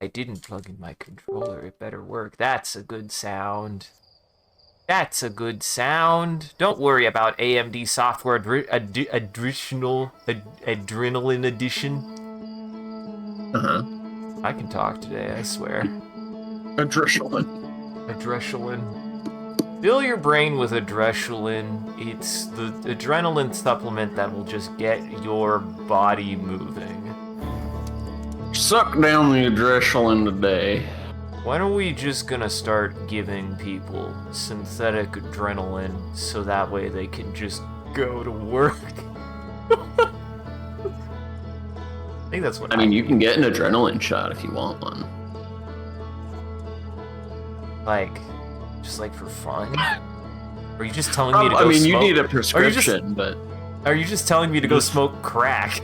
I didn't plug in my controller. It better work. That's a good sound. That's a good sound. Don't worry about AMD software additional adrenaline edition. Uh-huh. I can talk today, I swear. Adrenaline. Adrenaline. Fill your brain with adrenaline. It's the adrenaline supplement that will just get your body moving. Suck down the adrenaline today. When are we just gonna start giving people synthetic adrenaline so that way they can just go to work? I think that's what I mean, you can get an adrenaline shot if you want one. Like, just like for fun? Or are you just telling me to go I mean, smoke? you need a prescription, but... Are you just telling me to go smoke crack?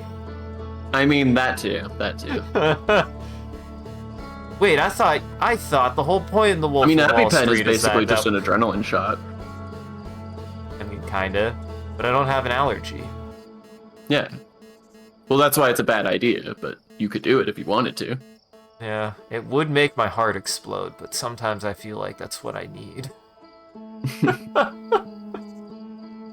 I mean, that too. That too. Wait, I thought the whole point in the Wolf I mean, of Wall EpiPen is Street basically that just an adrenaline shot. I mean, kinda. But I don't have an allergy. Yeah. Well, that's why it's a bad idea, but you could do it if you wanted to. Yeah, it would make my heart explode, but sometimes I feel like that's what I need.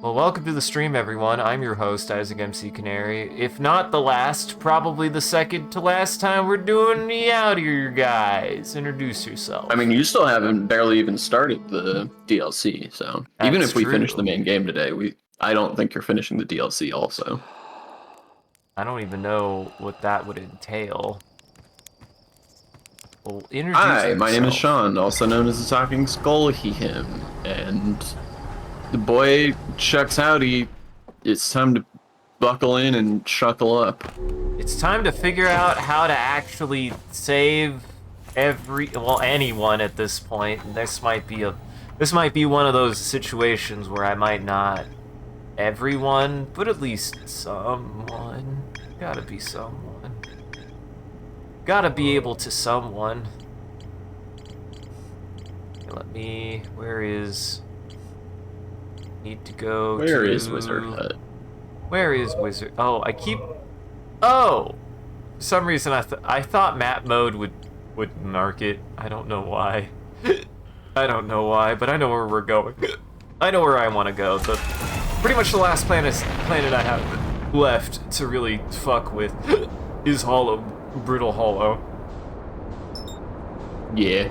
Well, welcome to the stream, everyone. I'm your host, Isaac MCCanary. If not the last, probably the second to last time we're doing the out here, guys. Introduce yourself. I mean, you still haven't barely even started the DLC, so even That's if we finish true. the main game today, I don't think you're finishing the DLC also. I don't even know what that would entail. Well, introduce Hi, yourself. my name is Sean, also known as the Talking Skull Him, and the boy Chuck's howdy. It's time to buckle in and chuckle up. It's time to figure out how to actually save anyone at this point. This might be one of those situations where I might not everyone, but at least someone. Gotta be someone. Gotta be able to someone. Okay, where is... Need to go Where is Wizard Hut? Where is Wizard... Oh, Oh! For some reason I thought map mode would mark it. I don't know why. I don't know why, but I know where we're going. I know where I want to go. Pretty much the last planet I have left to really fuck with is Brittle Hollow. Yeah.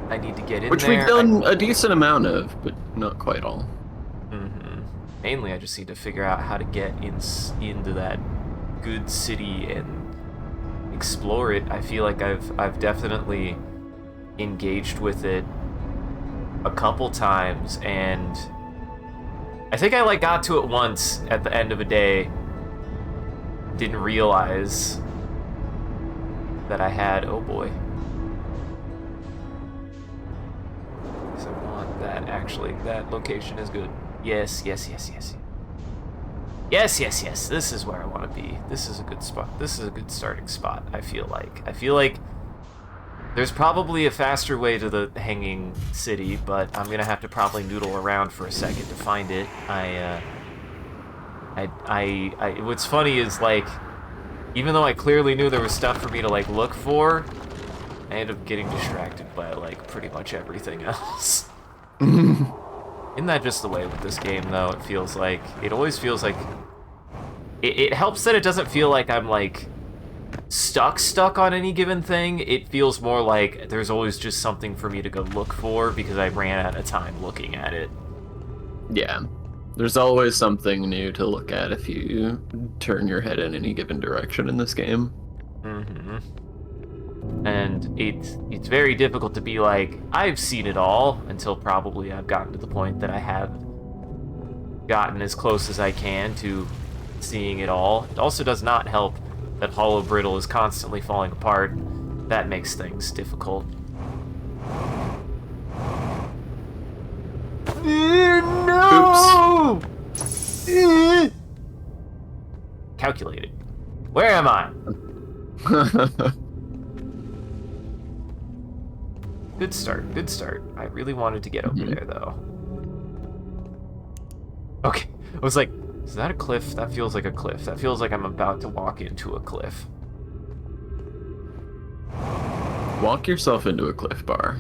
I need to get in Which there. we've done a decent amount of, but not quite all. Mainly, I just need to figure out how to get into that good city and explore it. I feel like I've definitely engaged with it a couple times, and I think I got to it once at the end of a day. Didn't realize that I had. Oh boy. So I want that. Actually, that location is good. Yes. Yes. This is where I want to be. This is a good spot. This is a good starting spot. I feel like there's probably a faster way to the Hanging City, but I'm gonna have to probably noodle around for a second to find it. What's funny is even though I clearly knew there was stuff for me to look for, I ended up getting distracted by pretty much everything else. Isn't that just the way with this game, though? It always feels like it helps that it doesn't feel like I'm stuck on any given thing. It feels more like there's always just something for me to go look for because I ran out of time looking at it. Yeah. There's always something new to look at if you turn your head in any given direction in this game. And it's very difficult to be I've seen it all, until probably I've gotten to the point that I have gotten as close as I can to seeing it all. It also does not help that Hollow Brittle is constantly falling apart. That makes things difficult. No! Oops. Calculated. Where am I? Good start. I really wanted to get over there, though. Okay, I was like, is that a cliff? That feels like a cliff. That feels like I'm about to walk into a cliff. Walk yourself into a cliff bar.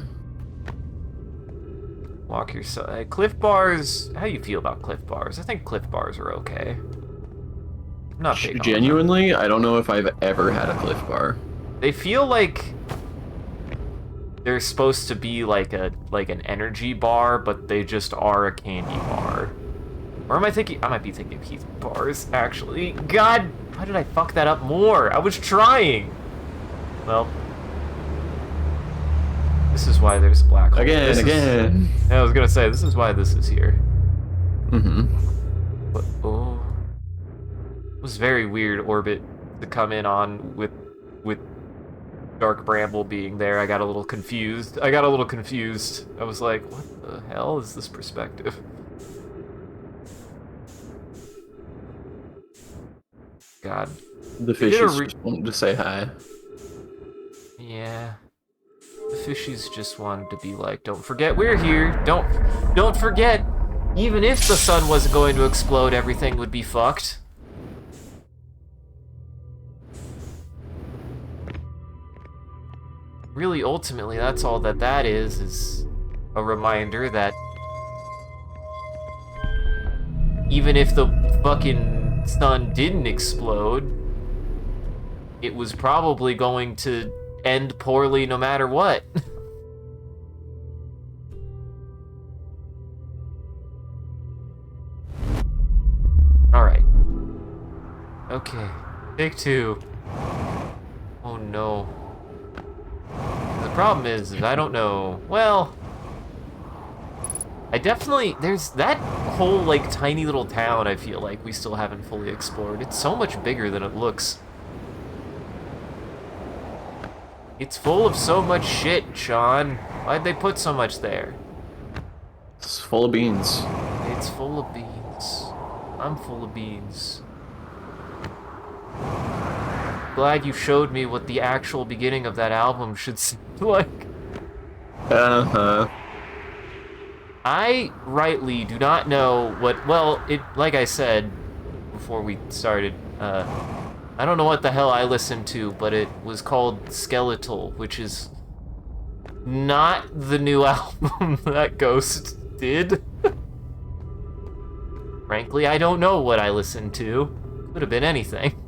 Walk yourself. Cliff bars. How do you feel about cliff bars? I think cliff bars are okay. I'm not big on them. Genuinely, I don't know if I've ever had a cliff bar. They feel like they're supposed to be like an energy bar, but they just are a candy bar. Or am I thinking? I might be thinking of Heath bars, actually. God, how did I fuck that up more? I was trying. Well, this is why there's a black hole. Again. I was gonna say, this is why this is here. Mm-hmm. But, oh. It was very weird orbit to come in on with Dark Bramble being there. I got a little confused. I was like, what the hell is this perspective? God. The fishies just wanted to say hi. Yeah. The fishies just wanted to be like, don't forget we're here. Don't forget. Even if the sun wasn't going to explode, everything would be fucked. Really, ultimately, that's all that is a reminder that even if the fucking sun didn't explode, it was probably going to end poorly no matter what. Alright. Okay. Take 2. Oh no. The problem is I don't know. Well, I definitely, there's that whole, like, tiny little town I feel like we still haven't fully explored. It's so much bigger than it looks. It's full of so much shit, Sean. Why'd they put so much there? It's full of beans. It's full of beans. I'm full of beans. Glad you showed me what the actual beginning of that album should seem like. Uh-huh. I rightly do not know what, well, it, like I said before we started, I don't know what the hell I listened to, but it was called Skeletal, which is not the new album that Ghost did. Frankly, I don't know what I listened to. Could have been anything.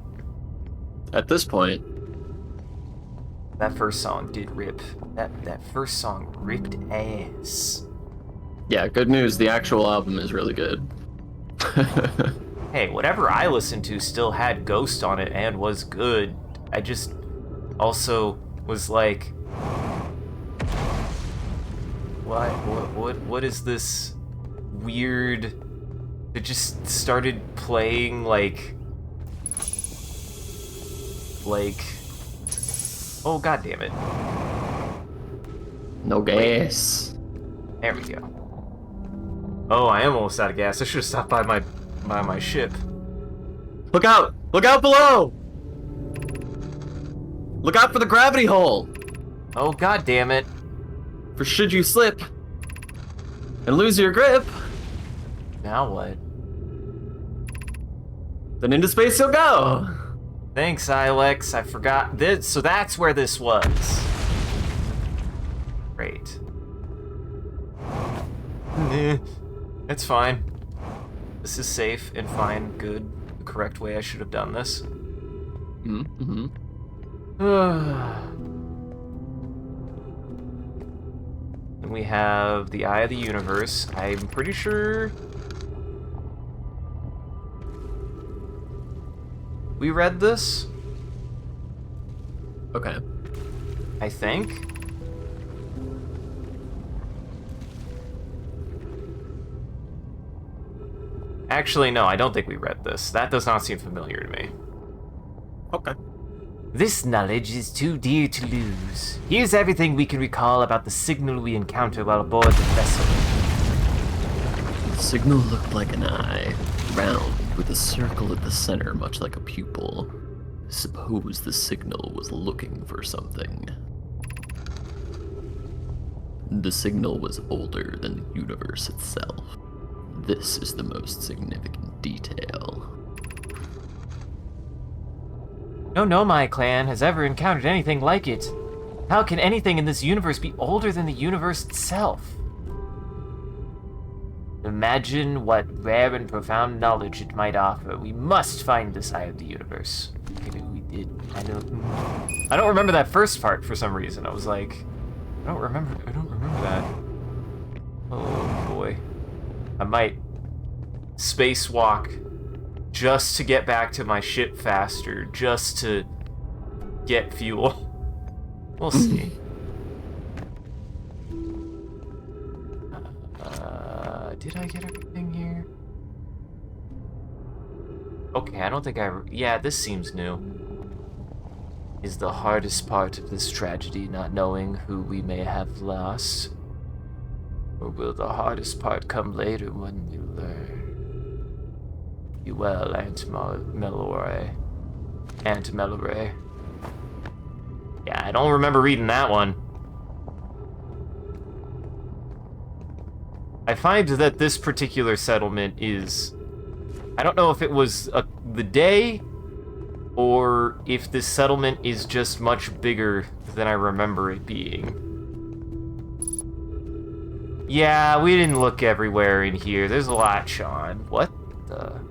At this point, that first song did rip. That first song ripped ass. Yeah, good news. The actual album is really good. Hey, whatever I listened to still had Ghost on it and was good. I just also was like, what is this weird? It just started playing like, oh god damn it. No gas. There we go. Oh, I am almost out of gas. I should have stopped by my ship. Look out! Look out below! Look out for the gravity hole! Oh god damn it. For should you slip and lose your grip, now what? then into space you'll go! Thanks, Ilex. I forgot this. So that's where this was. Great. It's fine. This is safe and fine, good, the correct way I should have done this. Mm-hmm. Then we have the Eye of the Universe. I'm pretty sure we read this. Okay. I think. Actually, no, I don't think we read this. That does not seem familiar to me. Okay. This knowledge is too dear to lose. Here's everything we can recall about the signal we encountered while aboard the vessel. The signal looked like an eye, round, with a circle at the center, much like a pupil. Suppose the signal was looking for something. The signal was older than the universe itself. This is the most significant detail. No Nomai clan has ever encountered anything like it. How can anything in this universe be older than the universe itself? Imagine what rare and profound knowledge it might offer. We must find the eye of the universe. Okay, maybe we did. I don't remember that first part for some reason. I was like, I don't remember that. Oh boy. I might spacewalk just to get back to my ship faster, just to get fuel. We'll see. Did I get everything here? Okay, I don't think yeah, this seems new. Is the hardest part of this tragedy not knowing who we may have lost? Or will the hardest part come later when we learn? You well, Aunt Melloray. Aunt Melloray. Yeah, I don't remember reading that one. I find that this particular settlement is... I don't know if it was the day, or if this settlement is just much bigger than I remember it being. Yeah, we didn't look everywhere in here. There's a lot, Sean. What the...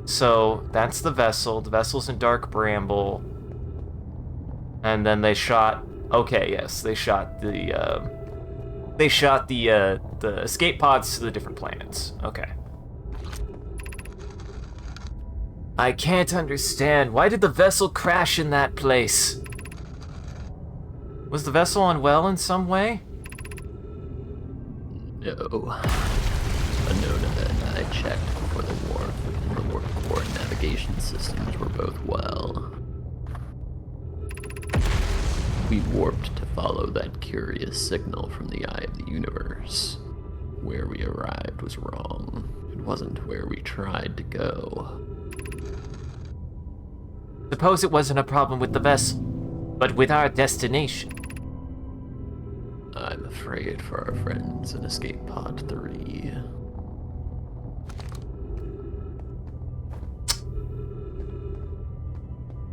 So, that's the vessel. The vessel's in Dark Bramble. And then they shot... Okay, yes, they shot the escape pods to the different planets. Okay. I can't understand. Why did the vessel crash in that place? Was the vessel unwell in some way? No. Unknown event. I checked before the war. The war and navigation systems were both well. We warped to follow that curious signal from the eye of the universe. Where we arrived was wrong. It wasn't where we tried to go. Suppose it wasn't a problem with the vessel, but with our destination. I'm afraid for our friends in Escape Pod 3.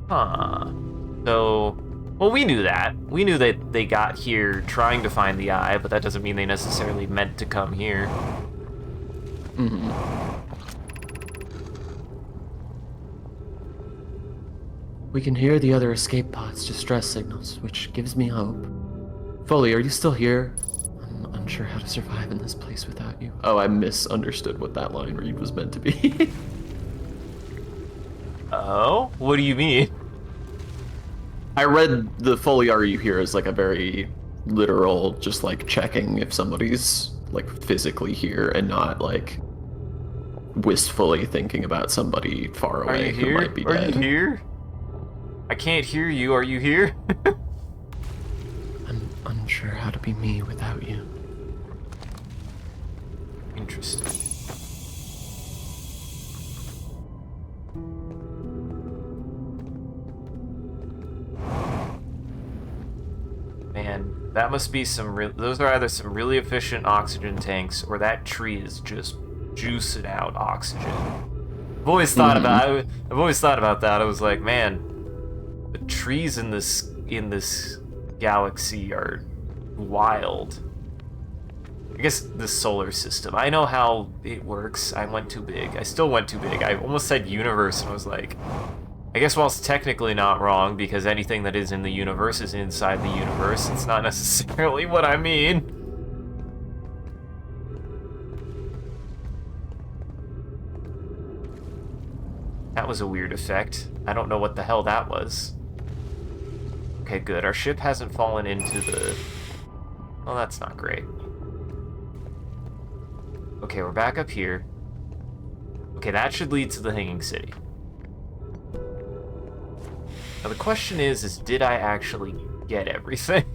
Huh. So... Well, we knew that. We knew that they got here trying to find the eye, but that doesn't mean they necessarily meant to come here. Mm-hmm. We can hear the other escape pods' distress signals, which gives me hope. Foley, are you still here? I'm unsure how to survive in this place without you. Oh, I misunderstood what that line read was meant to be. Oh? What do you mean? I read the Foley, are you here as like a very literal, just like checking if somebody's like physically here and not like wistfully thinking about somebody far away who might be dead. Are you here? I can't hear you. Are you here? I'm unsure how to be me without you. Interesting. Man, that must be those are either some really efficient oxygen tanks, or that tree is just juicing out oxygen. I've always thought about that. I was like, man, the trees in this galaxy are wild. I guess the solar system. I know how it works. I went too big. I still went too big. I almost said universe, and I was like, I guess while it's technically not wrong, because anything that is in the universe is inside the universe, it's not necessarily what I mean. That was a weird effect. I don't know what the hell that was. Okay, good. Our ship hasn't fallen into the... Well, that's not great. Okay, we're back up here. Okay, that should lead to the Hanging City. Now the question is did I actually get everything?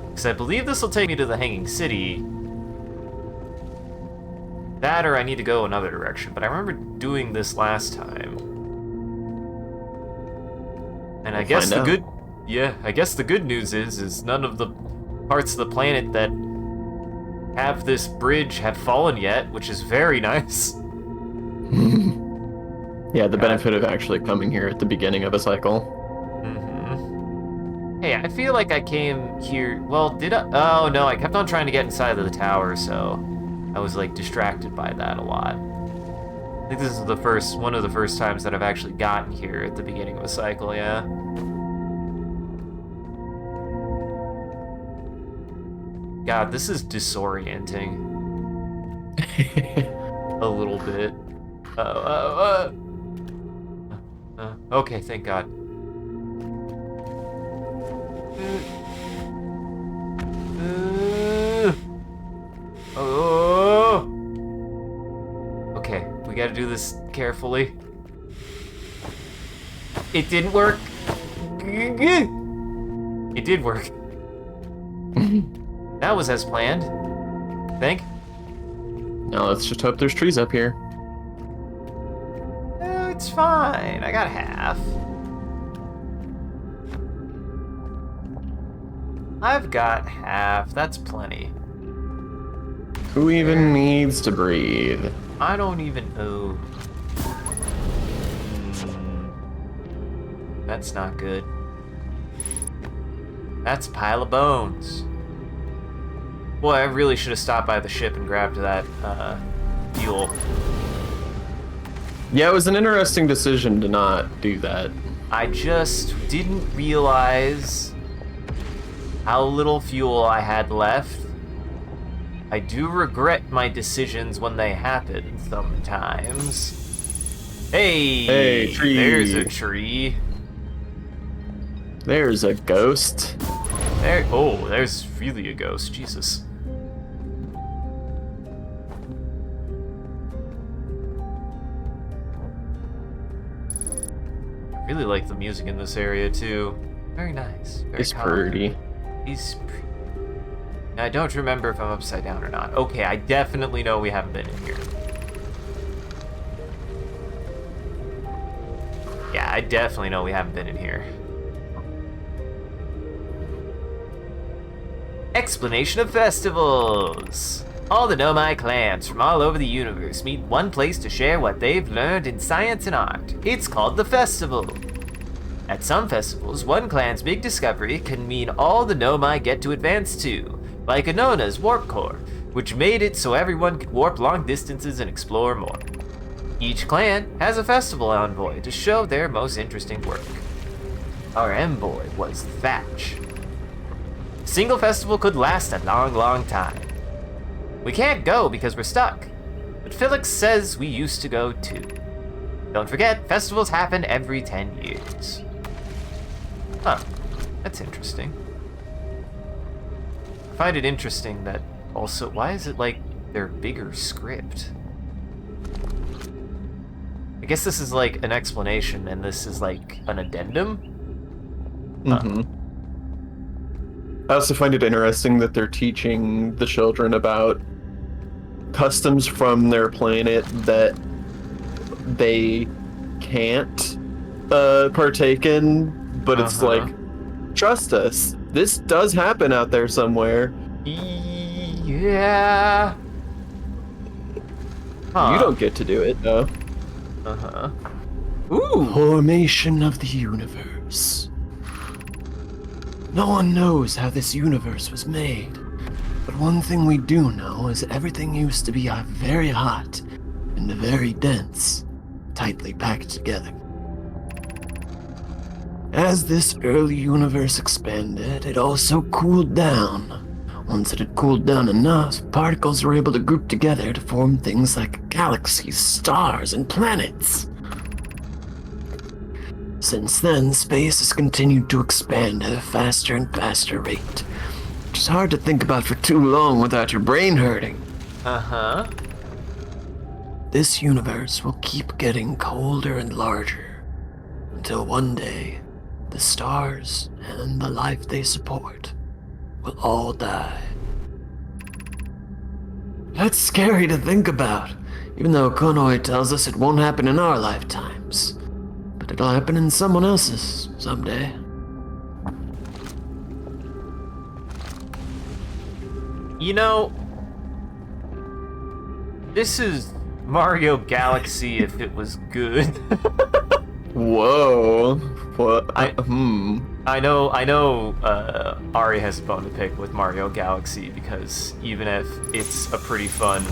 Because I believe this will take me to the Hanging City. That or I need to go another direction, but I remember doing this last time. And I guess the good... Yeah, I guess the good news is none of the parts of the planet that have this bridge have fallen yet, which is very nice. Yeah, the benefit of actually coming here at the beginning of a cycle. Mm-hmm. Hey, I feel like I came here. Well, did I? Oh no, I kept on trying to get inside of the tower, so I was like distracted by that a lot. I think this is one of the first times that I've actually gotten here at the beginning of a cycle. Yeah. God, this is disorienting a little bit. Okay, thank God. Oh. Okay, we gotta do this carefully. It didn't work. It did work. That was as planned. Think? Now let's just hope there's trees up here. It's fine. I got half. I've got half. That's plenty. Who even needs to breathe? I don't even know. That's not good. That's a pile of bones. Boy, I really should have stopped by the ship and grabbed that fuel. Yeah, it was an interesting decision to not do that. I just didn't realize how little fuel I had left. I do regret my decisions when they happen sometimes. Hey, tree. There's a tree. There's a ghost. There's really a ghost. Jesus. I really like the music in this area too. Very nice. Very It's calming. pretty. He's pretty. I don't remember if I'm upside down or not. Okay, I definitely know we haven't been in here. Yeah, I definitely know we haven't been in here. Explanation of festivals. All the Nomai clans from all over the universe meet one place to share what they've learned in science and art. It's called the festival. At some festivals, one clan's big discovery can mean all the Nomai get to advance to, like Anona's warp core, which made it so everyone could warp long distances and explore more. Each clan has a festival envoy to show their most interesting work. Our envoy was Thatch. A single festival could last a long, long time. We can't go because we're stuck, but Felix says we used to go too. Don't forget, festivals happen every 10 years. Huh, that's interesting. I find it interesting that also, why is it like their bigger script? I guess this is like an explanation and this is like an addendum? Mm-hmm. I also find it interesting that they're teaching the children about customs from their planet that they can't partake in, but it's like, trust us, this does happen out there somewhere. Yeah. Huh. You don't get to do it, though. Ooh. Formation of the universe. No one knows how this universe was made, but one thing we do know is that everything used to be very hot and very dense, tightly packed together. As this early universe expanded, it also cooled down. Once it had cooled down enough, particles were able to group together to form things like galaxies, stars, and planets. Since then, space has continued to expand at a faster and faster rate, which is hard to think about for too long without your brain hurting. This universe will keep getting colder and larger, until one day, the stars and the life they support will all die. That's scary to think about, even though Konoi tells us it won't happen in our lifetimes. But it'll happen in someone else's someday. You know, this is Mario Galaxy if it was good. Whoa. What? I know. Ari has a bone to pick with Mario Galaxy because even if it's a pretty fun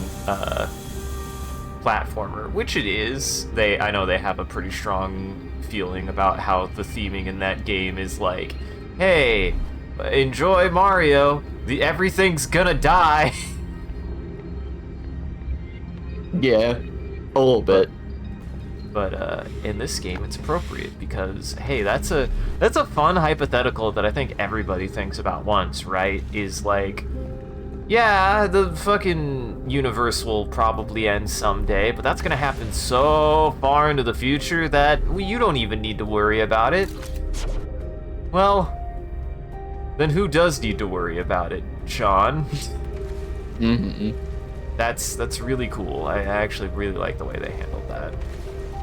platformer, which it is, I know they have a pretty strong feeling about how the theming in that game is like, hey, enjoy Mario. Everything's gonna die. Yeah, a little bit. But in this game, it's appropriate because hey, that's a fun hypothetical that I think everybody thinks about once, right? Is like, yeah, the fucking universe will probably end someday, but that's gonna happen so far into the future that you don't even need to worry about it. Well, then who does need to worry about it, Sean? Mm-hmm. That's really cool. I actually really like the way they handled that.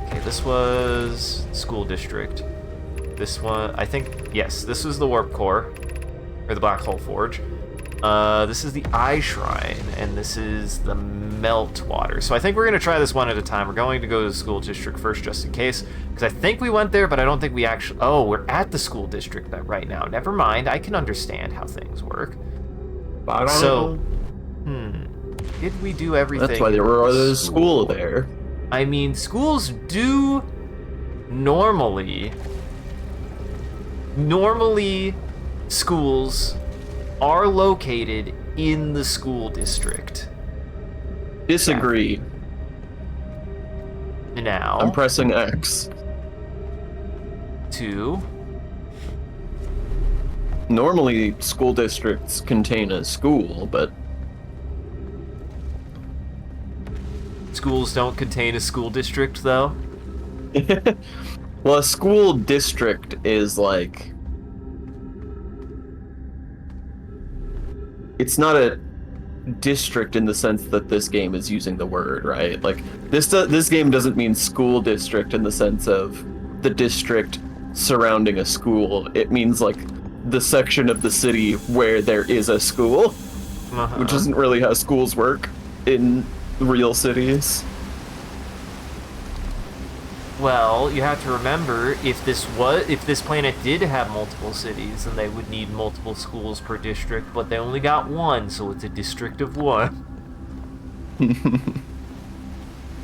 Okay, this was school district. This one, I think, yes, this was the Warp Core, or the Black Hole Forge. This is the Eye Shrine, and this is the Meltwater. So I think we're gonna try this one at a time. We're going to go to the school district first, just in case, because I think we went there, but I don't think we actually. Oh, we're at the school district right now. Never mind. I can understand how things work. So, did we do everything? That's why there was a school there. I mean, schools do normally schools are located in the school district. Disagree. Now, I'm pressing X. 2. Normally, school districts contain a school, but Schools don't contain a school district, though. well, a school district is like, it's not a district in the sense that this game is using the word, right? Like this game doesn't mean school district in the sense of the district surrounding a school. It means like the section of the city where there is a school, which isn't really how schools work in real cities. Well, you have to remember, if this planet did have multiple cities, then they would need multiple schools per district, but they only got one, so it's a district of one.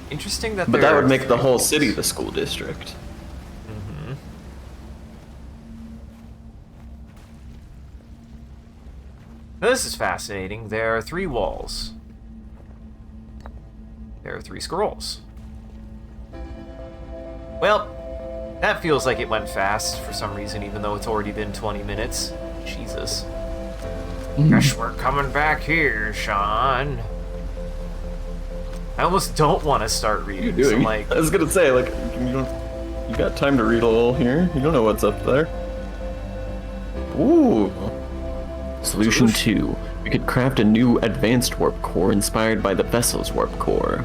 Interesting that. But that would make the whole city the school district. Mm-hmm. This is fascinating. There are 3 walls. There are 3 scrolls. Well, that feels like it went fast for some reason, even though it's already been 20 minutes. Jesus. Guess we're coming back here, Sean. I almost don't want to start reading. You're doing? Like, I was gonna say, like, you got time to read a little here. You don't know what's up there. Ooh. Solution 2. We could craft a new advanced warp core inspired by the vessel's warp core.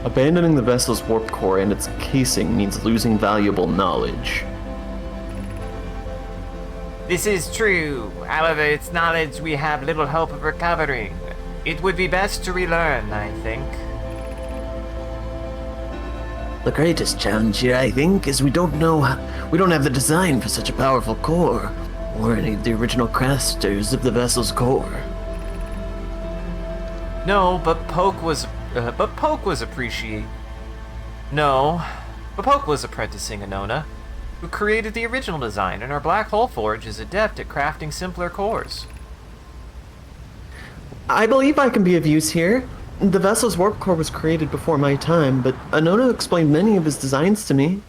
Abandoning the vessel's warp core and its casing means losing valuable knowledge. this is true. However, its knowledge we have little hope of recovering. It would be best to relearn, I think. The greatest challenge here, I think, is we don't have the design for such a powerful core, or any of the original crafters of the vessel's core. No, but Poke was apprenticing Anona, who created the original design, and our Black Hole Forge is adept at crafting simpler cores. I believe I can be of use here. The vessel's warp core was created before my time, but Anona explained many of his designs to me.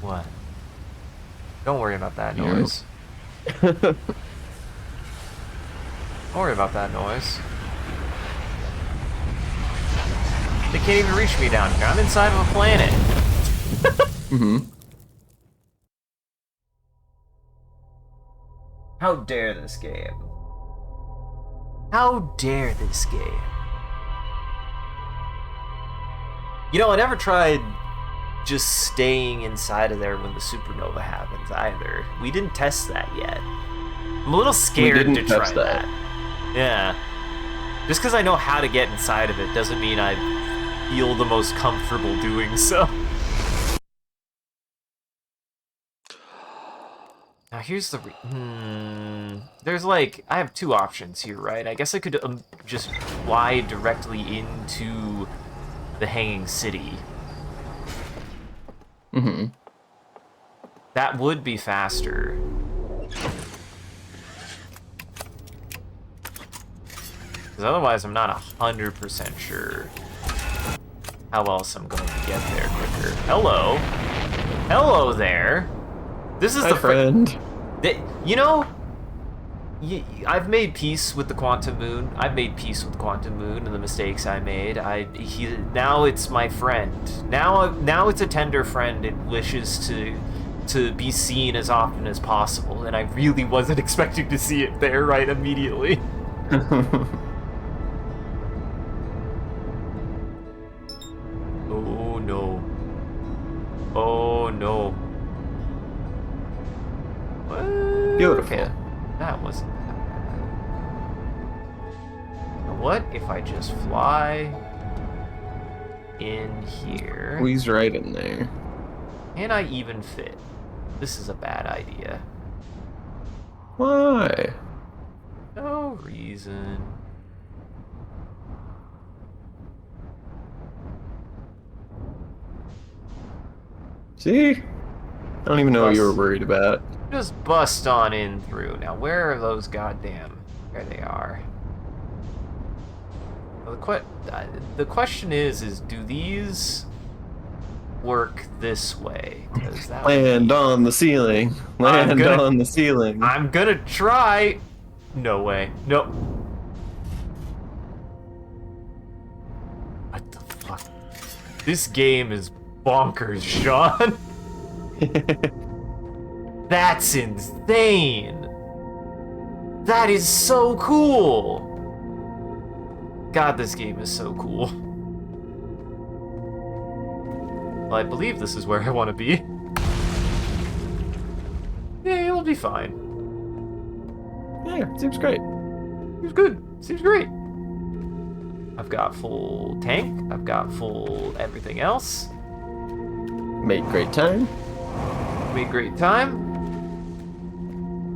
What? Don't worry about that noise. Don't worry about that noise. They can't even reach me down here. I'm inside of a planet. Mm-hmm. How dare this game? How dare this game? You know, I never tried just staying inside of there when the supernova happens either. We didn't test that yet. I'm a little scared to try that. Yeah. Just because I know how to get inside of it doesn't mean I feel the most comfortable doing so. Now here's the there's like, I have two options here, right? I guess I could just fly directly into the Hanging City. Mm-hmm. That would be faster. Because otherwise I'm not 100% sure how else I'm going to get there quicker. Hello. Hello there. This is Hi, the friend. You know, I've made peace with the Quantum Moon. I've made peace with the Quantum Moon and the mistakes I made. Now it's my friend. Now it's a tender friend. It wishes to be seen as often as possible, and I really wasn't expecting to see it there right immediately. Oh no. Oh no. What? Beautiful. Okay. That wasn't that bad. Now what if I just fly in here? Squeeze right in there. Can I even fit? This is a bad idea. Why? No reason. See? I don't even know what you were worried about. Just bust on in through. Now, where are those goddamn... There they are. Well, the question is do these work this way? 'Cause that Land on the ceiling. Land on the ceiling. I'm gonna try. No way. Nope. What the fuck? This game is bonkers, Sean. That's insane. That is so cool. God, this game is so cool. Well, I believe this is where I want to be. Yeah, it'll be fine. Yeah, seems great. Seems good. Seems great. I've got full tank. I've got full everything else. Made great time. Made great time.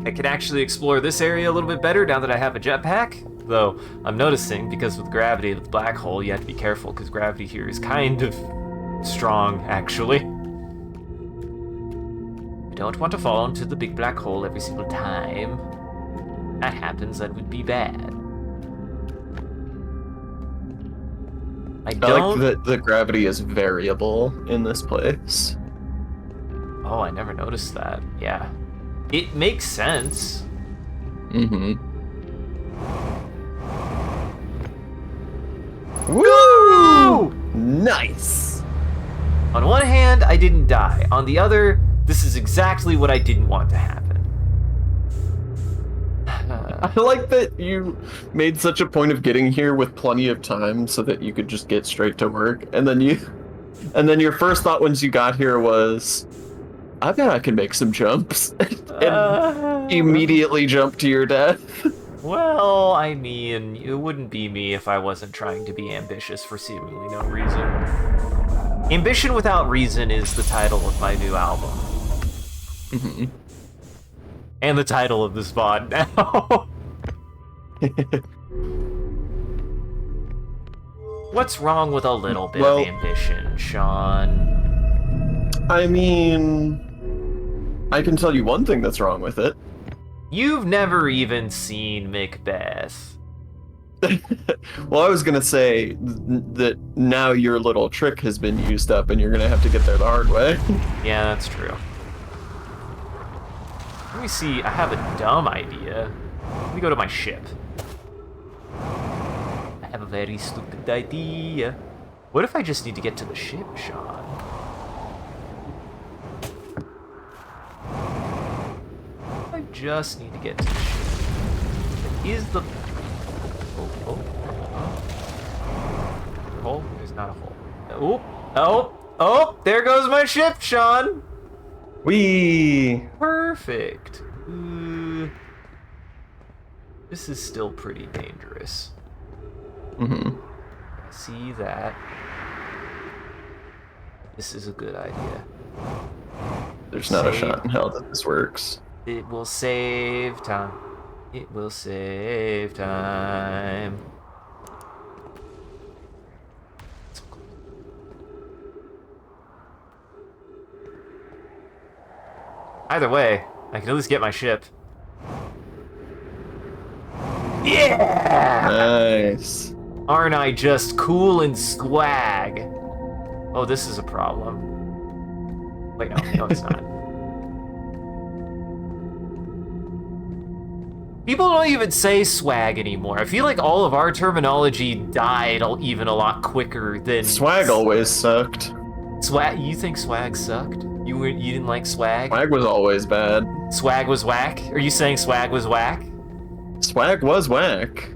I can actually explore this area a little bit better now that I have a jetpack. Though, I'm noticing, because with gravity of the black hole, you have to be careful, because gravity here is kind of strong, actually. I don't want to fall into the big black hole every single time. That happens, that would be bad. I like that the gravity is variable in this place. Oh, I never noticed that. Yeah. It makes sense. Mm-hmm. Woo! Nice! On one hand, I didn't die. On the other, this is exactly what I didn't want to happen. I like that you made such a point of getting here with plenty of time so that you could just get straight to work, and then your first thought once you got here was, I bet I can make some jumps, and immediately jump to your death. Well, I mean, it wouldn't be me if I wasn't trying to be ambitious for seemingly no reason. Ambition Without Reason is the title of my new album. Mm-hmm. And the title of this VOD now. What's wrong with a little bit of ambition, Sean? I mean, I can tell you one thing that's wrong with it. You've never even seen Macbeth. Well, I was gonna say that now your little trick has been used up and you're gonna have to get there the hard way. Yeah, that's true. Let me see, I have a dumb idea. Let me go to my ship. I have a very stupid idea. What if I just need to get to the ship, Sean? I just need to get to the ship. Is the... Oh. Hole? There's not a hole. Oh. Oh, there goes my ship, Sean. Whee! Perfect. This is still pretty dangerous. Mm-hmm. I see that. This is a good idea. There's not a shot in hell that this works. It will save time. It will save time. Either way, I can at least get my ship. Yeah! Nice. Aren't I just cool and swag? Oh, this is a problem. Wait, no, it's not. People don't even say swag anymore. I feel like all of our terminology died even a lot quicker than... Swag always sucked. Swag? You think swag sucked? You didn't like swag? Swag was always bad. Swag was whack? Are you saying swag was whack? Swag was whack.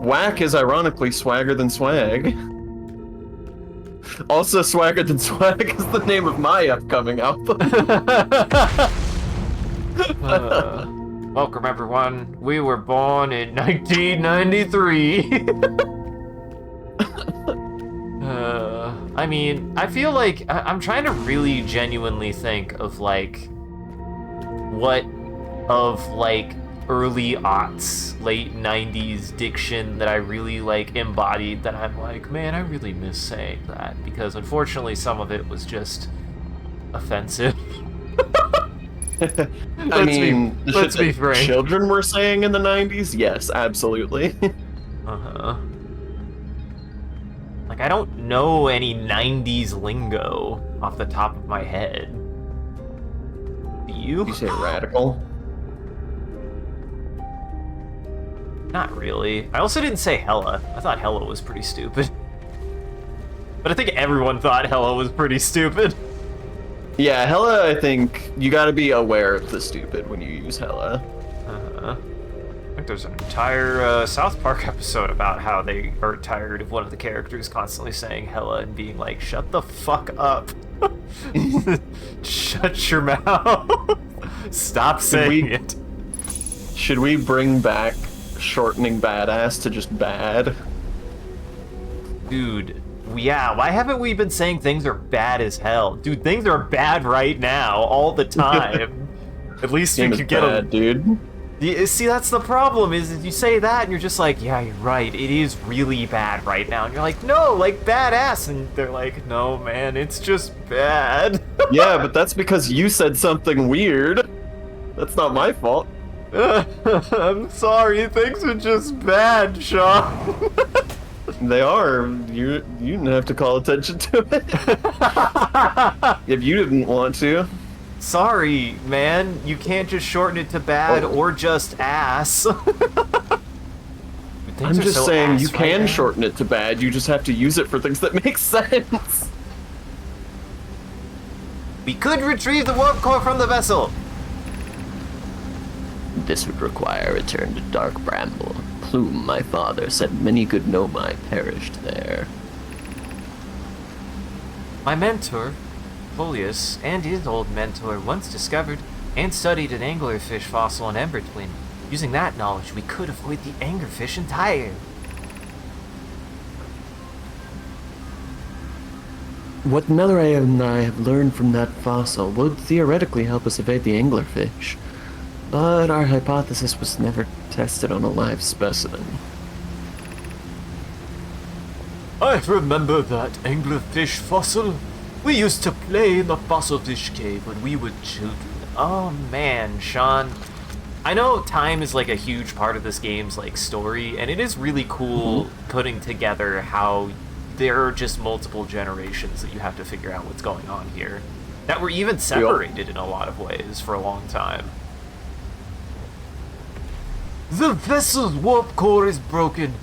Whack is ironically swagger than swag. Also, swagger than swag is the name of my upcoming album. Welcome, everyone. We were born in 1993. I mean, I feel like I'm trying to really genuinely think of like what of like early aughts, late 90s diction that I really like embodied that I'm like, man, I really miss saying that, because unfortunately some of it was just offensive. I mean, the let's shit be that frank. children were saying in the 90s? Yes, absolutely. Uh-huh. Like, I don't know any 90s lingo off the top of my head. Do you? You say radical? Not really. I also didn't say hella. I thought hella was pretty stupid. But I think everyone thought hella was pretty stupid. Yeah, hella, I think you gotta be aware of the stupid when you use hella. Uh-huh. I think there's an entire South Park episode about how they are tired of one of the characters constantly saying hella and being like, shut the fuck up. Shut your mouth. Stop saying it. Should we bring back shortening badass to just bad? Dude, yeah, why haven't we been saying things are bad as hell? Dude, things are bad right now, all the time. At least you could get bad, dude. See, that's the problem, is you say that and you're just like, yeah, you're right, it is really bad right now. And you're like, no, like, badass. And they're like, no, man, it's just bad. Yeah, but that's because you said something weird. That's not my fault. I'm sorry, things are just bad, Sean. They are. You didn't have to call attention to it. If you didn't want to. Sorry, man. You can't just shorten it to bad or just ass. I'm just saying you can shorten it to bad. You just have to use it for things that make sense. We could retrieve the warp core from the vessel. This would require a return to Dark Bramble. Plume, my father, said many good Nomai perished there. My mentor, Folius, and his old mentor once discovered and studied an anglerfish fossil on Ember Twin. Using that knowledge, we could avoid the anglerfish entirely. What Melray and I have learned from that fossil would theoretically help us evade the anglerfish, but our hypothesis was never tested on a live specimen. I remember that anglerfish fossil. We used to play in the fossil fish cave when we were children. Oh man, Sean. I know time is like a huge part of this game's like story, and it is really cool putting together how there are just multiple generations that you have to figure out what's going on here. That were even separated in a lot of ways for a long time. The vessel's warp core is broken.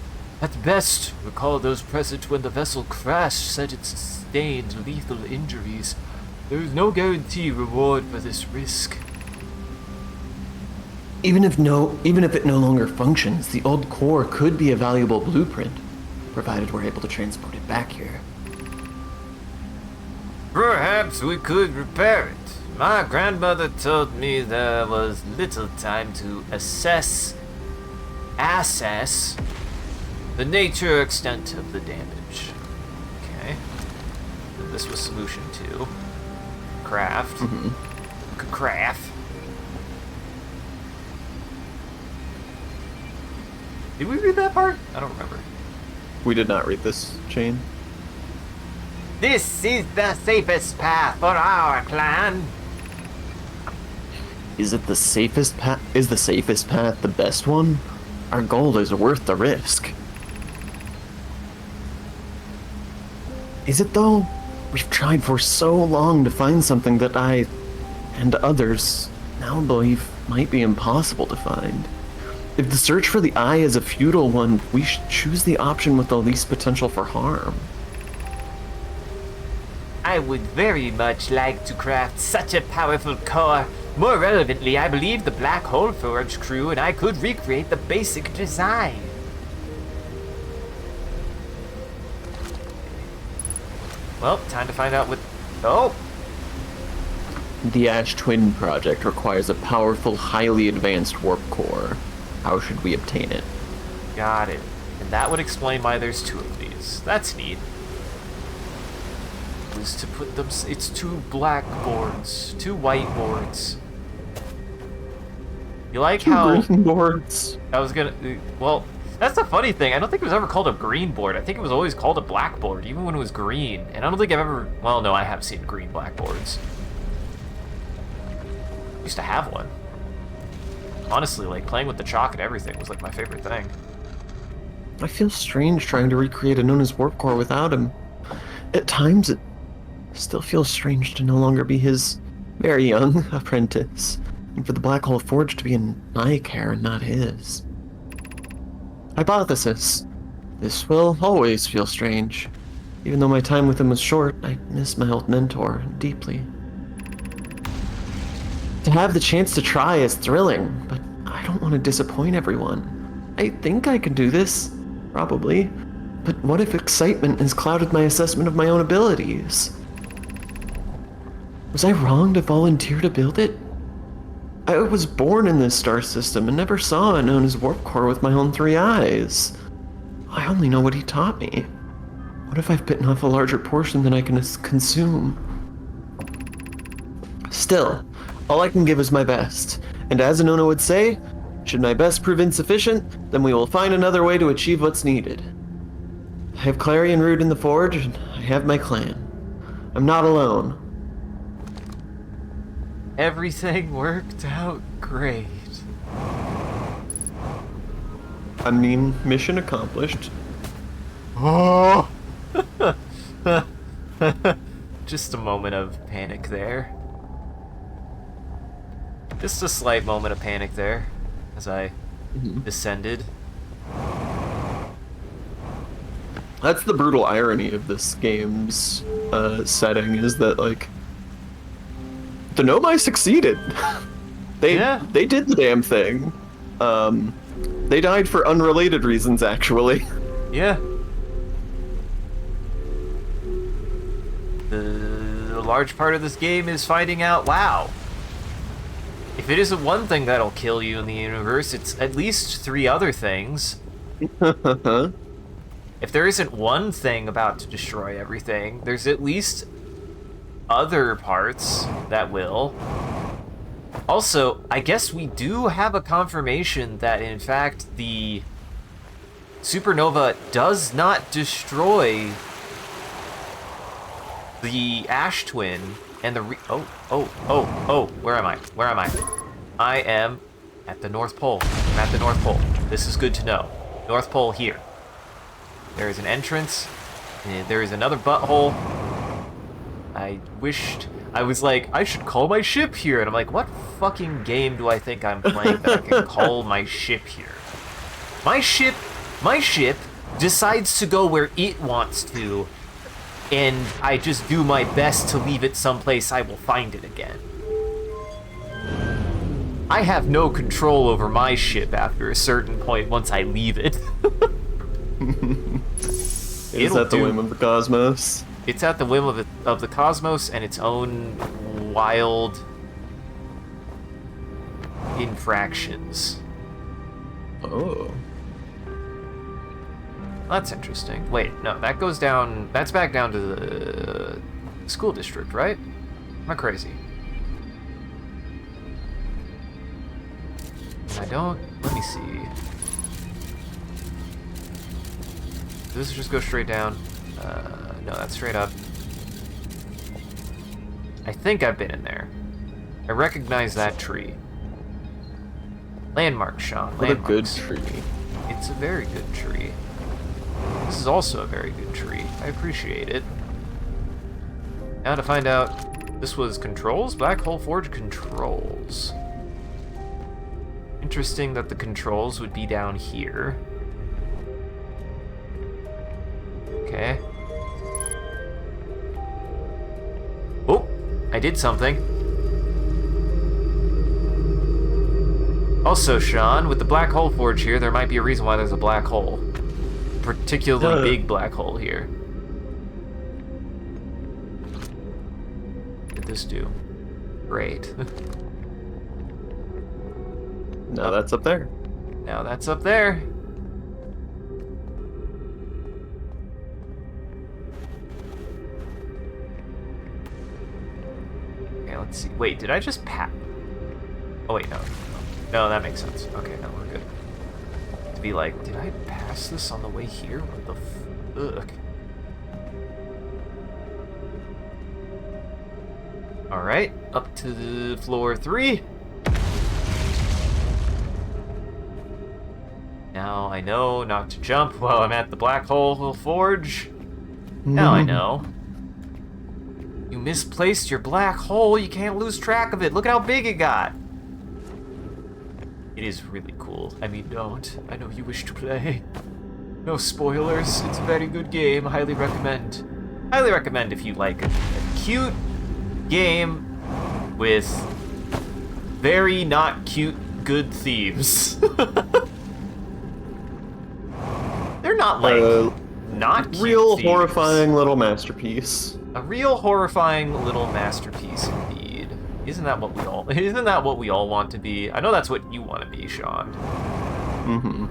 At best, recall those present when the vessel crashed said it sustained lethal injuries. There is no guarantee reward for this risk. Even if it no longer functions, the old core could be a valuable blueprint, provided we're able to transport it back here. Perhaps we could repair it. My grandmother told me there was little time to assess the nature or extent of the damage. Okay. And this was solution 2. Craft. Could craft. Did we read that part? I don't remember. We did not read this chain. This is the safest path for our clan. Is it the safest path? Is the safest path the best one? Our gold is worth the risk. Is it though? We've tried for so long to find something that I and others now believe might be impossible to find. If the search for the eye is a futile one, we should choose the option with the least potential for harm. I would very much like to craft such a powerful core. More relevantly, I believe the Black Hole Forge crew and I could recreate the basic design. Well, time to find out what... Oh! The Ash Twin project requires a powerful, highly advanced warp core. How should we obtain it? Got it. And that would explain why there's 2 of these. That's neat. Was to put them... It's 2 black boards. 2 white boards. You like how... Green boards. I was gonna... Well, that's the funny thing. I don't think it was ever called a green board. I think it was always called a black board, even when it was green. And I don't think I've ever... Well, no, I have seen green blackboards. I used to have one. Honestly, like, playing with the chalk and everything was, like, my favorite thing. I feel strange trying to recreate Anona's warp core without him. At times, it still feels strange to no longer be his very young apprentice, and for the Black Hole Forge to be in my care and not his. Hypothesis. This will always feel strange. Even though my time with him was short, I miss my old mentor deeply. To have the chance to try is thrilling, but I don't want to disappoint everyone. I think I can do this, probably, but what if excitement has clouded my assessment of my own abilities? Was I wrong to volunteer to build it? I was born in this star system and never saw Anona's warp core with my own 3 eyes. I only know what he taught me. What if I've bitten off a larger portion than I can consume? Still, all I can give is my best, and as Anona would say, should my best prove insufficient, then we will find another way to achieve what's needed. I have Clarion Root in the Forge, and I have my clan. I'm not alone. Everything worked out great. I mean, mission accomplished. Oh! Just a moment of panic there. Just a slight moment of panic there as I descended. That's the brutal irony of this game's setting, is that, like, the Nomai succeeded. They did the damn thing. They died for unrelated reasons, actually. Yeah. The large part of this game is finding out, wow, if it isn't one thing that'll kill you in the universe, it's at least 3 other things. If there isn't one thing about to destroy everything, there's at least other parts that will. Also, I guess we do have a confirmation that, in fact, the supernova does not destroy the Ash Twin and the where am I? Where am I? I am at the North Pole. I'm at the North Pole. This is good to know. North Pole here. There is an entrance, and there is another butthole. I wished... I was like, I should call my ship here, and I'm like, what fucking game do I think I'm playing that I can call my ship here? My ship decides to go where it wants to, and I just do my best to leave it someplace I will find it again. I have no control over my ship after a certain point once I leave it. Is that the whim of the cosmos? It's at the whim of the cosmos and its own wild infractions. Oh. That's interesting. Wait, no, that goes down... That's back down to the school district, right? Am I crazy? I don't... Let me see. Does this just go straight down? No, that's straight up. I think I've been in there. I recognize that tree. Landmark, Sean. What a good Landmarks. tree. It's a very good tree. This is also a very good tree. I appreciate it. Now to find out, this was controls? Black Hole Forge controls. Interesting that the controls would be down here. Okay. Oh, I did something. Also, Sean, with the Black Hole Forge here, there might be a reason why there's a black hole. Particularly big black hole here. What did this do? Great. Now that's up there. Now that's up there. Okay, let's see. Wait, did I just pat? Oh wait, no. No, that makes sense. Okay, now we're good. To be like, did I pass this on the way here? What the fuck? Alright, up to floor 3. Now I know not to jump while I'm at the Black Hole Forge. Now I know. You misplaced your black hole, you can't lose track of it. Look at how big it got. It is really cool. I mean, don't. I know you wish to play. No spoilers. It's a very good game. Highly recommend. Highly recommend if you like a cute game with very not cute good themes. They're not like not cute real themes. horrifying little masterpiece. A real horrifying little masterpiece indeed. Isn't that what we all want to be? I know that's what you want to be, Sean. Mm-hmm.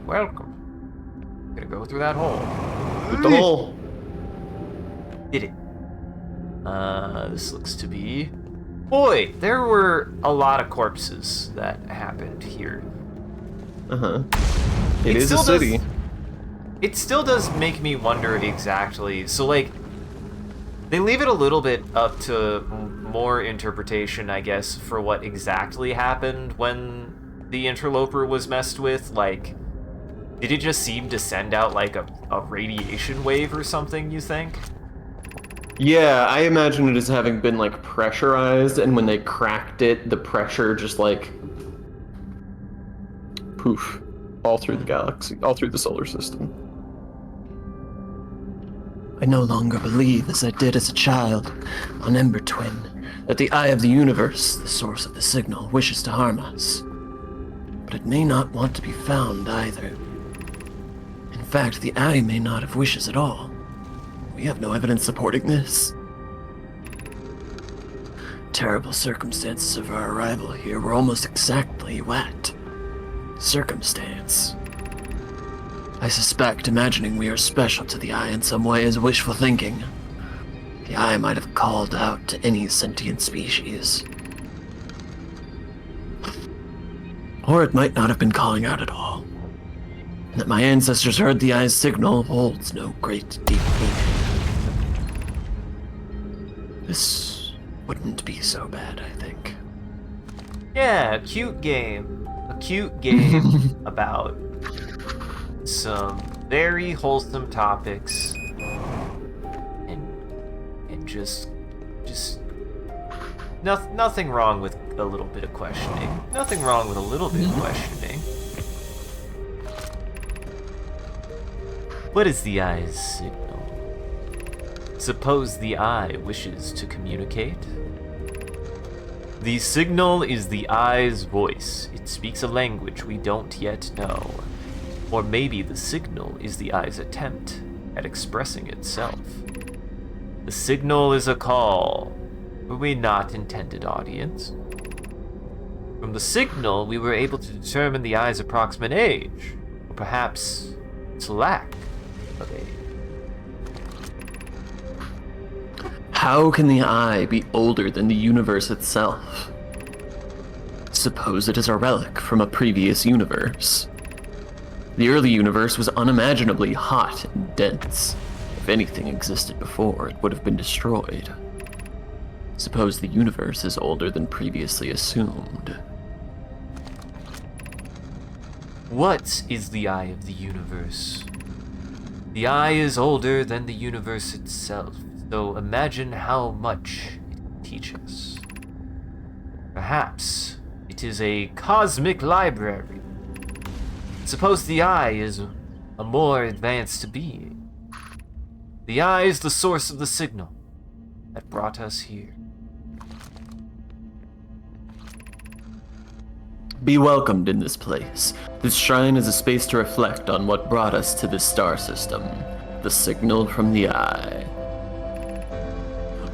Welcome. Gonna go through that hole. With the hole. Did it. This looks to be... Boy, there were a lot of corpses that happened here. Uh-huh. It is a city. It still does make me wonder exactly. So, like, they leave it a little bit up to more interpretation, I guess, for what exactly happened when the interloper was messed with. Like, did it just seem to send out, like, a radiation wave or something, you think? Yeah, I imagine it as having been, like, pressurized, and when they cracked it, the pressure just, like, poof, all through the galaxy, all through the solar system. I no longer believe, as I did as a child, on Ember Twin, that the eye of the universe, the source of the signal, wishes to harm us. But it may not want to be found either. In fact, the eye may not have wishes at all. We have no evidence supporting this. Terrible circumstances of our arrival here were almost exactly what? Circumstance. I suspect imagining we are special to the Eye in some way is wishful thinking. The Eye might have called out to any sentient species. Or it might not have been calling out at all. And that my ancestors heard the Eye's signal holds no great deep meaning. This wouldn't be so bad, I think. Yeah, a cute game. A cute game about some very wholesome topics and just nothing wrong with a little bit of questioning. Nothing wrong with a little bit of questioning. What is the Eye's signal? Suppose the Eye wishes to communicate? The signal is the Eye's voice. It speaks a language we don't yet know. Or maybe the signal is the Eye's attempt at expressing itself. The signal is a call. Were we not intended audience? From the signal, we were able to determine the eye's approximate age, or perhaps its lack of age. How can the eye be older than the universe itself? Suppose it is a relic from a previous universe. The early universe was unimaginably hot and dense. If anything existed before, it would have been destroyed. Suppose the universe is older than previously assumed. What is the eye of the universe? The eye is older than the universe itself, so imagine how much it can teach us. Perhaps it is a cosmic library. Suppose the eye is a more advanced being. The eye is the source of the signal that brought us here. Be welcomed in this place. This shrine is a space to reflect on what brought us to this star system, the signal from the eye.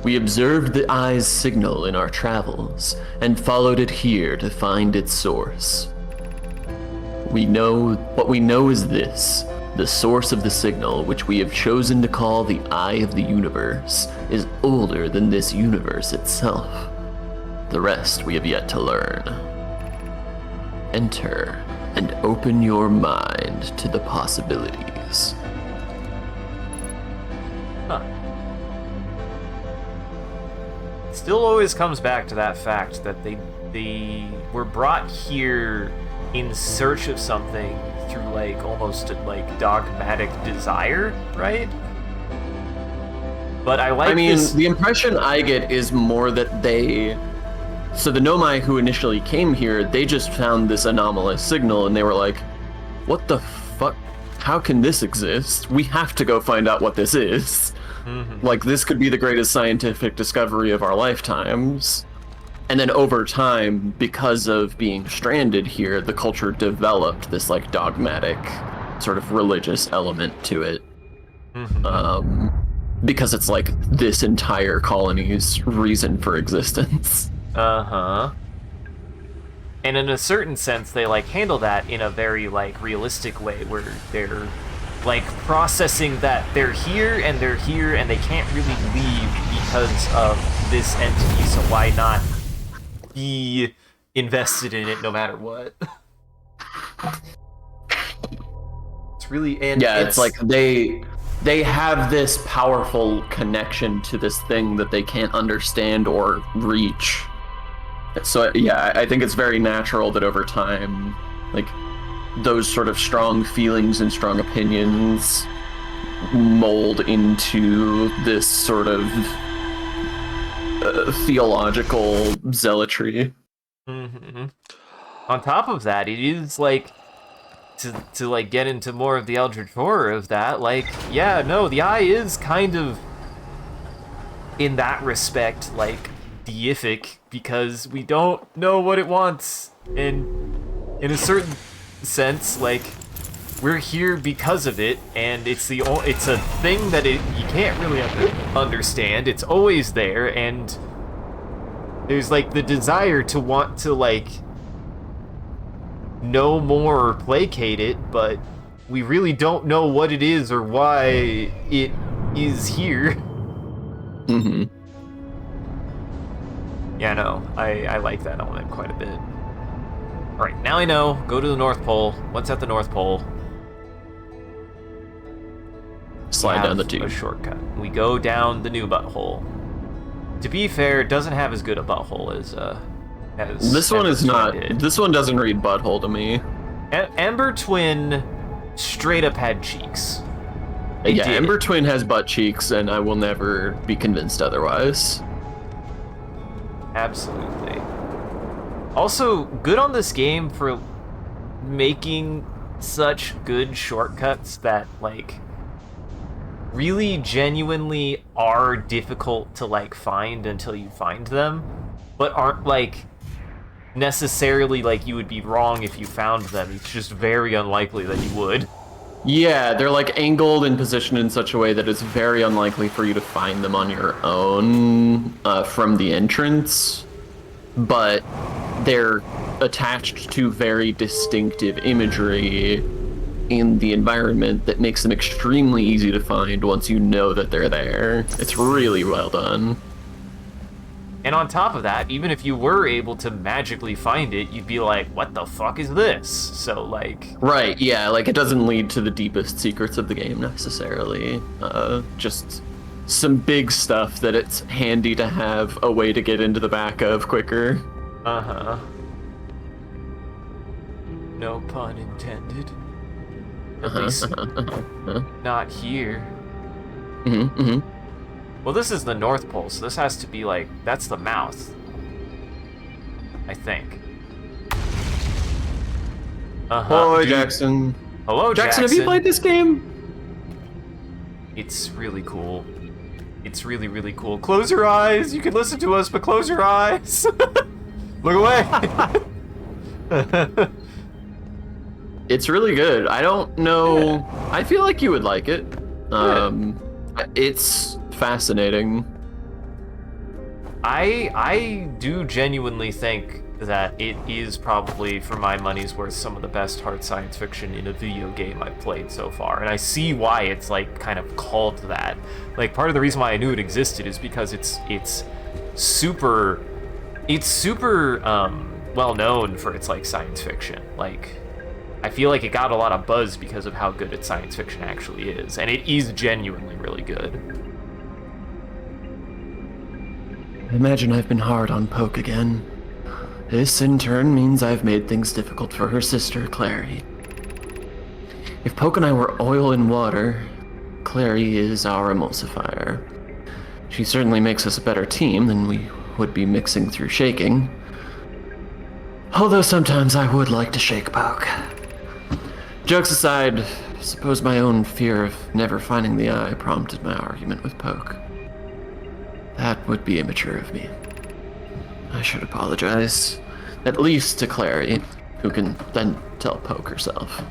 We observed the eye's signal in our travels, and followed it here to find its source. What we know is this: the source of the signal, which we have chosen to call the Eye of the Universe, is older than this universe itself. The rest we have yet to learn. Enter and open your mind to the possibilities. Huh. Still always comes back to that fact that they were brought here in search of something through like almost a like dogmatic desire, right? But I like this. The impression I get is more that so the Nomai who initially came here, they just found this anomalous signal and they were like, what the fuck? How can this exist? We have to go find out what this is. Mm-hmm. Like, this could be the greatest scientific discovery of our lifetimes. And then over time, because of being stranded here, the culture developed this like dogmatic sort of religious element to it. Mm-hmm. Because it's like this entire colony's reason for existence. Uh-huh. And in a certain sense, they like handle that in a very like realistic way where they're like processing that they're here and they can't really leave because of this entity, so why not be invested in it no matter what? It's really it's like they have this powerful connection to this thing that they can't understand or reach. So yeah, I think it's very natural that over time, like, those sort of strong feelings and strong opinions mold into this sort of theological zealotry. Mm-hmm. On top of that, it is like to like get into more of the eldritch horror of that. Like, yeah, no, the eye is kind of in that respect like deific because we don't know what it wants, and in a certain sense, like, we're here because of it, and it's a thing that you can't really understand. It's always there, and there's like the desire to want to like know more or placate it, but we really don't know what it is or why it is here. Mm-hmm. Yeah, no, I like that element quite a bit. Alright, now I know. Go to the North Pole. What's at the North Pole? Slide down the tube. A shortcut. We go down the new butthole. To be fair, it doesn't have as good a butthole as this one is not. Did. This one doesn't read butthole to me. Ember Twin straight up had cheeks. Yeah, Ember Twin has butt cheeks, and I will never be convinced otherwise. Absolutely. Also, good on this game for making such good shortcuts that, like, really genuinely are difficult to, like, find until you find them, but aren't, like, necessarily, like, you would be wrong if you found them. It's just very unlikely that you would. Yeah, they're like angled and positioned in such a way that it's very unlikely for you to find them on your own from the entrance, but they're attached to very distinctive imagery in the environment that makes them extremely easy to find once you know that they're there. It's really well done. And on top of that, even if you were able to magically find it, you'd be like, what the fuck is this? So, like... Right, yeah, like it doesn't lead to the deepest secrets of the game necessarily. Just some big stuff that it's handy to have a way to get into the back of quicker. Uh-huh. No pun intended. At least not here. Well, this is the North Pole, so this has to be like, that's the mouth. I think. Oh, Jackson. Hello, Jackson. Have you played this game? It's really cool. It's really, really cool. Close your eyes. You can listen to us, but close your eyes. Look away. It's really good. I don't know. Yeah. I feel like you would like it. It's fascinating. I do genuinely think that it is probably, for my money's worth, some of the best hard science fiction in a video game I've played so far. And I see why it's like kind of called that. Like, part of the reason why I knew it existed is because it's super well known for its like science fiction. Like, I feel like it got a lot of buzz because of how good its science fiction actually is, and it is genuinely really good. I imagine I've been hard on Poke again. This, in turn, means I've made things difficult for her sister, Clary. If Poke and I were oil and water, Clary is our emulsifier. She certainly makes us a better team than we would be mixing through shaking. Although sometimes I would like to shake Poke. Jokes aside, I suppose my own fear of never finding the eye prompted my argument with Poke. That would be immature of me. I should apologize. At least to Clary, who can then tell Poke herself.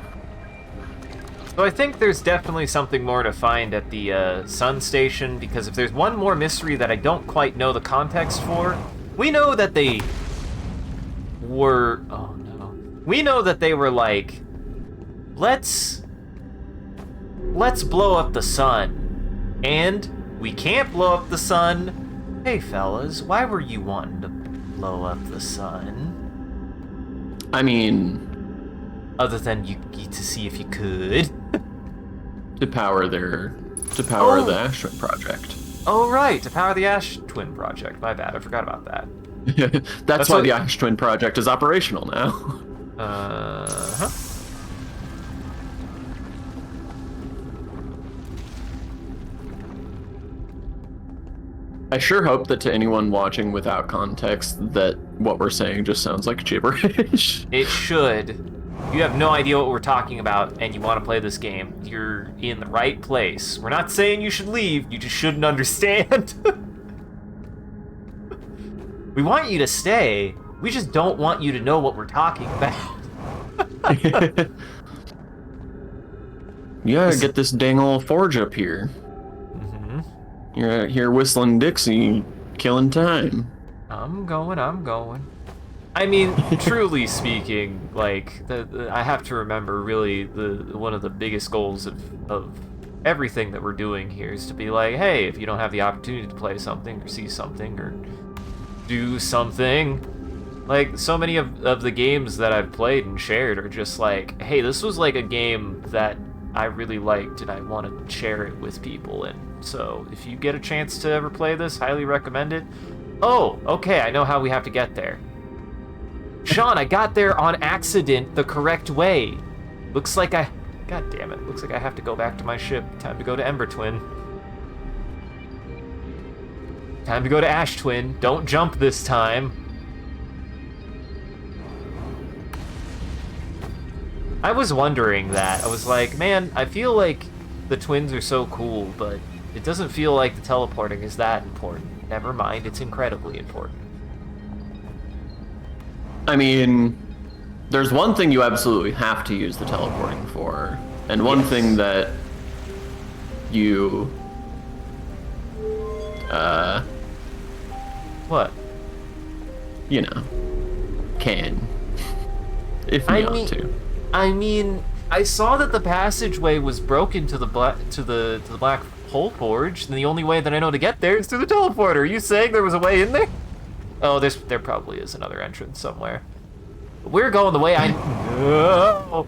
So I think there's definitely something more to find at the Sun Station, because if there's one more mystery that I don't quite know the context for, we know that they were... Oh no. We know that they were like, let's blow up the sun. And we can't blow up the sun. Hey fellas, why were you wanting to blow up the sun? I mean... Other than you to see if you could. to power the Ash Twin project. Oh right, to power the Ash Twin project. My bad, I forgot about that. That's why the Ash Twin project is operational now. Uh-huh. I sure hope that to anyone watching without context that what we're saying just sounds like gibberish. It should. You have no idea what we're talking about and you want to play this game, you're in the right place. We're not saying you should leave, you just shouldn't understand. We want you to stay, we just don't want you to know what we're talking about. Yeah, get this dang old forge up here. You're out here whistling Dixie, killing time. I'm going. I mean, truly speaking, like, I have to remember, really, one of the biggest goals of everything that we're doing here is to be like, hey, if you don't have the opportunity to play something, or see something, or do something, like, so many of the games that I've played and shared are just like, hey, this was like a game that I really liked, and I want to share it with people, and so if you get a chance to ever play this, highly recommend it. Oh, okay, I know how we have to get there. Sean, I got there on accident the correct way. Looks like God damn it, looks like I have to go back to my ship. Time to go to Ember Twin. Time to go to Ash Twin. Don't jump this time. I was wondering that. I was like, man, I feel like the twins are so cool, but it doesn't feel like the teleporting is that important. Never mind, it's incredibly important. I mean, there's one thing you absolutely have to use the teleporting for, And one Yes. thing that you, What? you know, can, if I you mean- want to. I mean, I saw that the passageway was broken to the black hole forge, and the only way that I know to get there is through the teleporter. Are you saying there was a way in there? Oh, there probably is another entrance somewhere. But we're going the way I know.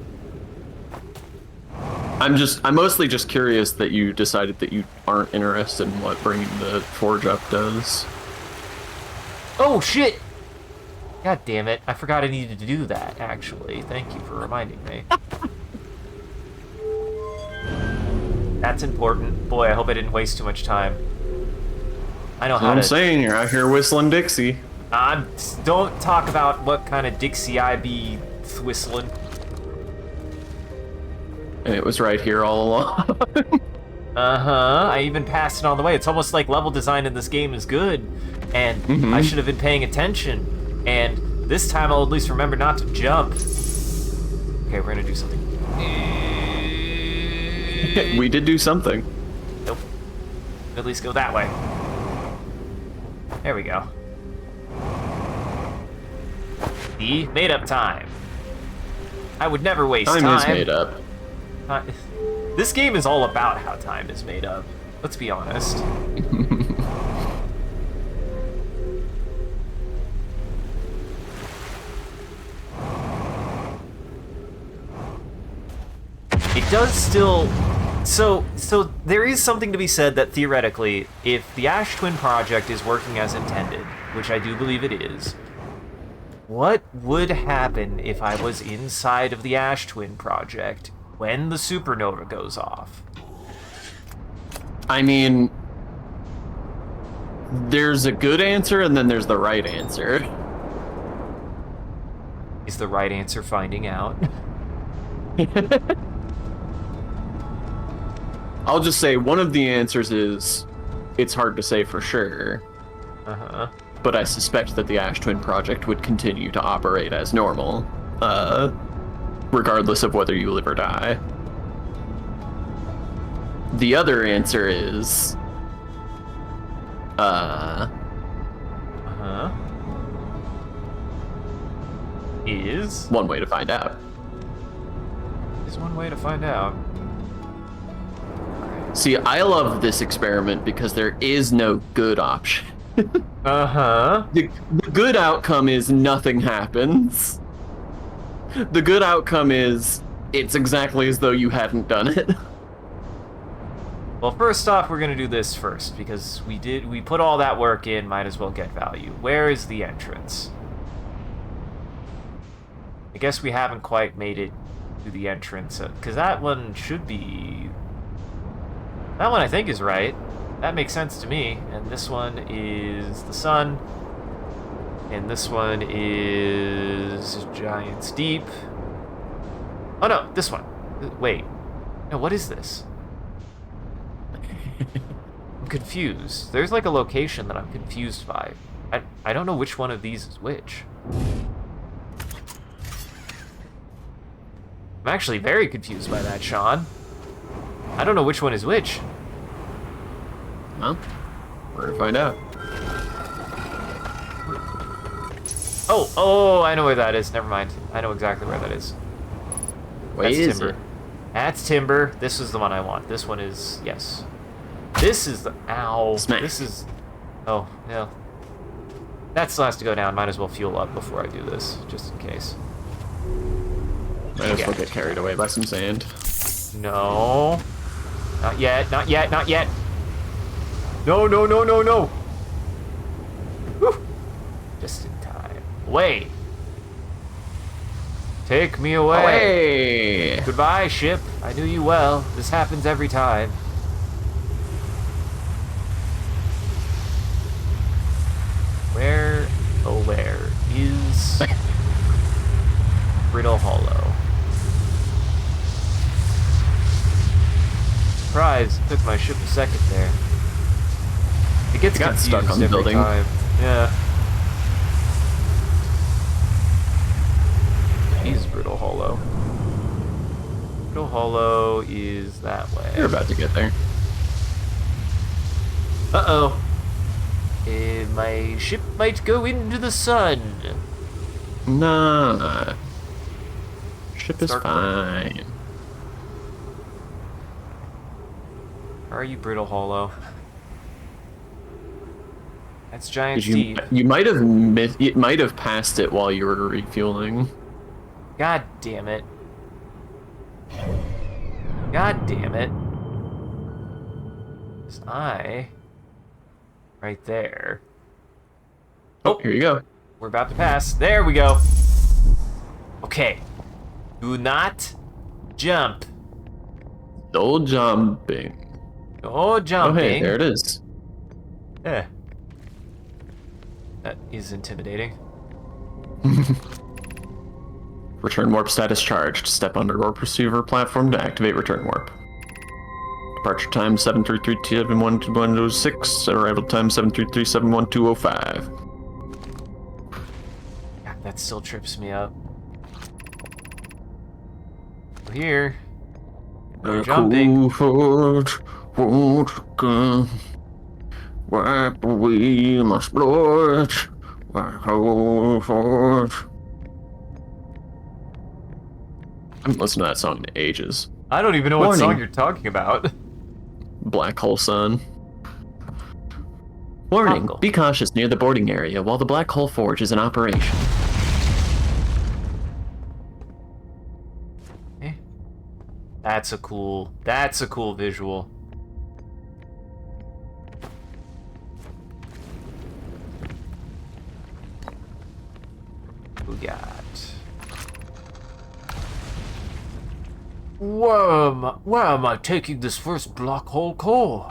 I'm mostly just curious that you decided that you aren't interested in what bringing the forge up does. Oh shit! God damn it! I forgot I needed to do that. Actually, thank you for reminding me. That's important. Boy, I hope I didn't waste too much time. I know That's how what to. I'm saying, you're out here whistling Dixie. Don't talk about what kind of Dixie I be whistling. And it was right here all along. Uh-huh. I even passed it on the way. It's almost like level design in this game is good, and I should have been paying attention. And this time I'll at least remember not to jump. Okay, we're gonna do something. We did do something. Nope. At least go that way. There we go. The made up time. I would never waste time. Time is made up. This game is all about how time is made up. Let's be honest. It does still... So there is something to be said that theoretically, if the Ash Twin project is working as intended, which I do believe it is, what would happen if I was inside of the Ash Twin project when the supernova goes off? I mean, there's a good answer and then there's the right answer. Is the right answer finding out? I'll just say one of the answers is it's hard to say for sure, Uh-huh. but I suspect that the Ash Twin project would continue to operate as normal, regardless of whether you live or die. The other answer is, Uh-huh. Is one way to find out. one way to find out. See, I love this experiment because there is no good option. Uh-huh. The good outcome is nothing happens. The good outcome is it's exactly as though you hadn't done it. Well, first off, we're gonna do this first, because we put all that work in, might as well get value. Where is the entrance? I guess we haven't quite made it to the entrance, because that one should be... That one I think is right. That makes sense to me. And this one is the sun. And this one is Giant's Deep. Oh no, this one. Wait. No, what is this? I'm confused. There's like a location that I'm confused by. I don't know which one of these is which. I'm actually very confused by that, Sean. I don't know which one is which. Well, we're gonna find out. Oh, I know where that is. Never mind. I know exactly where that is. Where That's is timber. it? That's timber. This is the one I want. This one is... Yes. This is the... Ow. Smack. This is... Oh, yeah. That still has to go down. Might as well fuel up before I do this, just in case. Might as Yeah. well get carried away by some sand. No. Not yet, not yet, not yet. No, no, no, no, no. Whew. Just in time. Away. Take me away. Away! Goodbye, ship. I knew you well. This happens every time. Where, oh where, is Brittle Hollow? Surprise, it took my ship a second there. It gets It got confused stuck on the every building. time. Yeah. Is Brittle Hollow. Brittle Brittle Hollow is that way. You're about to get there. Uh-oh. My ship might go into the sun. Nah. Ship is Start fine. Where are you, Brittle Hollow? That's Giant You, Steve. you might have it might have passed it while you were refueling. God damn it. God damn it. It's right there. Oh, here you go. We're about to pass. There we go. Okay. Do not jump. No jumping. No Oh, jumping. hey, there it is. Yeah. That is intimidating. Return warp status charged. Step under warp receiver platform to activate return warp. Departure time 733-712-106. Arrival time 733-712-05. God, that still trips me up. We're here. No jumping. Wipe away my blood. I haven't listened to that song in ages. I don't even know what Warning. song you're talking about. Black Hole Sun. Warning, Uncle. be cautious near the boarding area while the Black Hole Forge is in operation. Eh. That's a cool visual. We got. Where am I taking this first black hole core?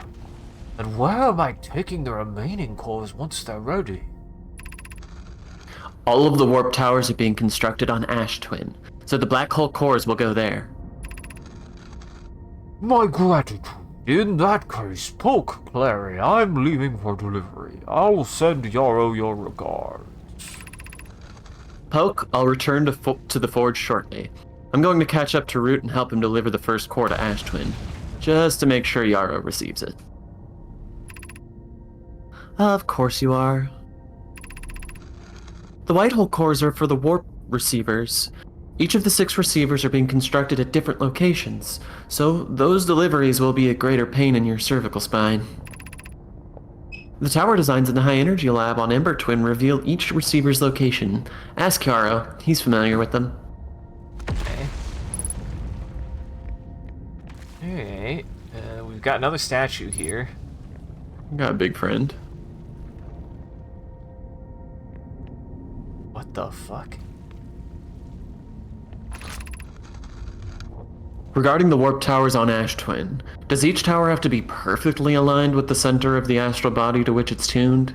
And where am I taking the remaining cores once they're ready? All of the warp towers are being constructed on Ash Twin, so the black hole cores will go there. My gratitude. In that case, Poke, Clary, I'm leaving for delivery. I'll send Yarrow your regards. Poke, I'll return to the Forge shortly. I'm going to catch up to Root and help him deliver the first core to Ash Twin, just to make sure Yarrow receives it. Of course you are. The white hole cores are for the warp receivers. Each of the 6 receivers are being constructed at different locations, so those deliveries will be a greater pain in your cervical spine. The tower designs in the High Energy Lab on Ember Twin reveal each receiver's location. Ask Yarrow, he's familiar with them. Okay. Alright. We've got another statue here. Got a big friend. What the fuck? Regarding the warp towers on Ash Twin, does each tower have to be perfectly aligned with the center of the astral body to which it's tuned?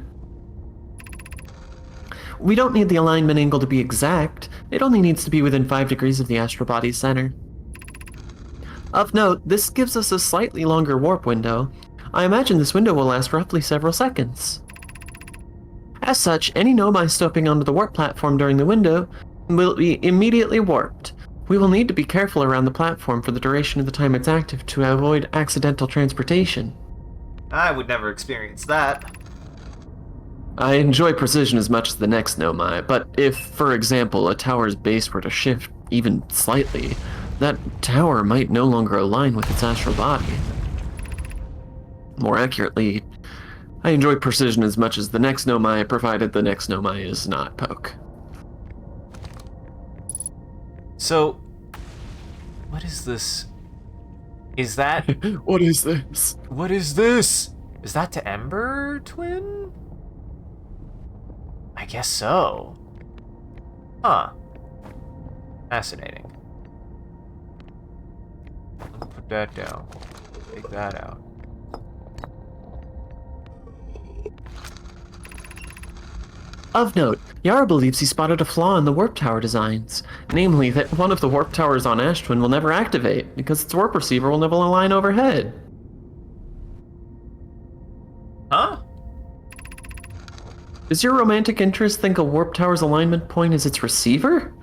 We don't need the alignment angle to be exact. It only needs to be within 5 degrees of the astral body's center. Of note, this gives us a slightly longer warp window. I imagine this window will last roughly several seconds. As such, any Nomai stepping onto the warp platform during the window will be immediately warped. We will need to be careful around the platform for the duration of the time it's active to avoid accidental transportation. I would never experience that. I enjoy precision as much as the next Nomai, but if, for example, a tower's base were to shift even slightly, that tower might no longer align with its astral body. More accurately, I enjoy precision as much as the next Nomai, provided the next Nomai is not Poke. So, what is this? Is that... What is this? What is this? Is that to Ember Twin? I guess so. Huh. Fascinating. Let's put that down. Take that out. Of note, Yara believes he spotted a flaw in the warp tower designs, namely that one of the warp towers on Ash Twin will never activate because its warp receiver will never align overhead. Huh? Does your romantic interest think a warp tower's alignment point is its receiver?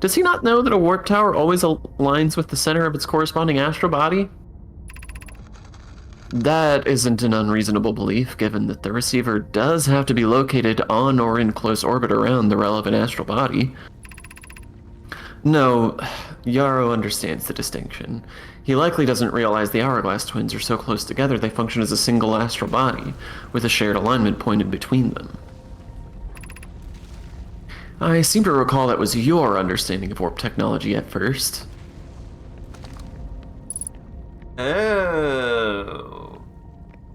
Does he not know that a warp tower always aligns with the center of its corresponding astral body? That isn't an unreasonable belief, given that the receiver does have to be located on or in close orbit around the relevant astral body. No, Yarrow understands the distinction. He likely doesn't realize the Hourglass twins are so close together they function as a single astral body, with a shared alignment point in between them. I seem to recall that was your understanding of warp technology at first. Oh.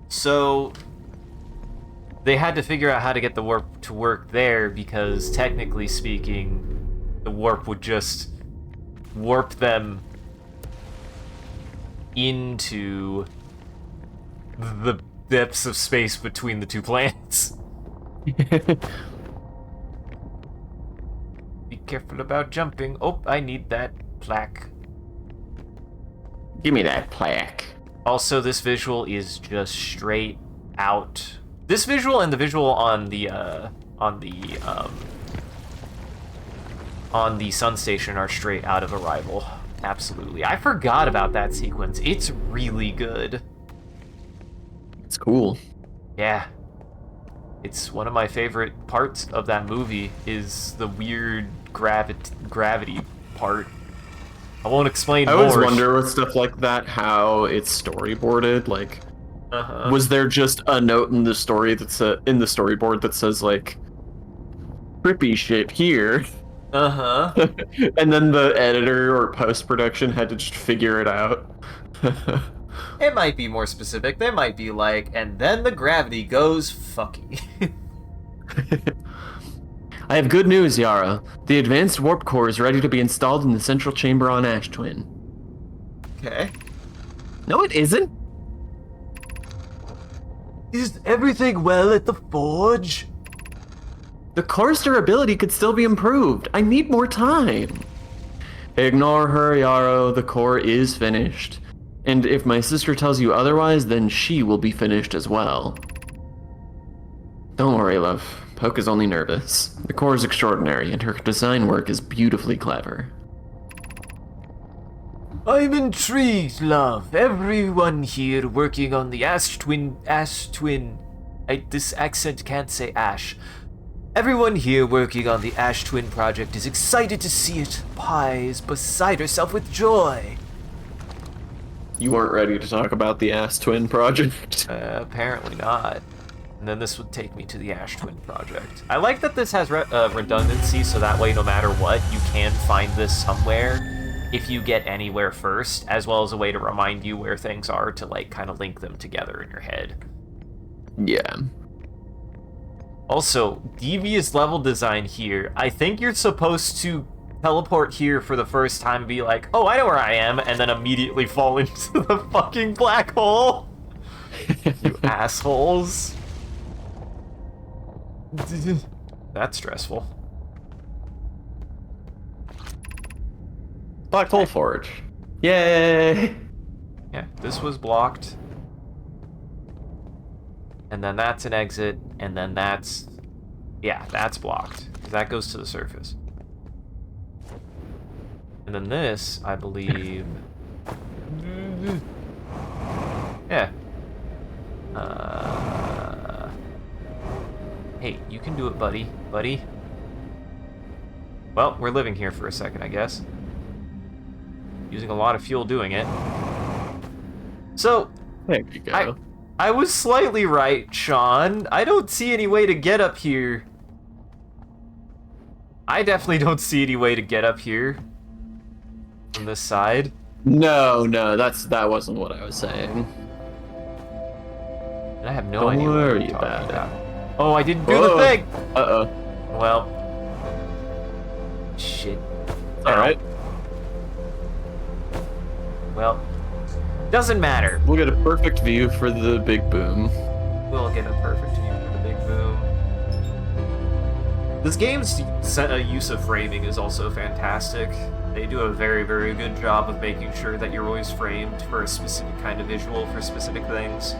So they had to figure out how to get the warp to work there because technically speaking, the warp would just warp them into the depths of space between the two planets. Be careful about jumping. Oh, I need that plaque. Give me that plaque. Also, this visual is just straight out. This visual and the visual on the Sun Station are straight out of Arrival. Absolutely. I forgot about that sequence. It's really good. It's cool. Yeah. It's one of my favorite parts of that movie is the weird gravity part. I won't explain more. I always wonder with stuff like that how it's storyboarded. Like, was there just a note in the story that's in the storyboard that says like, "Trippy shit here," and then the editor or post production had to just figure it out? It might be more specific. They might be like, and then the gravity goes fucky. I have good news, Yara. The advanced warp core is ready to be installed in the central chamber on Ash Twin. Okay. No, it isn't. Is everything well at the forge? The core's durability could still be improved. I need more time. Ignore her, Yarrow. The core is finished. And if my sister tells you otherwise, then she will be finished as well. Don't worry, love. Poke is only nervous. The core is extraordinary, and her design work is beautifully clever. I'm intrigued, love. Everyone here working on the Ash Twin. This accent can't say Ash. Everyone here working on the Ash Twin project is excited to see it. Pi is beside herself with joy. You weren't ready to talk about the Ass Twin project? Apparently not. And then this would take me to the Ash Twin project. I like that this has redundancy, so that way no matter what, you can find this somewhere if you get anywhere first, as well as a way to remind you where things are to like kind of link them together in your head. Yeah. Also, devious level design here. I think you're supposed to teleport here for the first time and be like, oh, I know where I am, and then immediately fall into the fucking black hole. You assholes. That's stressful. Black Hole Forge. Yay! Yeah, this was blocked. And then that's an exit, and then that's... Yeah, that's blocked. Because that goes to the surface. And then this, I believe... Yeah. Hey, you can do it, buddy. Buddy. Well, we're living here for a second, I guess. Using a lot of fuel doing it. So... There you go. I was slightly right, Sean. I don't see any way to get up here. I definitely don't see any way to get up here. From this side. No, that wasn't what I was saying. And I have no Don't idea what worry you're talking about about. Oh, I didn't do the thing! Uh-oh. Well. Shit. Alright. Well. Doesn't matter. We'll get a perfect view for the big boom. We'll get a perfect view for the big boom. This game's use of framing is also fantastic. They do a very, very good job of making sure that you're always framed for a specific kind of visual for specific things.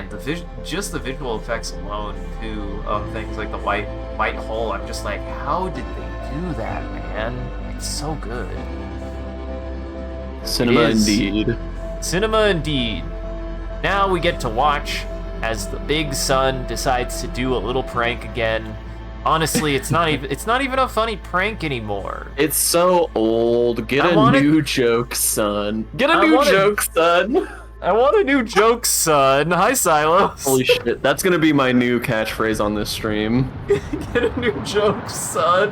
man, just the visual effects alone, too, of things like the white hole. I'm just like, how did they do that, man? It's so good. Cinema It is. indeed. Cinema indeed. Now we get to watch as the big son decides to do a little prank again. Honestly, it's not even a funny prank anymore. It's so old. Get a new joke, son. Get a new joke, son. I want a new joke, son. Hi, Silos. Holy shit, that's gonna be my new catchphrase on this stream. Get a new joke, son.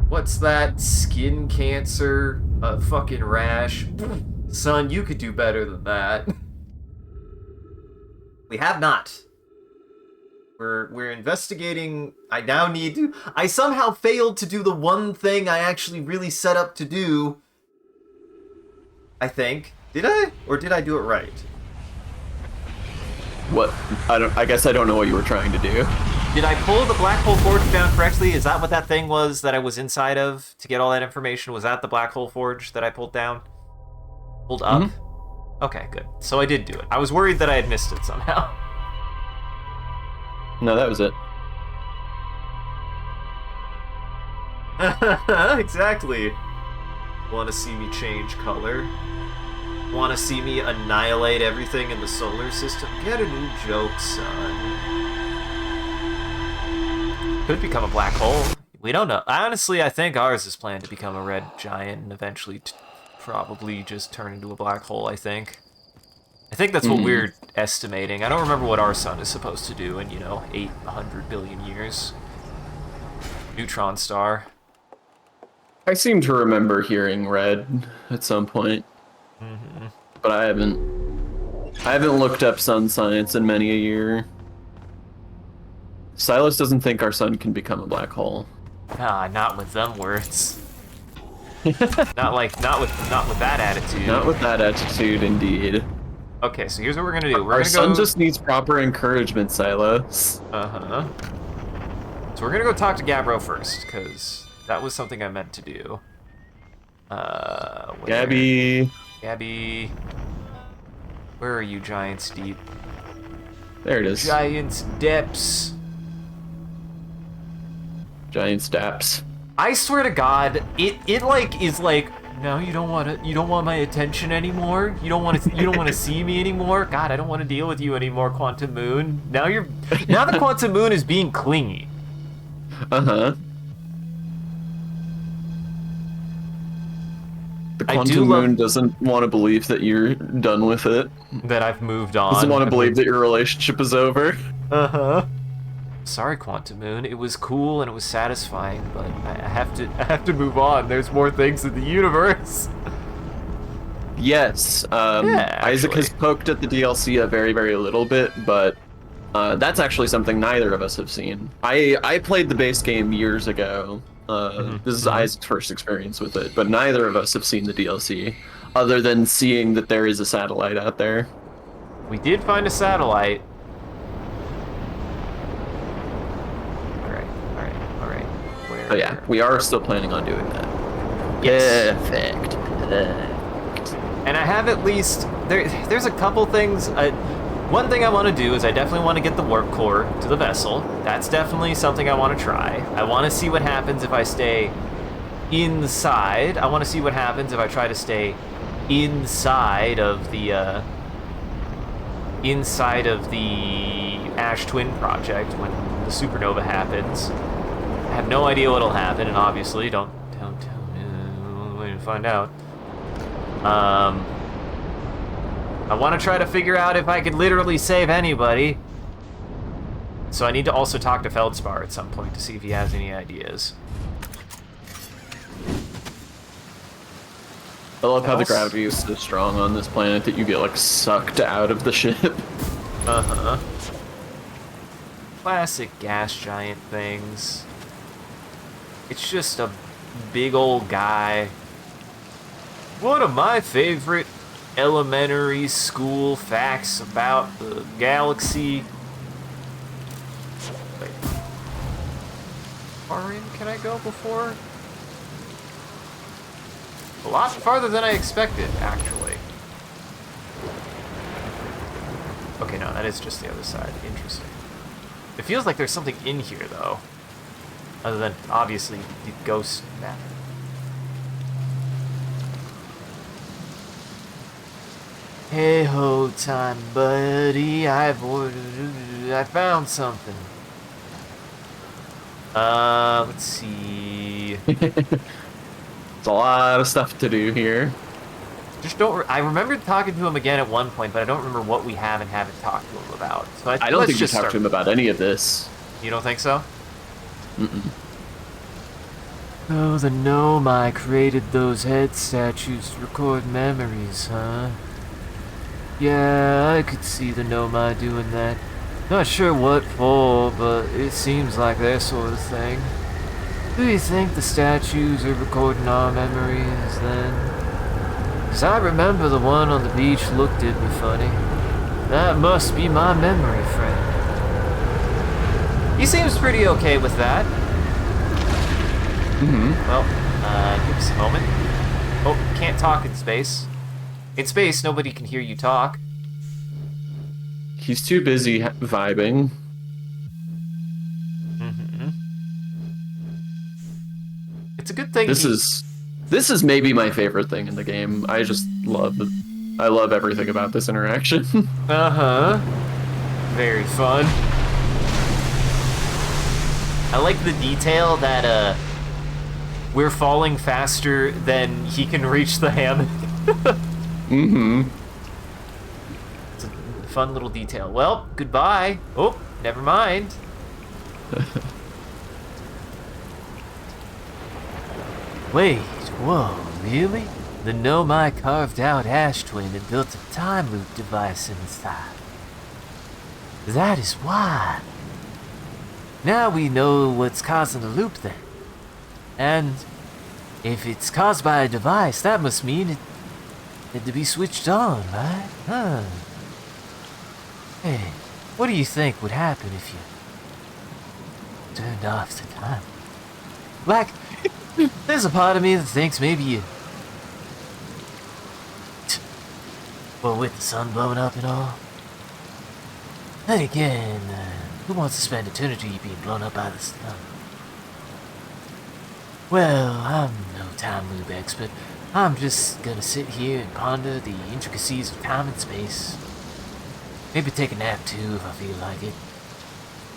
What's that? Skin cancer? A fucking rash? Son, you could do better than that. We have not. We're investigating. I somehow failed to do the one thing I actually really set up to do. I think. Did I? Or did I do it right? What? I guess I don't know what you were trying to do. Did I pull the black hole forge down correctly? Is that what that thing was that I was inside of to get all that information? Was that the black hole forge that I pulled down? Pulled up? Mm-hmm. Okay, good. So I did do it. I was worried that I had missed it somehow. No, that was it. Exactly. Want to see me change color? Want to see me annihilate everything in the solar system? Get a new joke, son. Could become a black hole. We don't know. Honestly, I think ours is planned to become a red giant and eventually probably just turn into a black hole, I think. I think that's what we're estimating. I don't remember what our sun is supposed to do in, 800 billion years. Neutron star. I seem to remember hearing red at some point. But I haven't looked up sun science in many a year. Silas doesn't think our sun can become a black hole. Ah, not with them words. not with that attitude. Not with that attitude, indeed. Okay, so here's what we're gonna do. Our son just needs proper encouragement, Silas. So we're gonna go talk to Gabbro first, because that was something I meant to do. Gabby. Where are you, Giants Deep? There it is. Giants Depths. Giant Staps. I swear to God, it is like, no, you don't want my attention anymore. You don't want to see me anymore. God, I don't want to deal with you anymore, Quantum Moon. Now the Quantum Moon is being clingy. The Quantum Moon doesn't want to believe that you're done with it. That I've moved on. Doesn't want to believe that your relationship is over. Sorry, Quantum Moon. It was cool and it was satisfying, but I have to move on. There's more things in the universe. Yes. Isaac has poked at the DLC a very, very little bit, but that's actually something neither of us have seen. I played the base game years ago. This is Isaac's first experience with it, but neither of us have seen the DLC, other than seeing that there is a satellite out there. We did find a satellite. Alright. Where? Oh yeah, we are still planning on doing that. Yes. Perfect. And I have at least... There's a couple things... One thing I want to do is I definitely want to get the warp core to the vessel. That's definitely something I want to try. I want to see what happens if I stay inside. I want to see what happens if I try to stay inside of the Ash Twin project when the supernova happens. I have no idea what'll happen, and obviously don't tell me. Wait to find out. I want to try to figure out if I could literally save anybody. So I need to also talk to Feldspar at some point to see if he has any ideas. I love how the gravity is so strong on this planet that you get, like, sucked out of the ship. Classic gas giant things. It's just a big old guy. One of my favorite elementary school facts about the galaxy. Wait. Far in can I go before? A lot farther than I expected, actually. Okay, no, that is just the other side. Interesting. It feels like there's something in here, though. Other than, obviously, the ghost map. Hey ho, time buddy, I found something. Let's see. It's a lot of stuff to do here. Just don't. I remember talking to him again at one point, but I don't remember what we have and haven't talked to him about. So I don't think you talked to him about any of this. You don't think so? Mm-mm. Oh, the gnome I created those head statues to record memories, huh? Yeah, I could see the gnome I doing that. Not sure what for, but it seems like their sort of thing. Do you think the statues are recording our memories then? 'Cause I remember the one on the beach looked at me funny. That must be my memory friend. He seems pretty okay with that. Well, give us a moment. Oh, can't talk in space. In space, nobody can hear you talk. He's too busy vibing. It's a good thing. This is maybe my favorite thing in the game. I just love it. I love everything about this interaction. Very fun. I like the detail that we're falling faster than he can reach the hammock. It's a fun little detail. Well, goodbye. Oh, never mind. Wait, whoa, really? The gnome I carved out Ash Twin and built a time loop device inside. That is why. Now we know what's causing the loop then. And if it's caused by a device, that must mean it had to be switched on, right? Huh. Hey, what do you think would happen if you turned off the time? Like, there's a part of me that thinks maybe you... Well, with the sun blowing up and all. Then again, who wants to spend eternity being blown up by the sun? Well, I'm no time loop expert. I'm just gonna sit here and ponder the intricacies of time and space. Maybe take a nap too if I feel like it.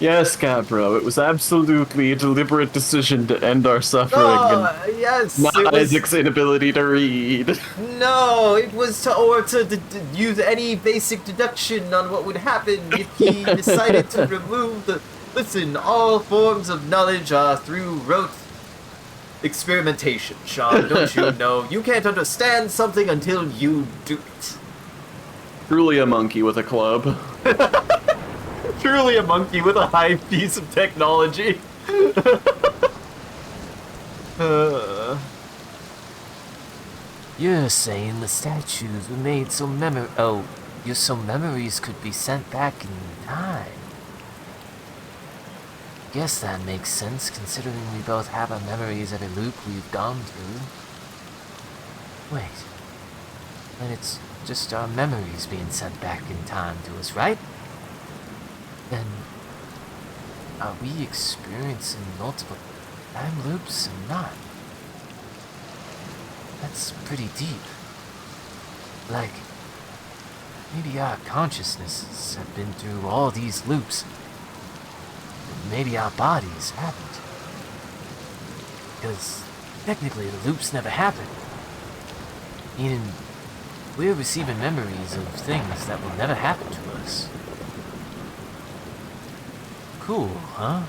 Yes, Gabbro, it was absolutely a deliberate decision to end our suffering Yes, and not Isaac's inability to read. No, it was to use any basic deduction on what would happen if he decided to remove the... Listen, all forms of knowledge are through rote experimentation, Sean, don't you know? You can't understand something until you do it. Truly a monkey with a club. Truly a monkey with a high piece of technology. You're saying the statues were made so memories could be sent back in time. Guess that makes sense, considering we both have our memories every loop we've gone through. Wait. Then it's just our memories being sent back in time to us, right? Then, are we experiencing multiple time loops or not? That's pretty deep. Like, maybe our consciousnesses have been through all these loops. Maybe our bodies haven't. Because technically the loops never happen. Meaning, we're receiving memories of things that will never happen to us. Cool, huh?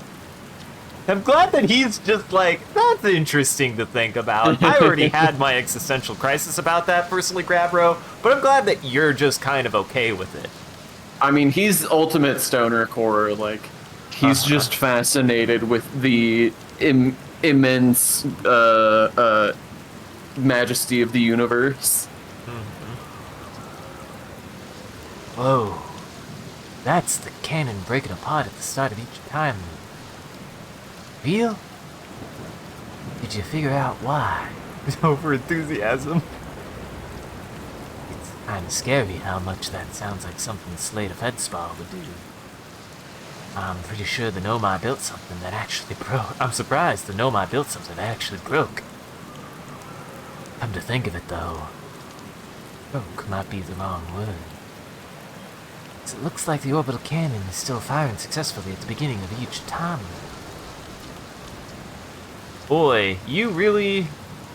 I'm glad that he's just like, that's interesting to think about. I already had my existential crisis about that personally, Grabro, but I'm glad that you're just kind of okay with it. I mean, he's ultimate stoner core, like, he's just fascinated with the immense majesty of the universe. Whoa. That's the cannon breaking apart at the start of each time loop. Real? Did you figure out why? Over enthusiasm. It's Kinda scary how much that sounds like something Slate of Headspar would do. I'm pretty sure the gnome I built something that actually broke. I'm surprised the gnome I built something that actually broke. Come to think of it, though, broke might be the wrong word. It looks like the orbital cannon is still firing successfully at the beginning of each time. Boy, you really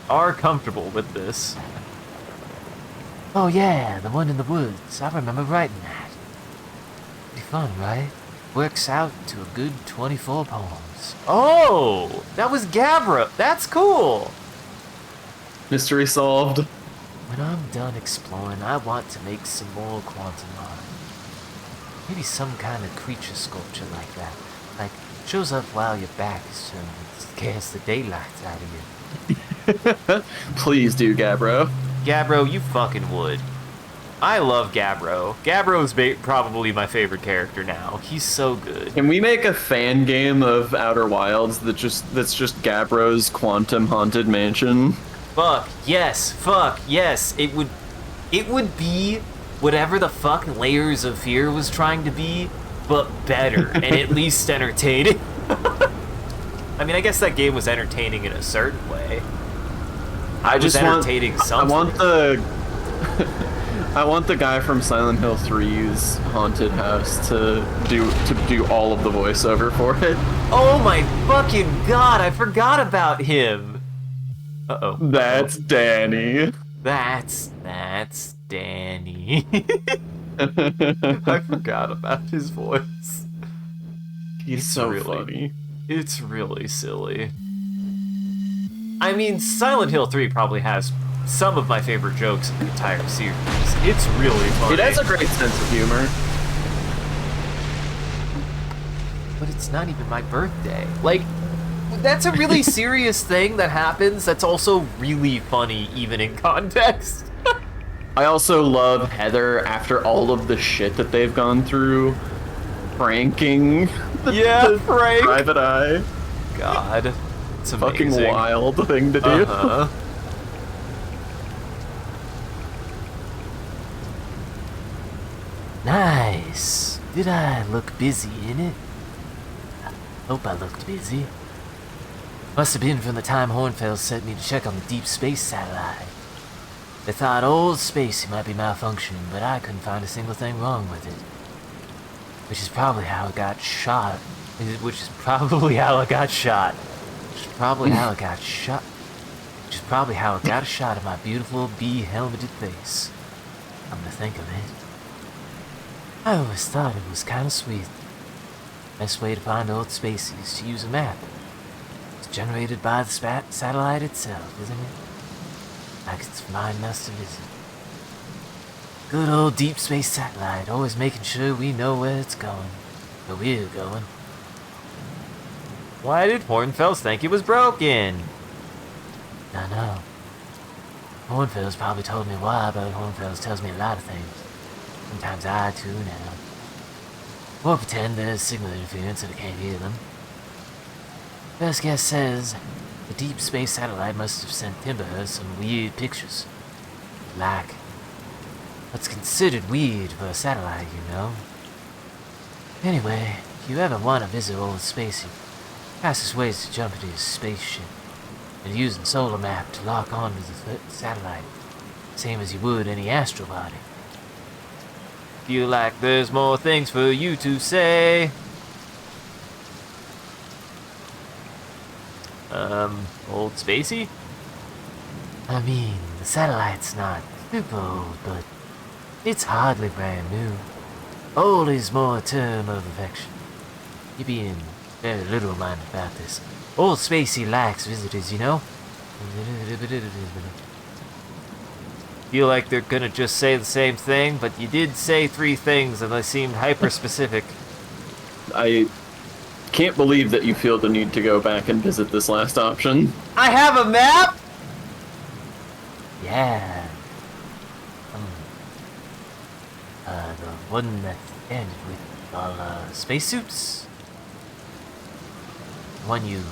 are comfortable with this. Oh yeah, the one in the woods. I remember writing that. Pretty fun, right? Works out to a good 24 poems. Oh, that was Gabra. That's cool. Mystery solved. When I'm done exploring, I want to make some more quantum art. Maybe some kind of creature sculpture like that. Like, shows up while your back is turned and scares the daylights out of you. Please do, Gabbro. Gabbro, you fucking would. I love Gabbro. Gabbro is probably my favorite character now. He's so good. Can we make a fan game of Outer Wilds that's just Gabbro's quantum haunted mansion? Fuck yes. It would be whatever the fuck Layers of Fear was trying to be, but better and at least entertaining. I mean, I guess that game was entertaining in a certain way. I want the guy from Silent Hill 3's haunted house to do all of the voiceover for it. Oh my fucking god, I forgot about him. Uh-oh. That's Danny. That's Danny. I forgot about his voice. He's so funny. It's really silly. I mean, Silent Hill 3 probably has some of my favorite jokes in the entire series. It's really funny. It has a great sense of humor. But it's not even my birthday. Like, that's a really serious thing that happens that's also really funny, even in context. I also love Heather after all of the shit that they've gone through. Pranking. Yeah, Frank. Private Eye. God. It's amazing. Fucking wild thing to do. Uh-huh. Nice. Did I look busy in it? I hope I looked busy. Must have been from the time Hornfels sent me to check on the deep space satellite. They thought old Spacey might be malfunctioning, but I couldn't find a single thing wrong with it. Which is probably how it got shot. Which is probably how it got a shot of my beautiful bee-helmeted face. Come to think of it. I always thought it was kind of sweet. Best way to find old Spacey is to use a map. It's generated by the satellite itself, isn't it? Like it's reminding us to visit. Good old deep space satellite, always making sure we know where it's going. Where we're going. Why did Hornfels think it was broken? I know. Hornfels probably told me why, but Hornfels tells me a lot of things. Sometimes I tune out. Or pretend there's signal interference and I can't hear them. First guess says the deep space satellite must have sent Timberhurst some weird pictures. Like what's considered weird for a satellite, you know. Anyway, if you ever want to visit old Spacey, fastest way is to jump into his spaceship and use the solar map to lock onto the satellite, same as you would any astral body. Feel like there's more things for you to say. Old Spacey? I mean, the satellite's not super old, but it's hardly brand new. Old is more a term of affection. You're being very literal-minded about this. Old Spacey likes visitors, you know? Feel like they're gonna just say the same thing, but you did say 3 things and they seemed hyper-specific. I can't believe that you feel the need to go back and visit this last option. I have a map? Yeah. The one that's ended with all spacesuits? The one you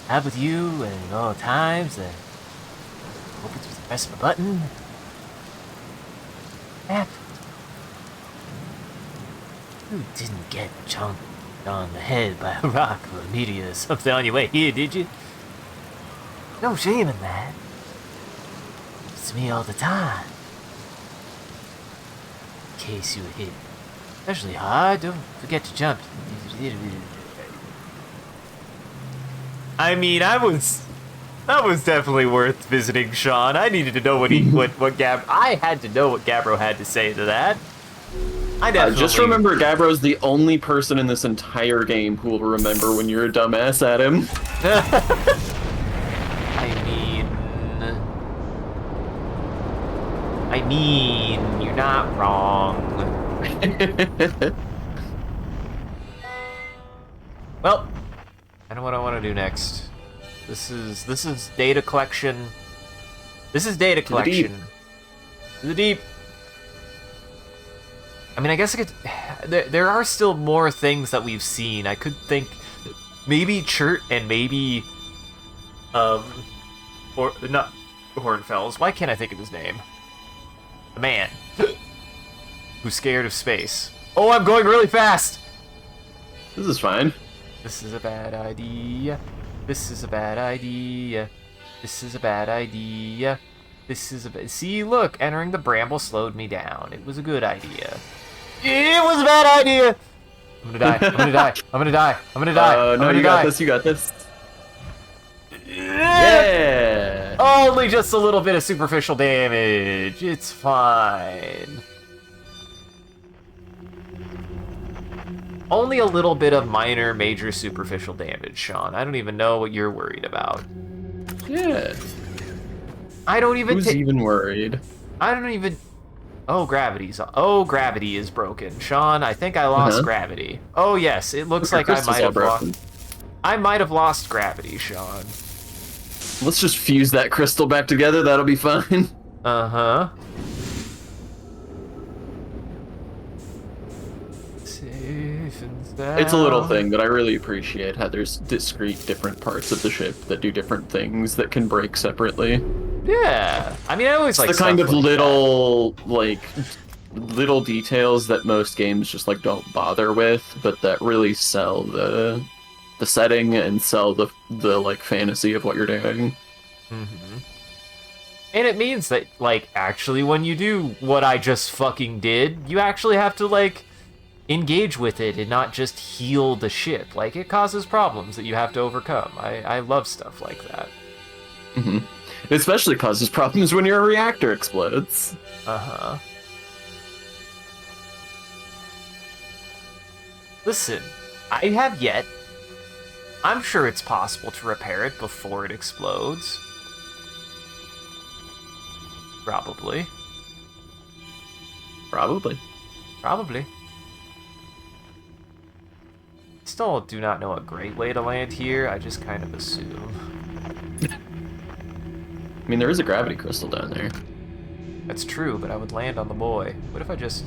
have with you at all times that opens with the press of a button? happened? You didn't get chunked on the head by a rock or a meteor or something on your way here, did you? No shame in that. It's me all the time. In case you were hit. Especially hard, don't forget to jump. I mean, that was definitely worth visiting Sean. I needed to know what I had to know what Gabbro had to say to that. I definitely just remember, Gabbro's the only person in this entire game who will remember when you're a dumbass at him. I mean, you're not wrong. Well, I know what I want to do next. This is data collection. This is data collection. To the deep. I mean, I guess I could. There are still more things that we've seen. I could think maybe Chert and maybe or not Hornfells. Why can't I think of his name? The man who's scared of space. Oh, I'm going really fast. This is fine. This is a bad idea. This is a bad idea. This is a bad idea. This is a bad... See, look, entering the bramble slowed me down. It was a good idea. It was a bad idea! I'm gonna die. I'm gonna die. I'm gonna die. I'm gonna die. No, you got this. You got this. Yeah! Only just a little bit of superficial damage. It's fine. Only a little bit of minor, major superficial damage, Sean. I don't even know what you're worried about. Yeah. I don't even... Who's even worried? I don't even... Oh, gravity is broken. Sean, I think I lost gravity. Oh, yes, it looks like I might have lost gravity, Sean. Let's just fuse that crystal back together. That'll be fine. Uh-huh. It's a little thing, but I really appreciate how there's discrete different parts of the ship that do different things that can break separately. Yeah. I mean, I always like the kind of like little details that most games just like don't bother with, but that really sell the setting and sell the like fantasy of what you're doing. Mm-hmm. And it means that like actually when you do what I just fucking did, you actually have to like engage with it and not just heal the ship. Like, it causes problems that you have to overcome. I love stuff like that. Mm-hmm. It especially causes problems when your reactor explodes. Uh-huh. Listen, I have yet. I'm sure it's possible to repair it before it explodes. Probably. Probably. Still do not know a great way to land here. I just kind of assume. I mean, there is a gravity crystal down there. That's true, but I would land on the boy. What if I just...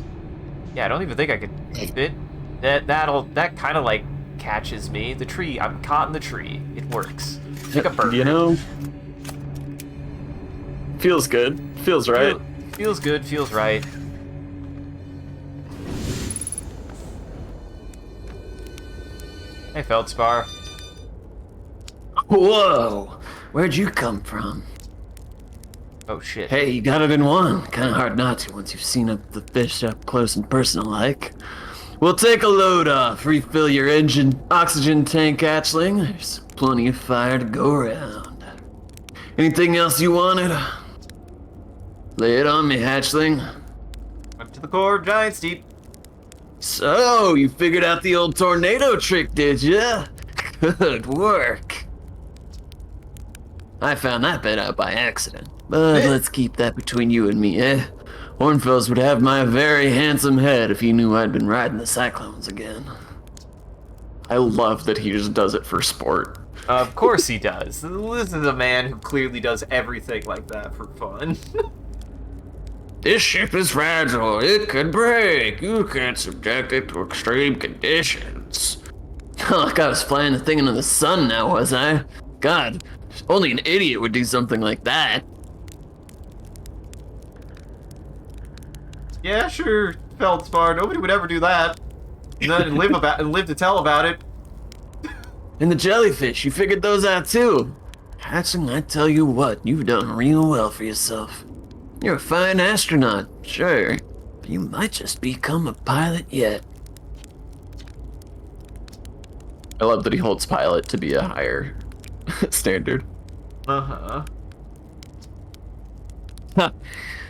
Yeah, I don't even think I could fit. That kind of like catches me. The tree, I'm caught in the tree. It works. Like a bird. You know? Feels good. Feels right. Feels good, feels right. Hey, Feldspar. Whoa! Where'd you come from? Oh, shit. Hey, you got it in one. Kind of hard not to once you've seen the fish up close and personal like. We'll take a load off, refill your engine oxygen tank, hatchling. There's plenty of fire to go around. Anything else you wanted? Lay it on me, hatchling. Up to the core, Giants deep. So, you figured out the old tornado trick, did ya? Good work. I found that bit out by accident, but let's keep that between you and me, eh? Hornfells would have my very handsome head if he knew I'd been riding the Cyclones again. I love that he just does it for sport. Of course he does. This is a man who clearly does everything like that for fun. This ship is fragile. It could break. You can't subject it to extreme conditions. Like I was flying the thing into the sun now, was I? God, only an idiot would do something like that. Yeah, sure, Feldspar. Nobody would ever do that. And then live to tell about it. And the jellyfish, you figured those out too. Hatchling, I tell you what, you've done real well for yourself. You're a fine astronaut, sure, but you might just become a pilot yet. I love that he holds pilot to be a higher standard. Uh-huh. Ha!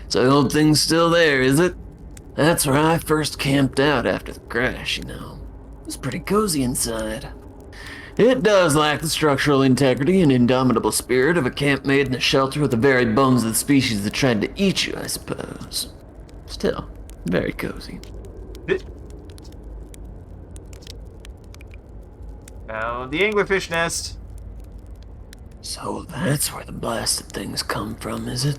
So the old thing's still there, is it? That's where I first camped out after the crash, you know. It was pretty cozy inside. It does lack the structural integrity and indomitable spirit of a camp made in a shelter with the very bones of the species that tried to eat you, I suppose. Still, very cozy. Found the anglerfish nest. So that's where the blasted things come from, is it?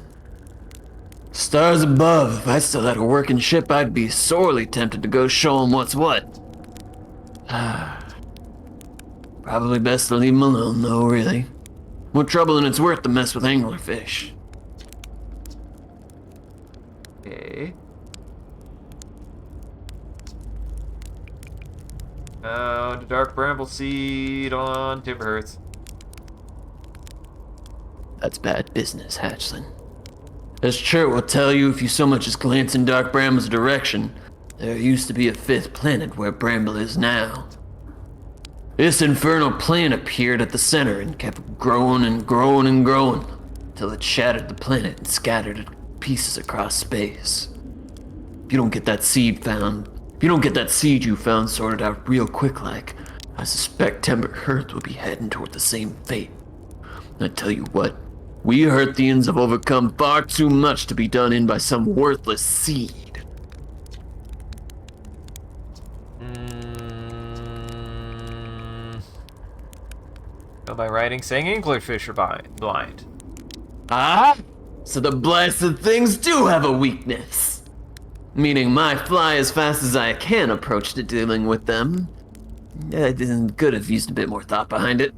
Stars above, if I still had a working ship, I'd be sorely tempted to go show 'em what's what. Probably best to leave 'em alone, though, really. What trouble than it's worth to mess with anglerfish. Okay. The dark bramble seed on Timberhearth. That's bad business, Hatchling. As Chert will tell you if you so much as glance in Dark Bramble's direction, there used to be a fifth planet where Bramble is now. This infernal plant appeared at the center and kept growing and growing and growing, till it shattered the planet and scattered it pieces across space. If you don't get that seed you found sorted out real quick like, I suspect Timberhearth will be heading toward the same fate. I tell you what, we Hearthians have overcome far too much to be done in by some worthless seed. Go by writing saying anglerfish are blind. Ah? So the blasted things do have a weakness. Meaning my fly as fast as I can approach to dealing with them. Could have used a bit more thought behind it.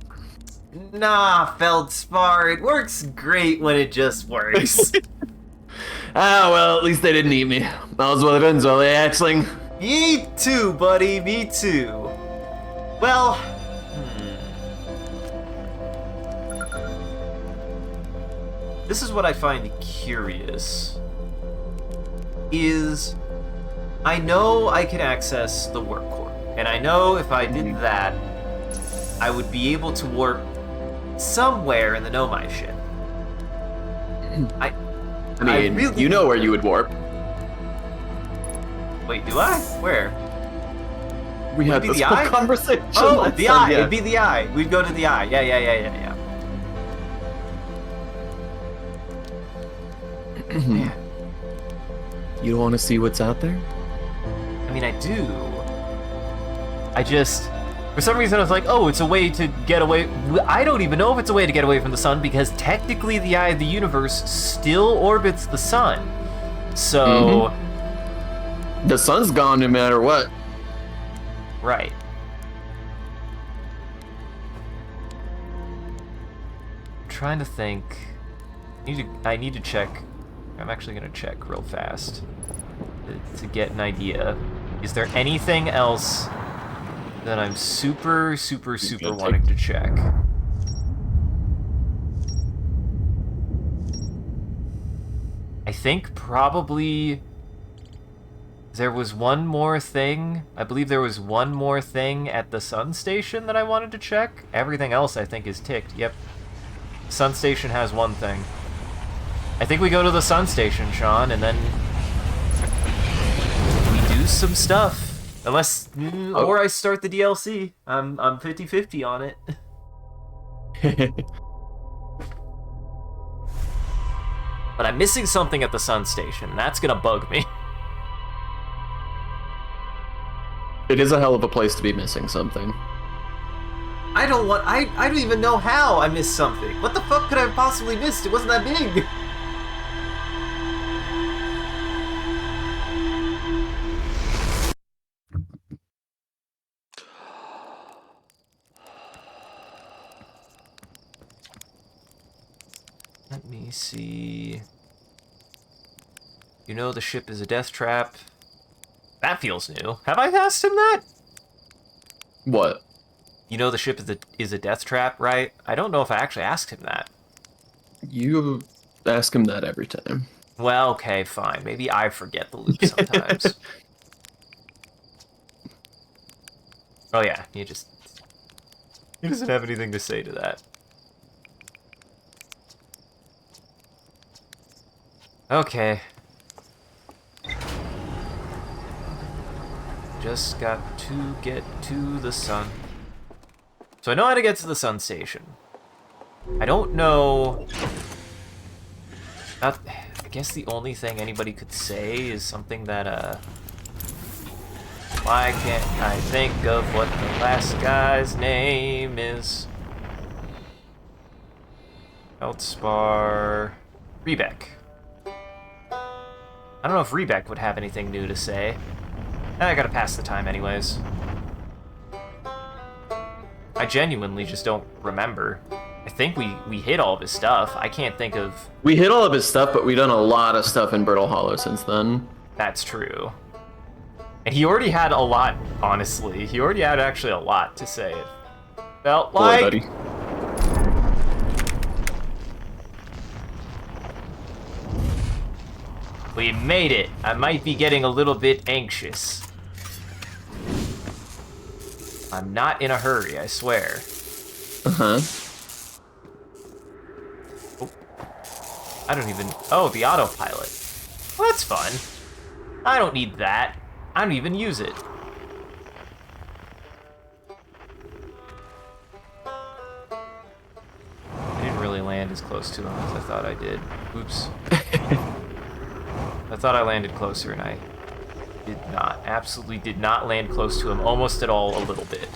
Nah, Feldspar, it works great when it just works. Well, at least they didn't eat me. All's well that ends well, Hatchling? Me too, buddy, me too. Well, this is what I find curious. Is I know I can access the warp core, and I know if I did that, I would be able to warp somewhere in the Nomai ship. I mean, really... you know where you would warp. Wait, do I? Where? We had this whole conversation. Oh, last the time, eye. yeah. It'd be the eye. We'd go to the eye. Yeah. Man. You don't want to see what's out there? I mean, I do. I just... For some reason, I was like, oh, it's a way to get away... I don't even know if it's a way to get away from the sun, because technically the eye of the universe still orbits the sun. So... The sun's gone no matter what. Right. I'm trying to think... I need to check... I'm actually going to check real fast to get an idea. Is there anything else that I'm super wanting to check? I think probably there was one more thing. I believe there was one more thing at the sun station that I wanted to check. Everything else I think is ticked. Yep. Sun station has one thing. I think we go to the sun station, Sean, and then we do some stuff. Unless, or I start the DLC. I'm 50-50 on it. But I'm missing something at the sun station, and that's gonna bug me. It is a hell of a place to be missing something. I don't even know how I missed something. What the fuck could I have possibly missed? It wasn't that big. Let me see. You know the ship is a death trap. That feels new. Have I asked him that? What? You know the ship is a death trap, right? I don't know if I actually asked him that. You ask him that every time. Well, okay, fine. Maybe I forget the loop sometimes. Oh yeah, he doesn't have anything to say to that. Okay. Just got to get to the sun. So I know how to get to the sun station. I don't know... I guess the only thing anybody could say is something that, why can't I think of what the last guy's name is? Feldspar... Rebeck. I don't know if Rebeck would have anything new to say. I gotta pass the time anyways. I genuinely just don't remember. I think we hit all of his stuff. I can't think of... We hit all of his stuff, but we've done a lot of stuff in Brittle Hollow since then. That's true. And he already had a lot, honestly. He already had actually a lot to say. It felt like... Boy, buddy. We made it. I might be getting a little bit anxious. I'm not in a hurry, I swear. Uh-huh. Oh. I don't even... Oh, the autopilot. Well, that's fun. I don't need that. I don't even use it. I didn't really land as close to him as I thought I did. Oops. I thought I landed closer, and I did not. Absolutely did not land close to him, almost at all, a little bit.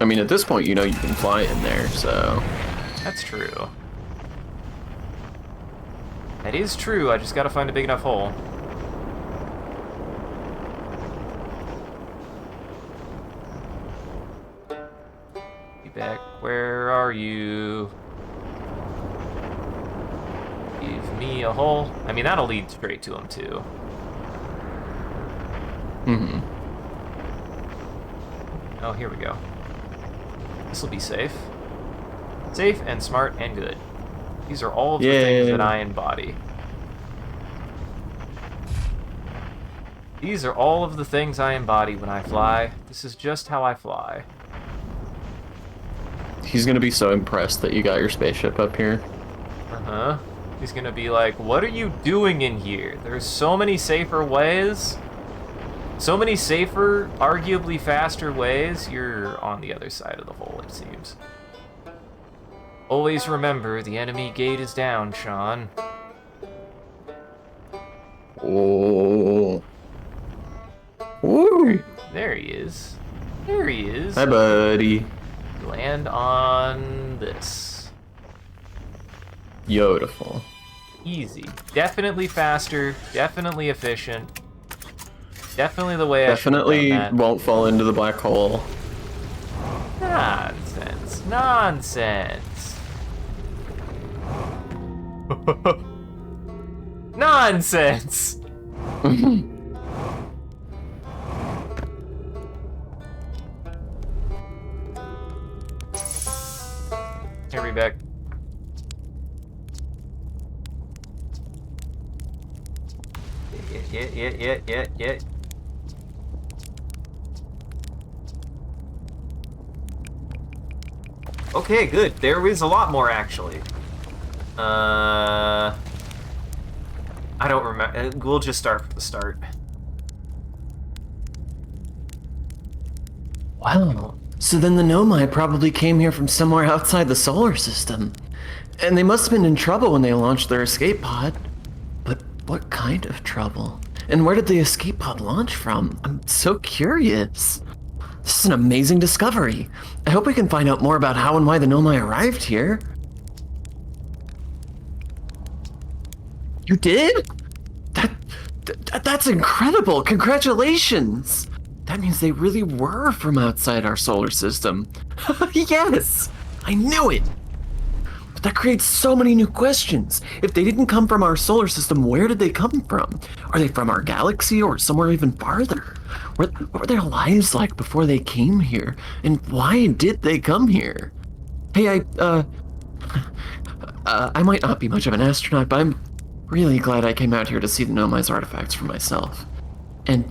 I mean, at this point, you know you can fly in there, so... That's true. That is true, I just gotta find a big enough hole. Be back, where are you? Give me a hole. I mean, that'll lead straight to him, too. Mm-hmm. Oh, here we go. This'll be safe. Safe and smart and good. These are all of the things that I embody. These are all of the things I embody when I fly. This is just how I fly. He's gonna be so impressed that you got your spaceship up here. Uh-huh. He's gonna be like, what are you doing in here? There's so many safer ways. So many safer, arguably faster ways. You're on the other side of the hole, it seems. Always remember, the enemy gate is down, Sean. Oh. Woo. There he is. There he is. Hi, buddy. Land on this. Beautiful. Easy. Definitely faster. Definitely efficient. Definitely the way I should have Definitely done that. won't fall into the black hole. Nonsense. Nonsense. Nonsense. Here we back. Yeah. Okay, good. There is a lot more, actually. I don't remember. We'll just start from the start. Wow. So then the Nomai probably came here from somewhere outside the solar system. And they must have been in trouble when they launched their escape pod. But what kind of trouble? And where did the escape pod launch from? I'm so curious. This is an amazing discovery. I hope we can find out more about how and why the Nomai arrived here. You did? That's incredible. Congratulations. That means they really were from outside our solar system. Yes, I knew it. But That creates so many new questions. If they didn't come from our solar system, where did they come from? Are they from our galaxy or somewhere even farther? What were their lives like before they came here? And why did they come here? Hey, I might not be much of an astronaut, but I'm really glad I came out here to see the Nomai's artifacts for myself. And,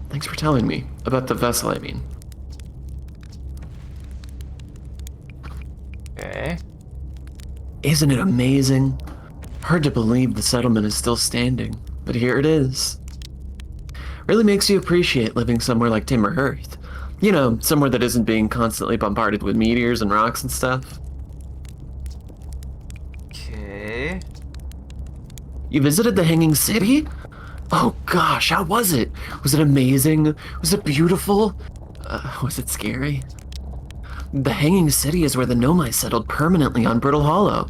thanks for telling me about the vessel, I mean. Okay. Isn't it amazing? Hard to believe the settlement is still standing, but here it is. Really makes you appreciate living somewhere like Timber Earth. You know, somewhere that isn't being constantly bombarded with meteors and rocks and stuff. Okay. You visited the Hanging City? Oh gosh, how was it? Was it amazing? Was it beautiful? Was it scary? The Hanging City is where the Nomai settled permanently on Brittle Hollow.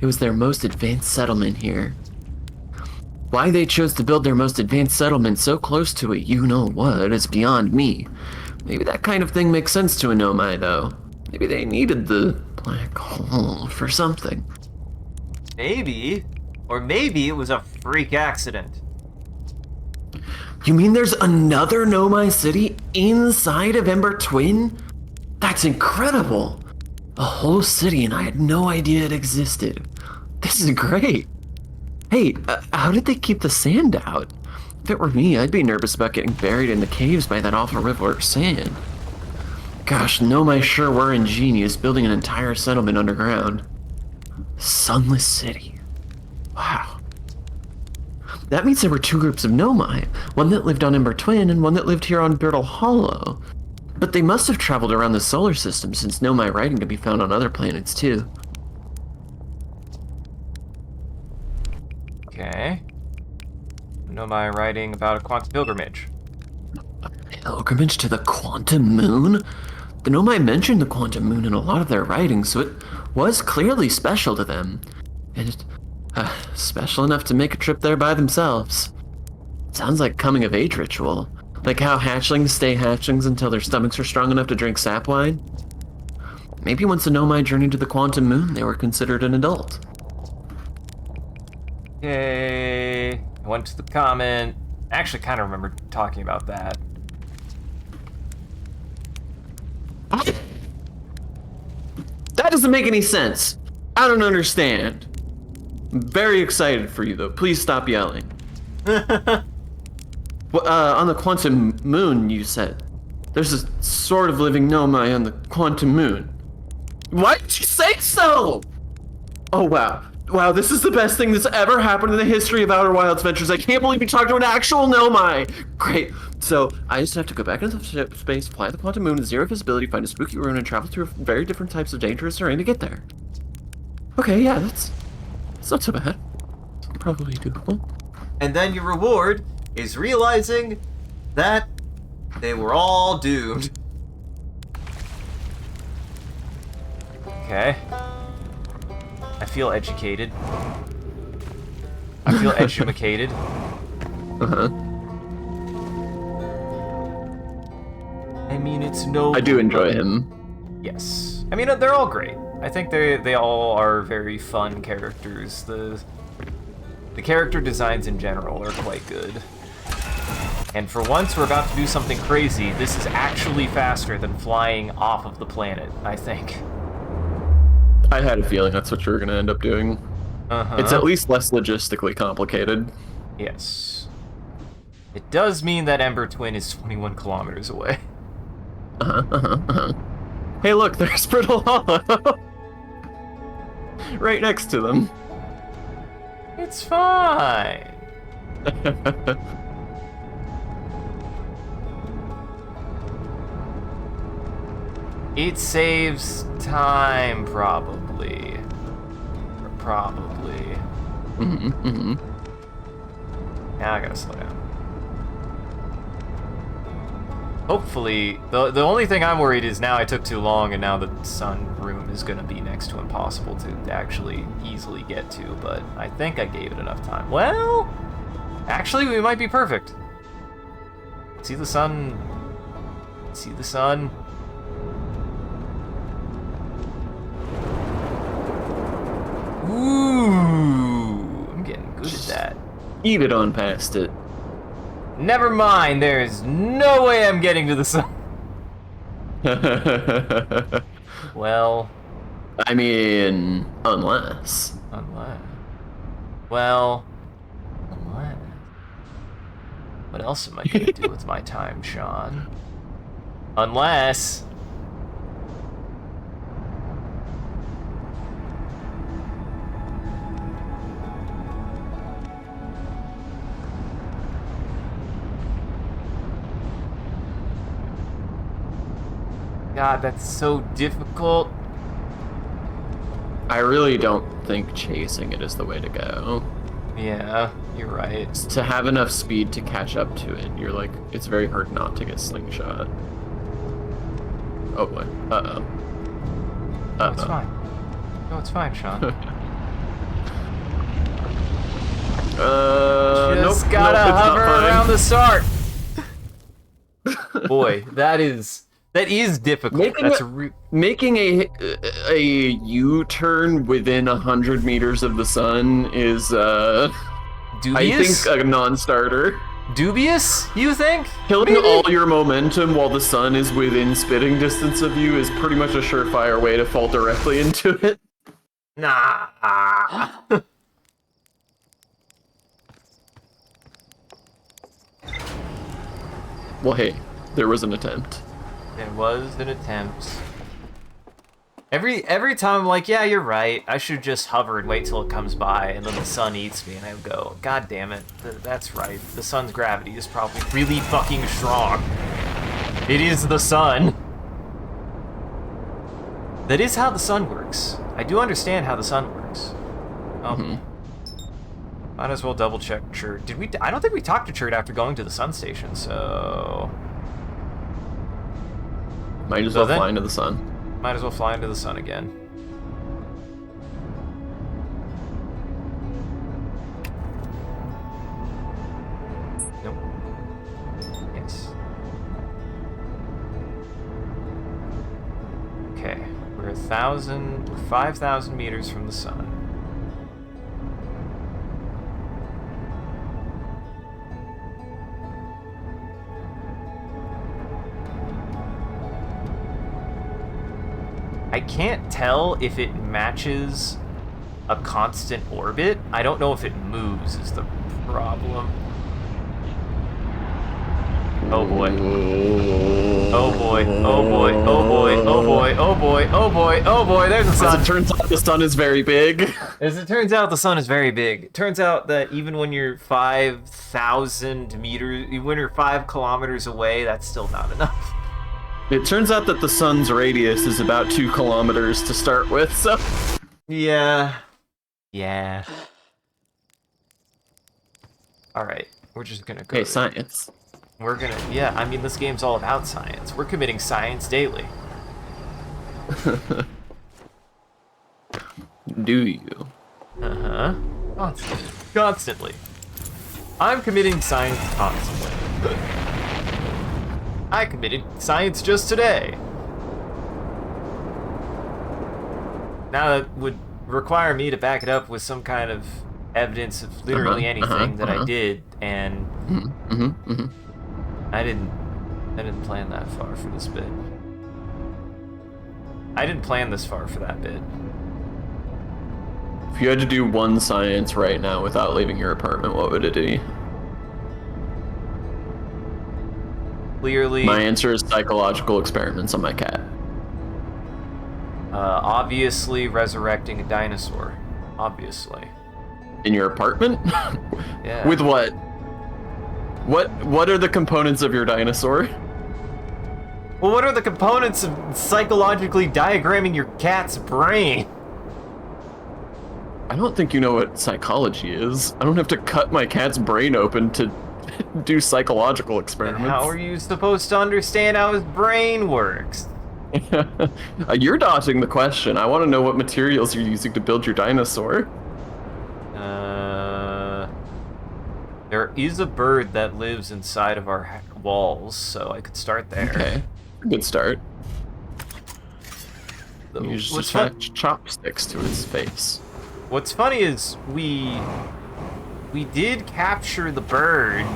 It was their most advanced settlement here. Why they chose to build their most advanced settlement so close to a you-know-what is beyond me. Maybe that kind of thing makes sense to a Nomai, though. Maybe they needed the black hole for something. Maybe. Or maybe it was a freak accident. You mean there's another Nomai city inside of Ember Twin? That's incredible! A whole city and I had no idea it existed. This is great. Hey, how did they keep the sand out? If it were me, I'd be nervous about getting buried in the caves by that awful river of sand. Gosh, Nomai sure were ingenious building an entire settlement underground. Sunless City. Wow. That means there were two groups of Nomai, one that lived on Ember Twin and one that lived here on Brittle Hollow. But they must have traveled around the solar system since Nomai writing can be found on other planets too. Okay. Nomai writing about a quantum pilgrimage. A pilgrimage to the quantum moon? The Nomai mentioned the quantum moon in a lot of their writings, so it was clearly special to them. And special enough to make a trip there by themselves. Sounds like coming-of-age ritual. Like how hatchlings stay hatchlings until their stomachs are strong enough to drink sap wine. Maybe once the Nomai journeyed to the quantum moon, they were considered an adult. Okay. I went to the comment. I actually kind of remember talking about that. That doesn't make any sense. I don't understand. I'm very excited for you, though. Please stop yelling. Well, on the quantum moon, you said. There's a sort of living Nomai on the quantum moon. Why did you say so? Oh, wow. Wow, this is the best thing that's ever happened in the history of Outer Wilds Ventures. I can't believe you talked to an actual Nomai. Great. So, I just have to go back into the ship space, fly the quantum moon with zero visibility, find a spooky ruin, and travel through very different types of dangerous terrain to get there. Okay, yeah, that's not so bad. It's probably doable. And then your reward is realizing that they were all doomed. Okay. I feel educated. I feel edumacated. Uh-huh. I mean, it's no... I do enjoy him. Yes. I mean, they're all great. I think they all are very fun characters. The character designs in general are quite good. And for once we're about to do something crazy, this is actually faster than flying off of the planet, I think. I had a feeling that's what you were going to end up doing. Uh-huh. It's at least less logistically complicated. Yes. It does mean that Ember Twin is 21 kilometers away. Hey, look, there's Brittle Hollow. Right next to them. It's fine. It saves time, probably. Probably. Now I gotta slow down. Hopefully, the only thing I'm worried is now I took too long, and now the sun room is gonna be next to impossible to actually easily get to, but I think I gave it enough time. Well, actually, we might be perfect. See the sun? See the sun? Ooh, I'm getting good at that. Eat it on past it. Never mind, there's no way I'm getting to the sun. Well, I mean, unless. unless. Well, unless. What else am I gonna do with my time, Sean? Unless. God, that's so difficult. I really don't think chasing it is the way to go. Yeah, you're right. To have enough speed to catch up to it, you're like, it's very hard not to get slingshot. Oh boy. Uh-oh. No, it's fine. No, it's fine, Sean. Just nope, gotta nope, it's hover not fine. around the start. Boy, that is difficult. Making a U-turn within 100 meters of the sun is dubious. I think a non-starter. Dubious, you think? Killing Maybe? all your momentum while the sun is within spitting distance of you is pretty much a surefire way to fall directly into it. Nah. Well, hey, there was an attempt. There was an attempt. Every time I'm like, yeah, you're right. I should just hover and wait till it comes by, and then the sun eats me, and I go, God damn it, that's right. The sun's gravity is probably really fucking strong. It is the sun. That is how the sun works. I do understand how the sun works. Oh. Might as well double check Chert. Did we? I don't think we talked to Chert after going to the sun station, so. Might as well fly into the sun. Might as well fly into the sun again. Nope. Yes. Okay, we're 5,000 meters from the sun. I can't tell if it matches a constant orbit. I don't know if it moves is the problem. Oh boy. Oh boy. Oh boy. Oh boy. Oh boy. Oh boy. Oh boy. Oh boy. There's the sun. As it turns out, the sun is very big. As it turns out, the sun is very big. It turns out that even when you're 5,000 meters, when you're 5 kilometers away, that's still not enough. It turns out that the sun's radius is about 2 kilometers to start with, so... Yeah. Yeah. Alright, we're just gonna go... Hey, science. We're gonna... Yeah, I mean, this game's all about science. We're committing science daily. Do you? Uh-huh. Constantly. Constantly. I'm committing science constantly. I committed science just today. Now that would require me to back it up with some kind of evidence of literally anything that I did, and I didn't plan that far for this bit. I didn't plan this far for that bit. If you had to do one science right now without leaving your apartment, what would it be? Clearly... My answer is psychological experiments on my cat. Obviously resurrecting a dinosaur. Obviously. In your apartment? Yeah. With what? What are the components of your dinosaur? Well, what are the components of psychologically diagramming your cat's brain? I don't think you know what psychology is. I don't have to cut my cat's brain open to do psychological And experiments. how are you supposed to understand how his brain works? You're dodging the question. I want to know what materials you're using to build your dinosaur. There is a bird that lives inside of our walls, so I could start there. Okay, good start. Though, You what's just fun- attach chopsticks to its face. What's funny is we did capture the bird.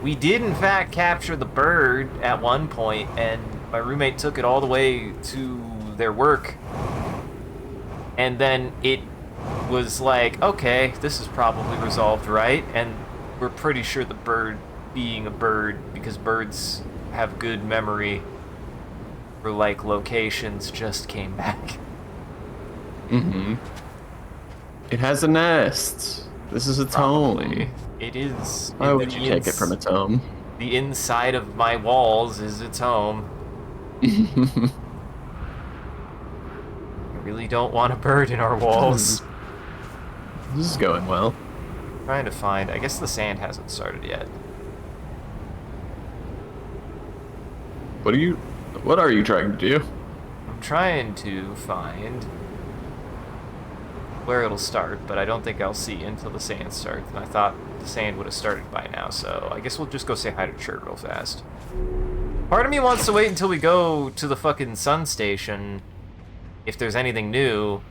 We did, in fact, capture the bird at one point, and my roommate took it all the way to their work. And then it was like, okay, this is probably resolved, right? And we're pretty sure the bird being a bird, because birds have good memory for, like, locations, just came back. Mm-hmm. It has a nest. This is its Probably. home. It is. Why would you take it from its home? The inside of my walls is its home. I really don't want a bird in our walls. This is going well. Trying to find. I guess the sand hasn't started yet. What are you trying to do? I'm trying to find where it'll start, but I don't think I'll see until the sand starts. And I thought the sand would have started by now, so I guess we'll just go say hi to Chert real fast. Part of me wants to wait until we go to the fucking sun station, if there's anything new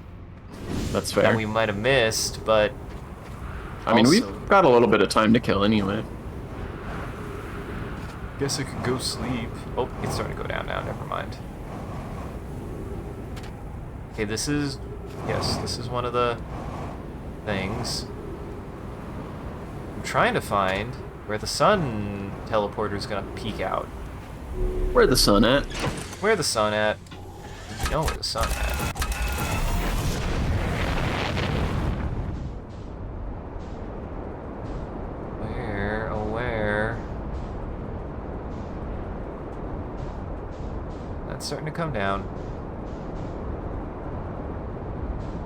That's fair. that we might have missed, but I mean, also, we've got a little bit of time to kill anyway. guess I could go sleep. Oh, it's starting to go down now. Never mind. Okay, this is one of the things. I'm trying to find where the sun teleporter is gonna peek out. Where the sun at? Where the sun at? You know where the sun at. Where? Oh, where? That's starting to come down.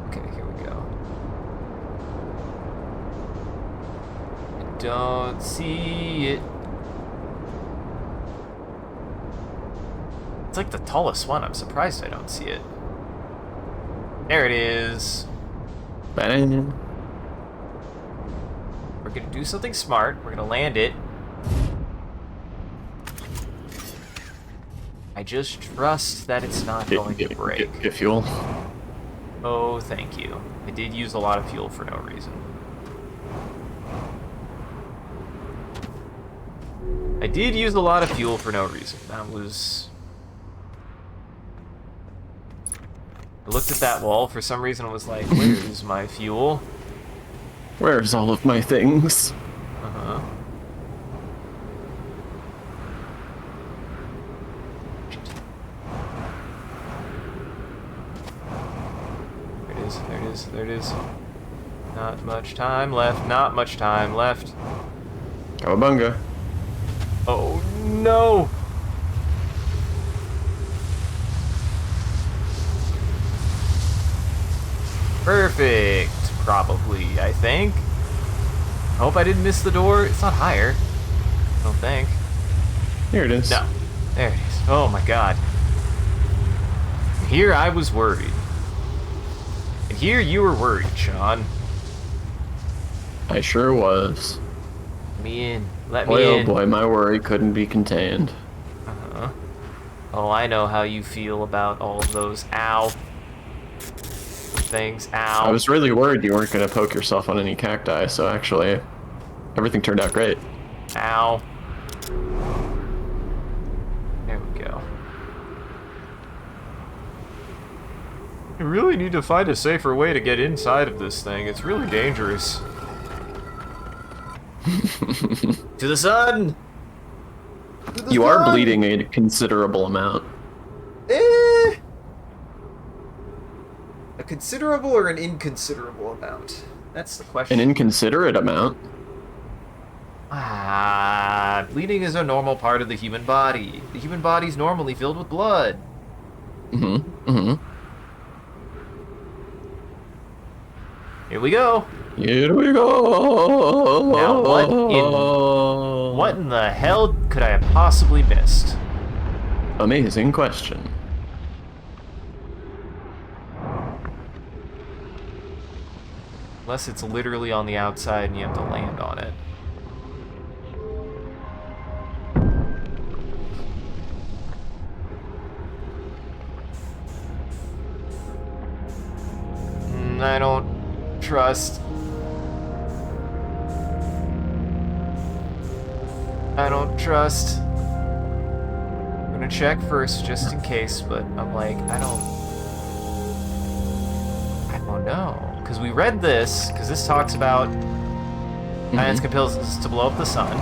Okay, here we go. I don't see it. It's like the tallest one. I'm surprised I don't see it. There it is. Bang. We're gonna do something smart. We're gonna land it. I just trust that it's not going to break. Get fuel. Oh, thank you. I did use a lot of fuel for no reason. I did use a lot of fuel for no reason. That was... I looked at that wall for some reason and was like, where's my fuel? Where's all of my things? Uh-huh. There it is, there it is, there it is. Not much time left, not much time left. Cowabunga. Oh no! Perfect, probably, I think. I hope I didn't miss the door. It's not higher. I don't think. Here it is. No. There it is. Oh my god. And here I was worried. And here you were worried, Sean. I sure was. Let me in. Let Boy, me oh in. boy, my worry couldn't be contained. Uh-huh. Oh, I know how you feel about all of those ow things. Ow. I was really worried you weren't going to poke yourself on any cacti, so actually, everything turned out great. Ow. There we go. I really need to find a safer way to get inside of this thing. It's really dangerous. To the sun! To the You are sun! bleeding a considerable amount. A considerable or an inconsiderable amount? That's the question. An inconsiderate amount. Bleeding is a normal part of the human body. The human body's normally filled with blood. Mm-hmm. Mm-hmm. Here we go. Here we go. Now, what in the hell could I have possibly missed? Amazing question. Unless it's literally on the outside and you have to land on it. I don't trust. I don't trust. I'm gonna check first just in case, but I'm like, I don't know. Because we read this, because this talks about science compels us to blow up the sun.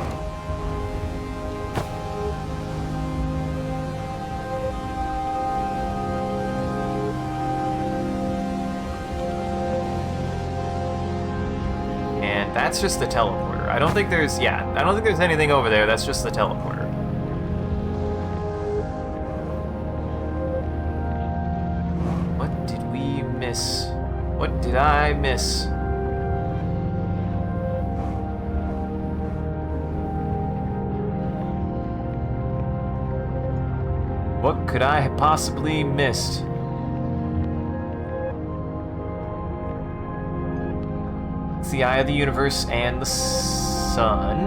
And that's just the teleporter. I don't think there's, I don't think there's anything over there. That's just the teleporter. What did we miss? What did I miss? What could I have possibly missed? It's the eye of the universe and the sun.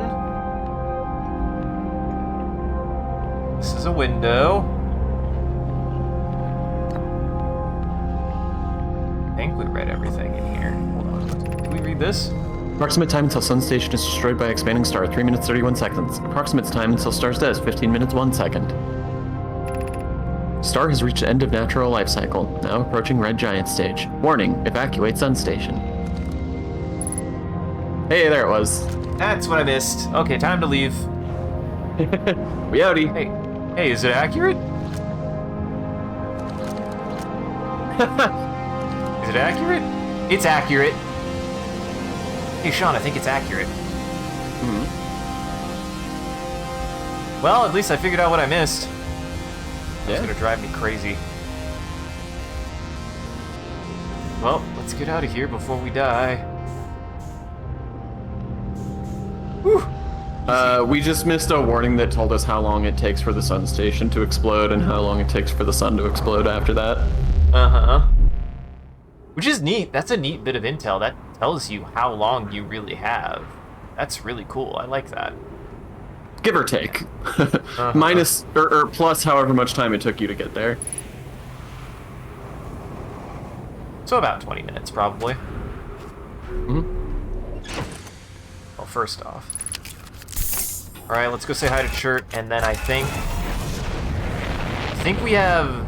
This is a window. I think we read everything in here. Hold on. Did we read this? Approximate time until sun station is destroyed by expanding star, 3 minutes 31 seconds. Approximate time until star's death, 15 minutes 1 second. Star has reached the end of natural life cycle, now approaching red giant stage. Warning, evacuate sun station. Hey, there it was. That's what I missed. Okay, time to leave. We outie. Hey, is it accurate? Is it accurate? It's accurate. Hey, Sean, I think it's accurate. Well, at least I figured out what I missed. It's gonna drive me crazy. Well, let's get out of here before we die. Whew. We just missed a warning that told us how long it takes for the sun station to explode and how long it takes for the sun to explode after that. Uh-huh. Which is neat. That's a neat bit of intel. That tells you how long you really have. That's really cool. I like that. Give or take. Minus, or plus however much time it took you to get there. So about 20 minutes, probably. Well, first off. Alright, let's go say hi to Chert, and then I think we have...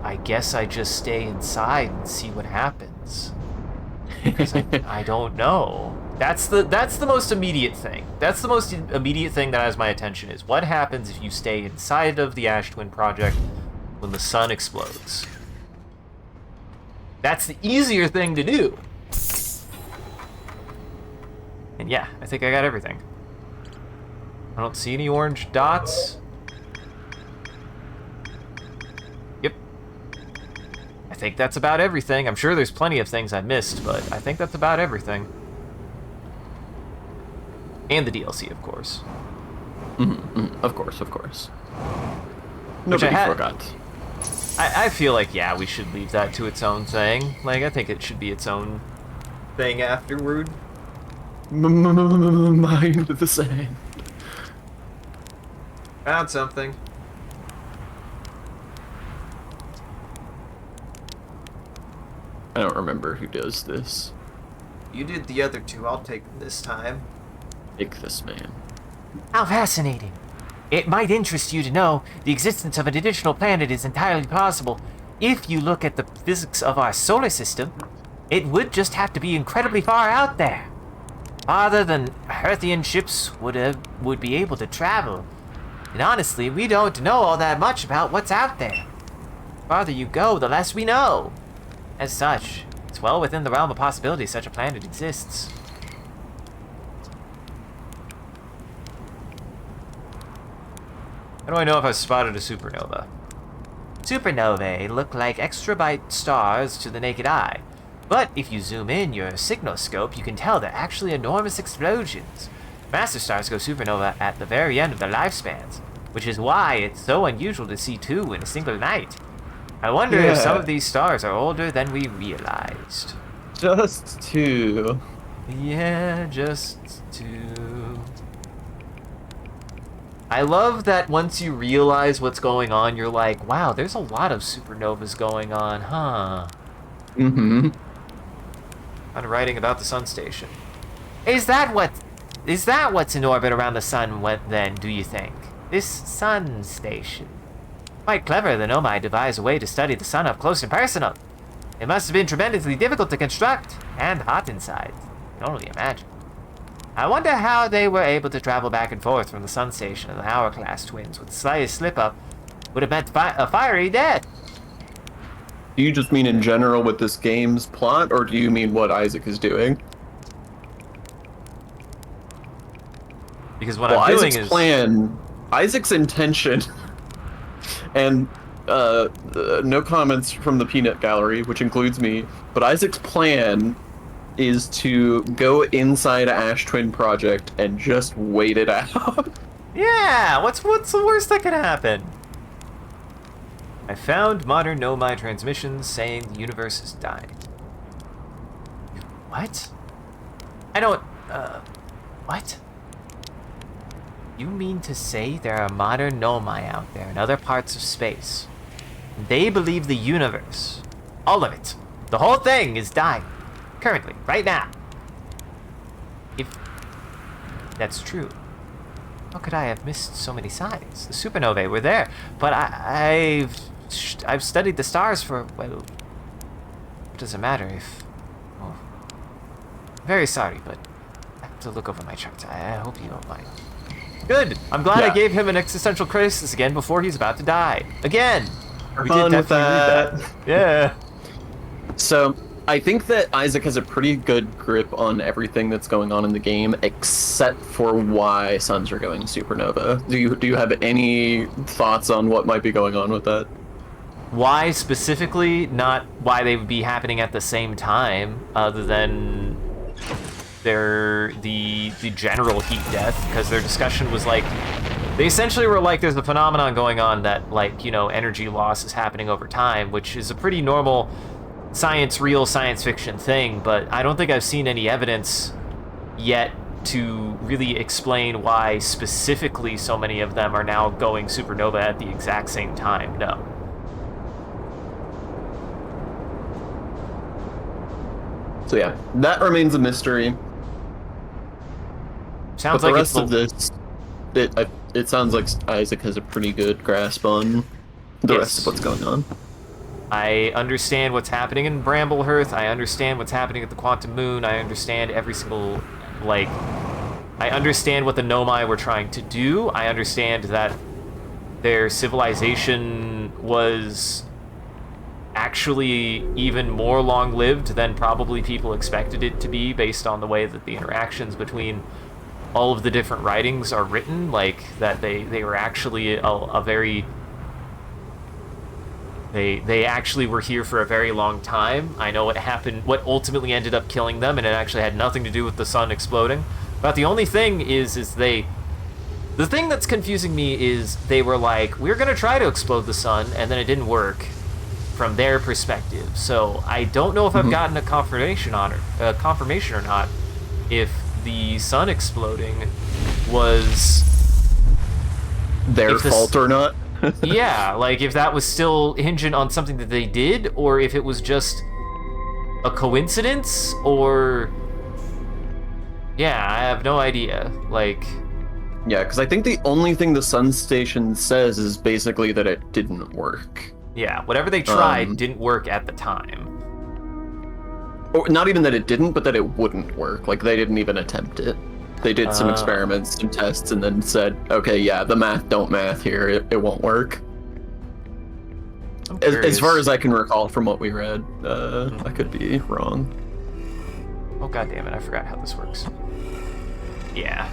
I guess I just stay inside and see what happens. Because I don't know. That's the most immediate thing. That's the most immediate thing that has my attention is what happens if you stay inside of the Ash Twin Project when the sun explodes. That's the easier thing to do. And yeah, I think I got everything. I don't see any orange dots. Yep. I think that's about everything. I'm sure there's plenty of things I missed, but I think that's about everything. And the DLC, of course. Of course. Which Nobody forgot. I feel like, yeah, we should leave that to its own thing. Like, I think it should be its own thing afterward. Mind the sand. Found something. I don't remember who does this. You did the other two. I'll take them this time. Take this man. How fascinating. It might interest you to know the existence of an additional planet is entirely possible. If you look at the physics of our solar system, it would just have to be incredibly far out there. Farther than Earthian ships would be able to travel. And honestly, we don't know all that much about what's out there. The farther you go, the less we know. As such, it's well within the realm of possibility such a planet exists. How do I know if I've spotted a supernova? Supernovae look like extra bright stars to the naked eye. But if you zoom in your signalscope, you can tell they're actually enormous explosions. Massive stars go supernova at the very end of their lifespans, which is why it's so unusual to see two in a single night. I wonder if some of these stars are older than we realized. Just two. Yeah, just two. I love that once you realize what's going on, you're like, wow, there's a lot of supernovas going on, huh? Mm-hmm. On writing about the sun station. Is that what's in orbit around the sun, then, do you think? This sun station? Quite clever, the Nomai devised a way to study the sun up close and personal. It must have been tremendously difficult to construct, and hot inside. I can only imagine. I wonder how they were able to travel back and forth from the sun station and the Hourglass twins with the slightest slip-up would have meant a fiery death. Do you just mean in general with this game's plot, or do you mean what Isaac is doing? Because what I'm doing is... Isaac's intention, and no comments from the Peanut Gallery, which includes me, but Isaac's plan is to go inside Ash Twin Project and just wait it out. Yeah, what's the worst that could happen? I found modern Nomai transmissions saying the universe is dying. What? I don't, what? You mean to say there are modern Nomai out there in other parts of space? They believe the universe, all of it, the whole thing is dying. Currently, right now. If that's true, how could I have missed so many signs? The supernovae were there, but I've studied the stars for, well, what does it matter if... Oh, very sorry, but I have to look over my charts. I hope you don't mind. Good! I'm glad I gave him an existential crisis again before he's about to die. Again! We did definitely read that. Yeah. So, I think that Isaac has a pretty good grip on everything that's going on in the game, except for why suns are going supernova. Do you have any thoughts on what might be going on with that? Why specifically? Not why they would be happening at the same time, other than the general heat death, because their discussion was like, they essentially were like, there's a phenomenon going on that, like, you know, energy loss is happening over time, which is a pretty normal real science fiction thing, but I don't think I've seen any evidence yet to really explain why specifically so many of them are now going supernova at the exact same time. No. So yeah, that remains a mystery. Sounds but like the it's rest of this, it sounds like Isaac has a pretty good grasp on the rest of what's going on. I understand what's happening in Bramblehearth. I understand what's happening at the Quantum Moon. I understand every single, like, I understand what the Nomai were trying to do. I understand that their civilization was actually even more long-lived than probably people expected it to be based on the way that the interactions between all of the different writings are written, like, that they were actually a very... They actually were here for a very long time. I know what happened, what ultimately ended up killing them, and it actually had nothing to do with the sun exploding. But the only thing is the thing that's confusing me is they were like, we're gonna try to explode the sun, and then it didn't work from their perspective. So I don't know if I've gotten a confirmation or not if the sun exploding was their fault or not. Yeah, like if that was still hinging on something that they did, or if it was just a coincidence, or... Yeah, I have no idea. Like... Yeah, because I think the only thing the sun station says is basically that it didn't work. Yeah, whatever they tried didn't work at the time. Or not even that it didn't, but that it wouldn't work. Like, they didn't even attempt it. They did some experiments, some tests, and then said, okay, yeah, the math don't math here. It won't work. As far as I can recall from what we read, I could be wrong. Oh, god damn it, I forgot how this works. Yeah.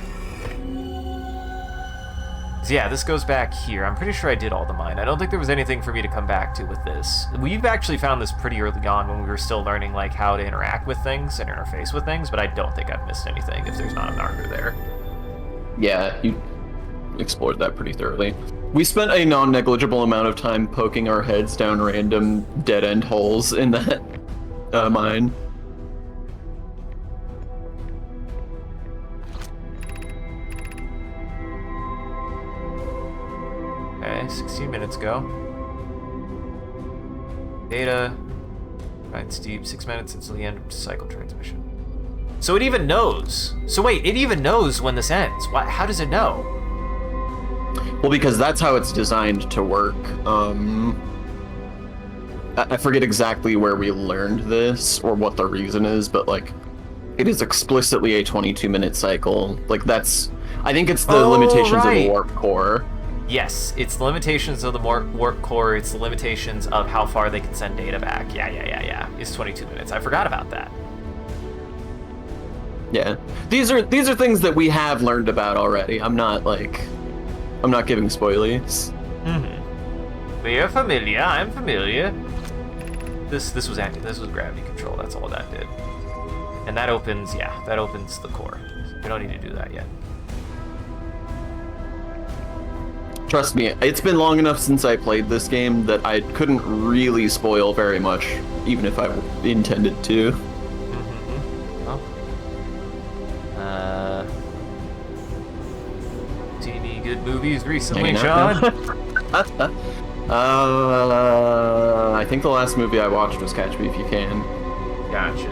So yeah, this goes back here. I'm pretty sure I did all the mine. I don't think there was anything for me to come back to with this. We've actually found this pretty early on when we were still learning, like, how to interact with things and interface with things, but I don't think I've missed anything if there's not a marker there. Yeah, you explored that pretty thoroughly. We spent a non-negligible amount of time poking our heads down random dead-end holes in that mine. Okay, 16 minutes ago. Data. Right, steep, 6 minutes until the end of cycle transmission. So it even knows. So wait, it even knows when this ends. What? How does it know? Well, because that's how it's designed to work. I forget exactly where we learned this or what the reason is, but like, it is explicitly a 22-minute cycle. Like that's, I think it's the limitations of the warp core. Yes, it's the limitations of the warp core. It's the limitations of how far they can send data back. Yeah. It's 22 minutes. I forgot about that. Yeah, these are things that we have learned about already. I'm not giving spoilies. We are familiar. I'm familiar. This was gravity control. That's all that did. And that opens the core. We don't need to do that yet. Trust me, it's been long enough since I played this game that I couldn't really spoil very much, even if I intended to. See any good movies recently, Sean? I think the last movie I watched was Catch Me If You Can. Gotcha.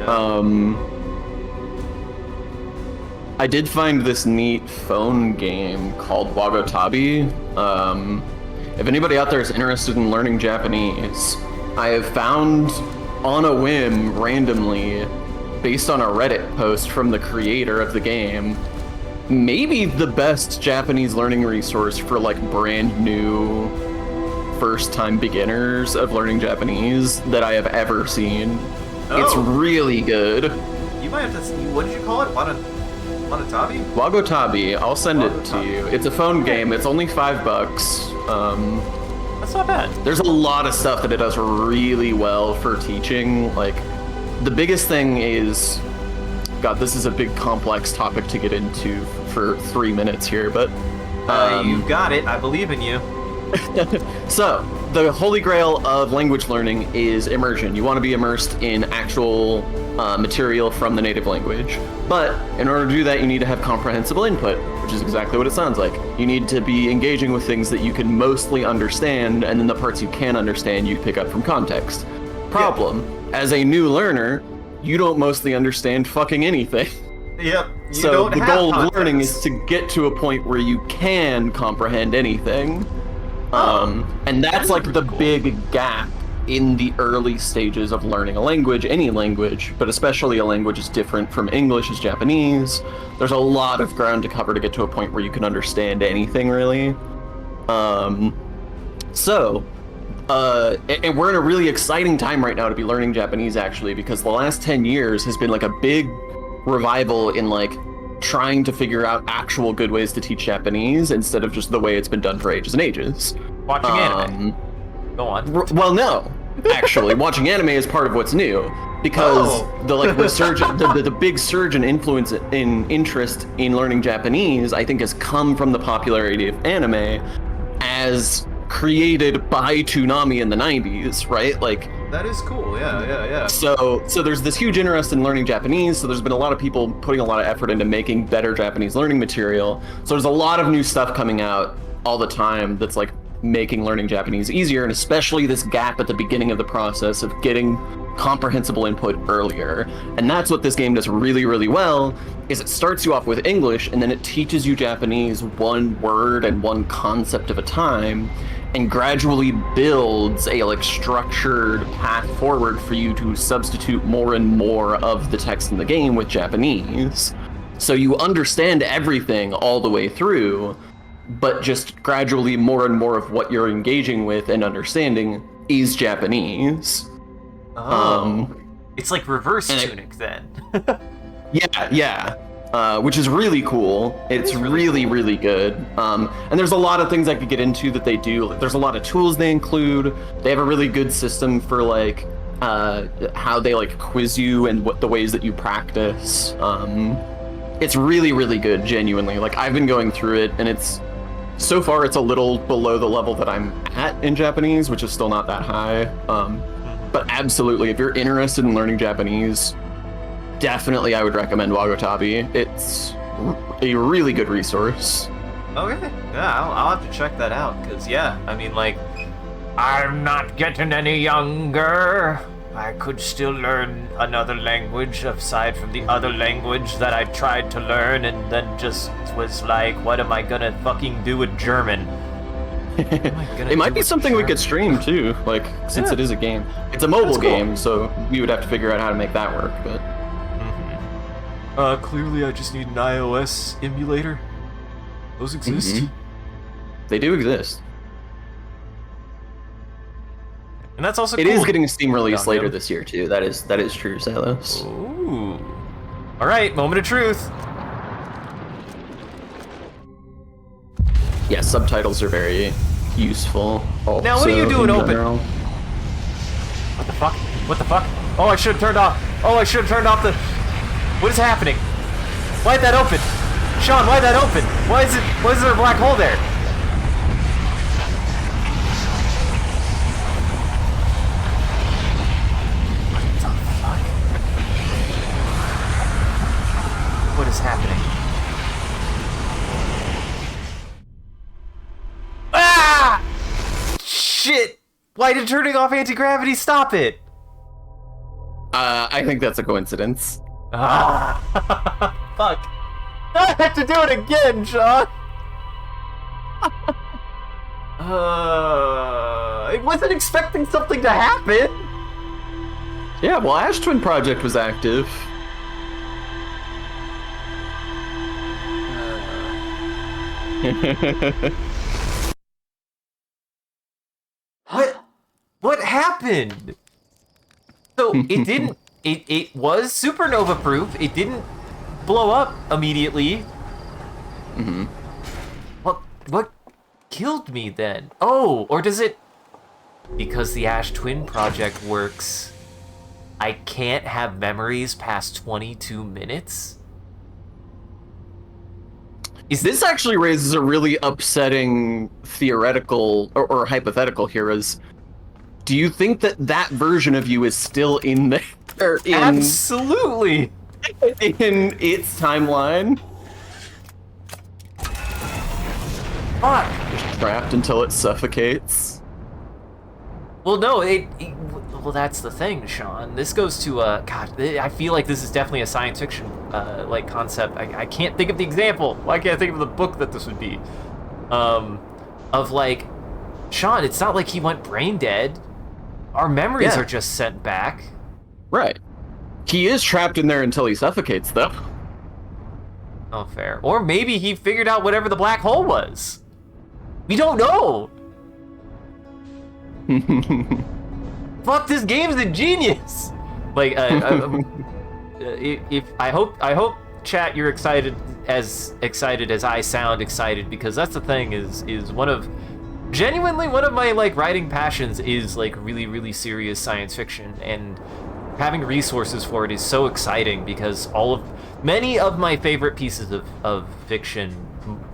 I did find this neat phone game called Wagotabi. If anybody out there is interested in learning Japanese, I have found on a whim, randomly, based on a Reddit post from the creator of the game, maybe the best Japanese learning resource for like brand new first-time beginners of learning Japanese that I have ever seen. Oh. It's really good. You might have to see, what did you call it? Wagotabi? Wagotabi, I'll send it to you. It's a phone game. It's only $5. That's not bad. There's a lot of stuff that it does really well for teaching. Like, the biggest thing is, God, this is a big complex topic to get into for 3 minutes here, but you got it. I believe in you. So, the holy grail of language learning is immersion. You want to be immersed in actual material from the native language. But in order to do that, you need to have comprehensible input, which is exactly what it sounds like. You need to be engaging with things that you can mostly understand, and then the parts you can understand, you pick up from context. Problem, as a new learner, you don't mostly understand fucking anything. Yep. So the goal of learning is to get to a point where you can comprehend anything. And that's like the big gap in the early stages of learning a language, any language, but especially a language is different from English as Japanese. There's a lot of ground to cover to get to a point where you can understand anything, really. And we're in a really exciting time right now to be learning Japanese, actually, because the last 10 years has been like a big revival in like trying to figure out actual good ways to teach Japanese instead of just the way it's been done for ages and ages. Watching anime. Go on. Well, no. Actually, watching anime is part of what's new, because the big surge in influence in interest in learning Japanese, I think, has come from the popularity of anime as created by Toonami in the 90s, right? Like, that is cool. Yeah. So there's this huge interest in learning Japanese, so there's been a lot of people putting a lot of effort into making better Japanese learning material. So there's a lot of new stuff coming out all the time that's like making learning Japanese easier, and especially this gap at the beginning of the process of getting comprehensible input earlier. And that's what this game does really, really well, is it starts you off with English, and then it teaches you Japanese one word and one concept at a time, and gradually builds a like structured path forward for you to substitute more and more of the text in the game with Japanese. So you understand everything all the way through, but just gradually more and more of what you're engaging with and understanding is Japanese. It's like reverse tunic then. Yeah. Which is really cool. It's really, really good. And there's a lot of things I could get into that they do. There's a lot of tools they include. They have a really good system for like how they like quiz you and what the ways that you practice. It's really, really good, genuinely. Like, I've been going through it, and so far it's a little below the level that I'm at in Japanese, which is still not that high. But absolutely, if you're interested in learning Japanese, definitely I would recommend Wagotabi. It's a really good resource. Okay, yeah, I'll have to check that out, because, yeah, I mean, like, I'm not getting any younger. I could still learn another language aside from the other language that I tried to learn and then just was like, what am I gonna fucking do with German? It might be something we could stream too, like, since it is a game. It's a mobile game, so we would have to figure out how to make that work, but... Clearly I just need an iOS emulator. Those exist. They do exist. And that's also It cool. is getting a Steam release Yeah, later yeah. this year too. That is true, Silas. Ooh. Alright, moment of truth. Yeah, subtitles are very useful. Now, what are you also, doing in open? general. What the fuck? What the fuck? Oh, I should have turned off. Oh, I should have turned off the... What is happening? Why'd that open? Sean, why'd that open? Why is there a black hole there? What the fuck? What is happening? Ah! Shit! Why did turning off anti-gravity stop it? I think that's a coincidence. Ah! Fuck. I have to do it again, Sean! I wasn't expecting something to happen! Yeah, well, Ash Twin Project was active. What happened? So, it didn't... It was supernova proof. It didn't blow up immediately. Mm-hmm. What killed me then? Oh, or does it... Because the Ash Twin Project works, I can't have memories past 22 minutes? This actually raises a really upsetting theoretical or hypothetical here. Is do you think that version of you is still in there? Absolutely! In its timeline? Fuck! Trapped until it suffocates? Well, no, well, that's the thing, Sean. This goes to, God, I feel like this is definitely a science fiction, like, concept. I can't think of the example. Why can't I think of the book that this would be? Of, like, Sean, it's not like he went brain dead. Our memories are just sent back. Right. He is trapped in there until he suffocates, though. Oh, fair. Or maybe he figured out whatever the black hole was. We don't know. Fuck, this game's ingenious. Like, if I hope chat you're excited as I sound excited, because that's the thing is genuinely one of my like writing passions is like really serious science fiction, and having resources for it is so exciting because many of my favorite pieces of fiction,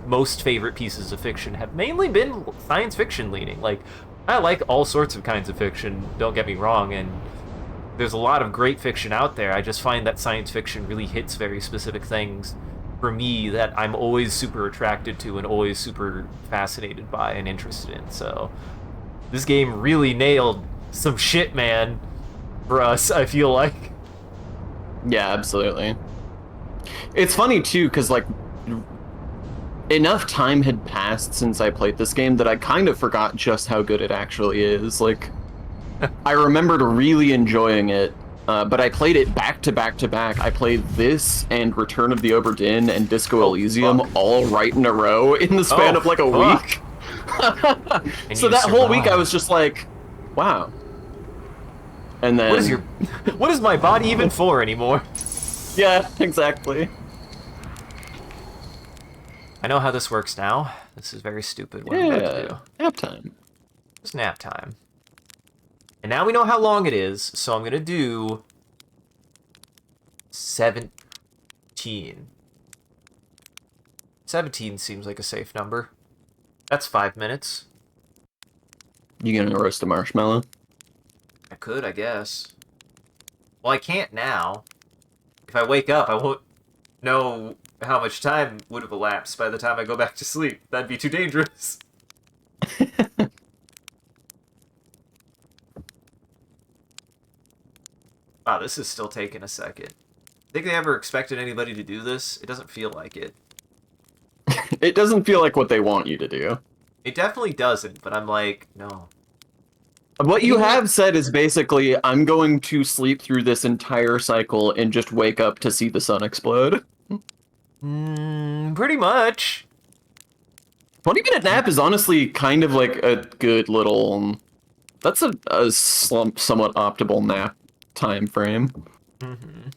most favorite pieces of fiction have mainly been science fiction leaning. Like, I like all sorts of kinds of fiction, don't get me wrong, and there's a lot of great fiction out there. I just find that science fiction really hits very specific things for me that I'm always super attracted to and always super fascinated by and interested in. So this game really nailed some shit, man, for us, I feel like. Yeah, absolutely. It's funny too, because like enough time had passed since I played this game that I kind of forgot just how good it actually is. Like, I remembered really enjoying it, but I played it back to back to back. I played this and Return of the Obra Dinn and Disco Elysium all right in a row in the span of like a week. So that whole week I was just like, wow. And then what is my body even for anymore? Yeah, exactly. I know how this works now. This is very stupid what I'm about to do. Nap time. It's nap time. And now we know how long it is, so I'm gonna do 17. 17 seems like a safe number. That's 5 minutes. You gonna roast a marshmallow? I could, I guess. Well, I can't now. If I wake up, I won't know how much time would have elapsed by the time I go back to sleep. That'd be too dangerous. Wow, this is still taking a second. Think they ever expected anybody to do this? It doesn't feel like it. It doesn't feel like what they want you to do. It definitely doesn't, but I'm like, no. What you have said is basically, I'm going to sleep through this entire cycle and just wake up to see the sun explode. Pretty much. 20-minute nap is honestly kind of like a good little... That's a somewhat optimal nap time frame. Mm-hmm.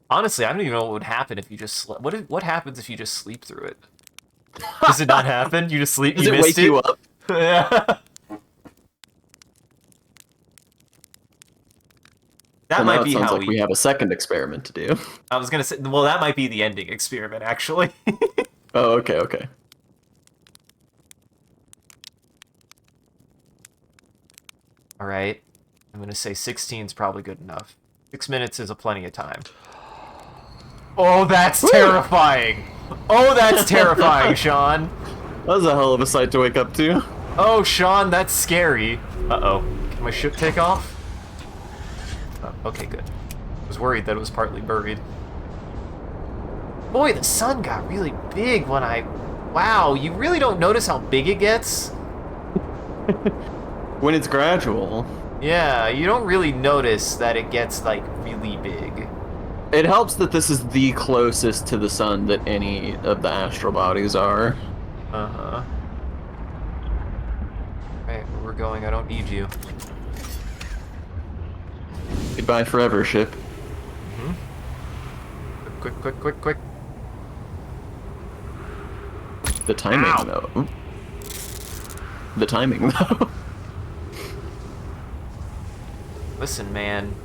Honestly, I don't even know what would happen if you just slept. What happens if you just sleep through it? Does it not happen? You just sleep. Does you it missed wake you up? Yeah. That Well, might now be it sounds how like we have a second experiment to do. I was gonna say. Well, that might be the ending experiment, actually. Oh, okay, okay. All right. I'm gonna say 16 is probably good enough. 6 minutes is a plenty of time. Oh, that's terrifying. Oh, that's terrifying, Sean. That was a hell of a sight to wake up to. Oh, Sean, that's scary. Uh-oh. Can my ship take off? Oh, okay, good. I was worried that it was partly buried. Boy, the sun got really big when I... Wow, you really don't notice how big it gets? When it's gradual. Yeah, you don't really notice that it gets, like, really big. It helps that this is the closest to the sun that any of the astral bodies are. Uh-huh. Right, where we're going, I don't need you. Goodbye forever, ship. Mm-hmm. Quick, quick, quick, quick. The timing, Ow. though. The timing, though. Listen, man.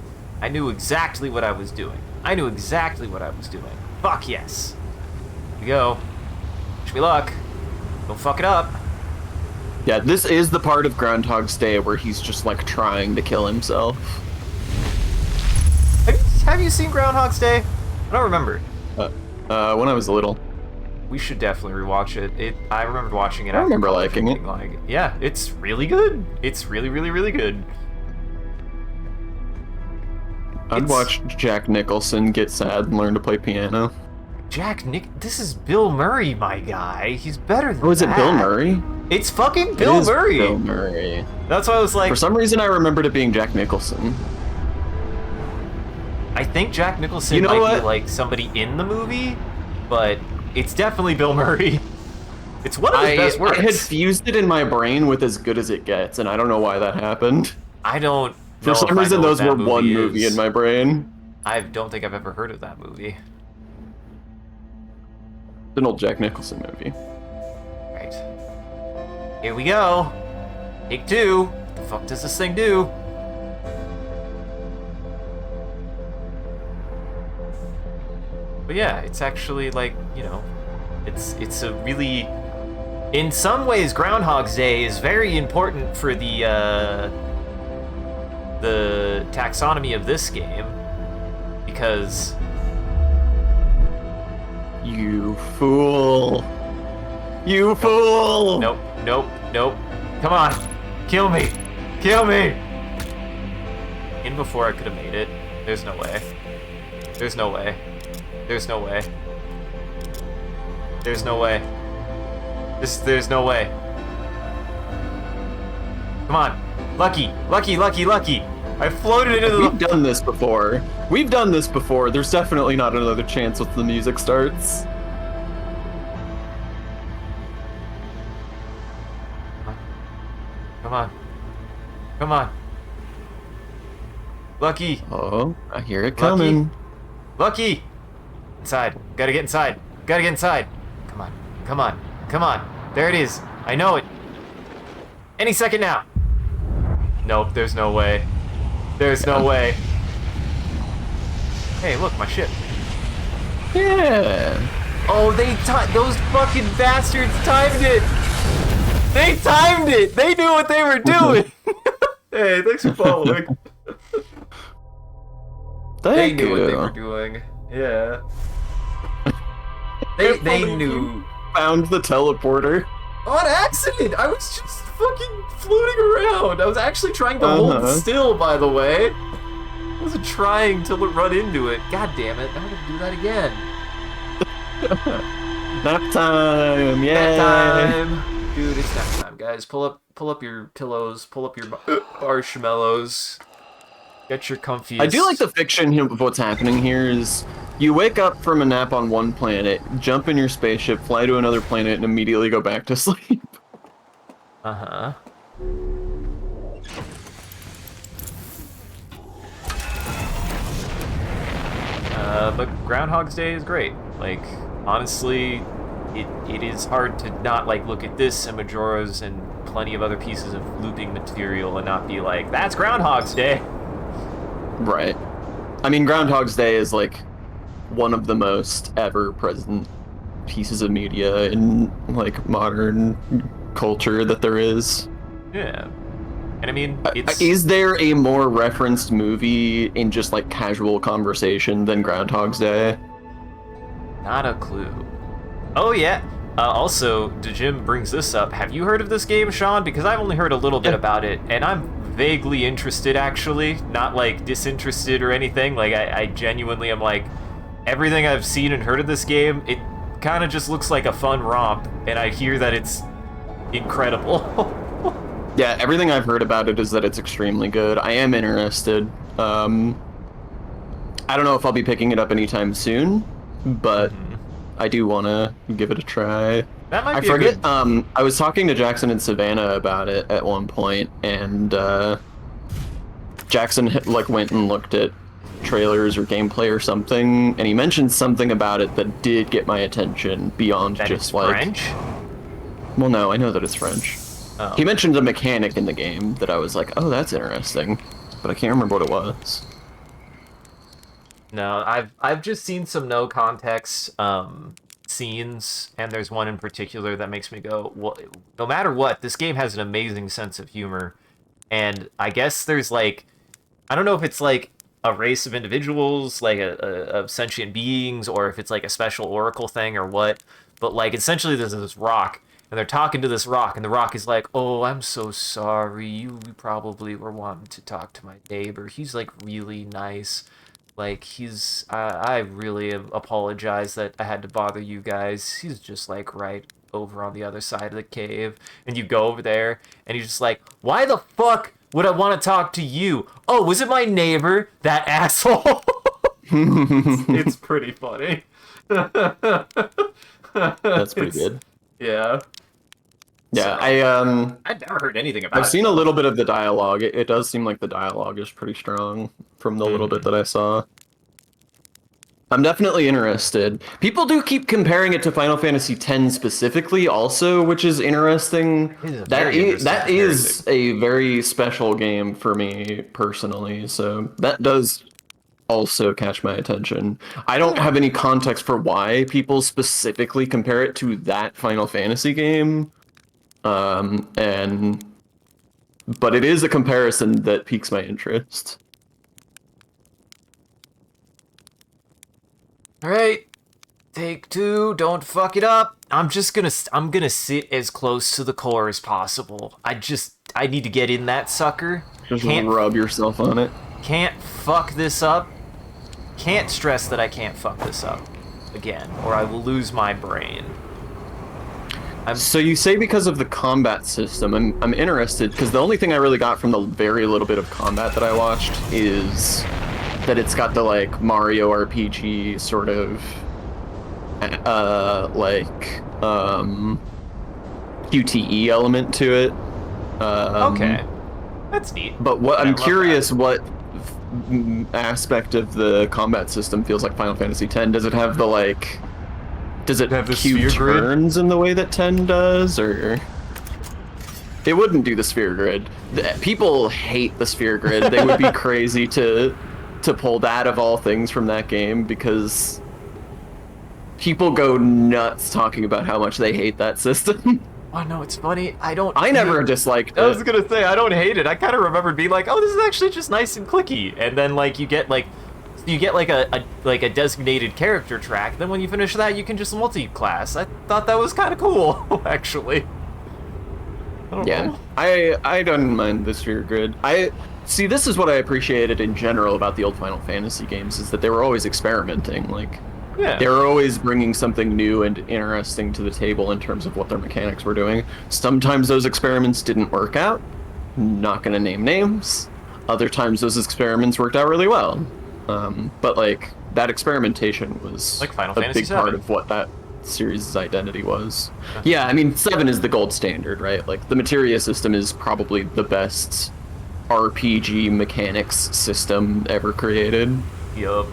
I knew exactly what I was doing. I knew exactly what I was doing. Fuck yes. Here we go. Wish me luck. Don't fuck it up. Yeah, this is the part of Groundhog's Day where he's just, like, trying to kill himself. Have you seen Groundhog's Day? I don't remember. When I was little. We should definitely rewatch it. I remembered watching it. I after remember college and liking it. being like, yeah, it's really good. It's really, really, really good. I'd watch Jack Nicholson get sad and learn to play piano. This is Bill Murray, my guy. He's better than that. Oh, is it Bill Murray? It's fucking It Bill is Murray. Bill Murray. That's why I was like, For some reason, I remembered it being Jack Nicholson. I think Jack Nicholson You know might what? be like somebody in the movie, but it's definitely Bill Murray. It's one of his best works. I had fused it in my brain with As Good As It Gets, and I don't know why that happened. I don't know For some if I reason, know what those were that one movie movie is. in my brain. I don't think I've ever heard of that movie. It's an old Jack Nicholson movie. Right. Here we go. Take 2. What the fuck does this thing do? But yeah, it's actually like, you know, it's a really... In some ways, Groundhog's Day is very important for the taxonomy of this game. Because... You fool. You fool! Nope, nope, nope. Come on. Kill me. Kill me! In before I could have made it. There's no way. There's no way. There's no way. There's no way. There's no way. Come on. Lucky. Lucky, lucky, lucky. I floated into We've the... done this before. We've done this before. There's definitely not another chance once the music starts. Come on. Come on. Lucky. Oh, I hear it Lucky. coming. Lucky! Inside. Gotta get inside. Gotta get inside. Come on. Come on. Come on. There it is. I know it. Any second now. Nope, there's no way. There's no way. Hey, look, my ship. Yeah. Oh, those fucking bastards timed it! They timed it! They knew what they were doing! Hey, thanks for following. They Thank knew you. what they were doing. Yeah. They knew. Found the teleporter. On accident! I was just fucking floating around. I was actually trying to hold still, by the way. wasn't trying to run into it. God damn it! I'm gonna do that again. Nap time! Yay! Nap time, dude. It's nap time, guys. Pull up your pillows. Pull up your marshmallows. Get your comfiest. I do like the fiction here of what's happening here is you wake up from a nap on one planet, jump in your spaceship, fly to another planet, and immediately go back to sleep. Uh-huh. But Groundhog's Day is great. Like, honestly, it is hard to not, like, look at this and Majora's and plenty of other pieces of looping material and not be like, that's Groundhog's Day! Right. I mean, Groundhog's Day is, like, one of the most ever-present pieces of media in, like, modern culture that there is. Yeah. And I mean, it's... Is there a more referenced movie in just, like, casual conversation than Groundhog's Day? Not a clue. Oh, yeah. Also, Jim brings this up. Have you heard of this game, Sean? Because I've only heard a little bit about it, and I'm vaguely interested, actually. Not, like, disinterested or anything. Like, I genuinely am like, everything I've seen and heard of this game, it kind of just looks like a fun romp, and I hear that it's incredible. Yeah, everything I've heard about it is that it's extremely good. I am interested. I don't know if I'll be picking it up anytime soon, but I do want to give it a try. That might be I forget. a good... I was talking to Jackson and Savannah about it at one point, and Jackson like went and looked at trailers or gameplay or something, and he mentioned something about it that did get my attention beyond that just it's like French? Well, no, I know that it's French. Oh. He mentioned a mechanic in the game that I was like, oh, that's interesting, but I can't remember what it was. No, I've just seen some no context scenes, and there's one in particular that makes me go, well, no matter what, this game has an amazing sense of humor, and I guess there's like, I don't know if it's like a race of individuals, like of sentient beings, or if it's like a special oracle thing or what, but like essentially there's this rock, and they're talking to this rock, and the rock is like, oh, I'm so sorry, you probably were wanting to talk to my neighbor, he's like really nice. Like, he's, I really apologize that I had to bother you guys. He's just, like, right over on the other side of the cave. And you go over there, and he's just like, why the fuck would I want to talk to you? Oh, was it my neighbor? That asshole? it's pretty funny. That's pretty good. Yeah. Yeah, so, I'd never heard anything about it. I've seen a little bit of the dialogue. It does seem like the dialogue is pretty strong from the little bit that I saw. I'm definitely interested. People do keep comparing it to Final Fantasy X specifically also, which is interesting. That is a very special game for me personally, so that does also catch my attention. I don't have any context for why people specifically compare it to that Final Fantasy game. But it is a comparison that piques my interest. Alright, take two, don't fuck it up. I'm gonna sit as close to the core as possible. I need to get in that sucker. Just rub yourself on it. Can't fuck this up. Can't stress that I can't fuck this up again, or I will lose my brain. So you say because of the combat system, I'm interested, because the only thing I really got from the very little bit of combat that I watched is that it's got the, like, Mario RPG sort of, QTE element to it. Okay. That's neat. But what I'm curious, what aspect of the combat system feels like Final Fantasy X? Does it have the, like... Does it have the cube turns in the way that 10 does, or... It wouldn't do the sphere grid. People hate the sphere grid. They would be crazy to pull that of all things from that game, because people go nuts talking about how much they hate that system. Oh no, it's funny. I never disliked it. I was gonna say, I don't hate it. I kind of remembered being like, oh, this is actually just nice and clicky. And then, like, you get like a designated character track. Then when you finish that, you can just multi-class. I thought that was kind of cool, actually. Yeah, I don't mind the sphere grid. See, this is what I appreciated in general about the old Final Fantasy games, is that they were always experimenting. Like, Yeah. they were always bringing something new and interesting to the table in terms of what their mechanics were doing. Sometimes those experiments didn't work out. Not gonna name names. Other times those experiments worked out really well. But like, that experimentation was Like Final a Fantasy big part VII. of what that series' identity was. Yeah, I mean, 7 is the gold standard, right? Like, the materia system is probably the best RPG mechanics system ever created. Yup.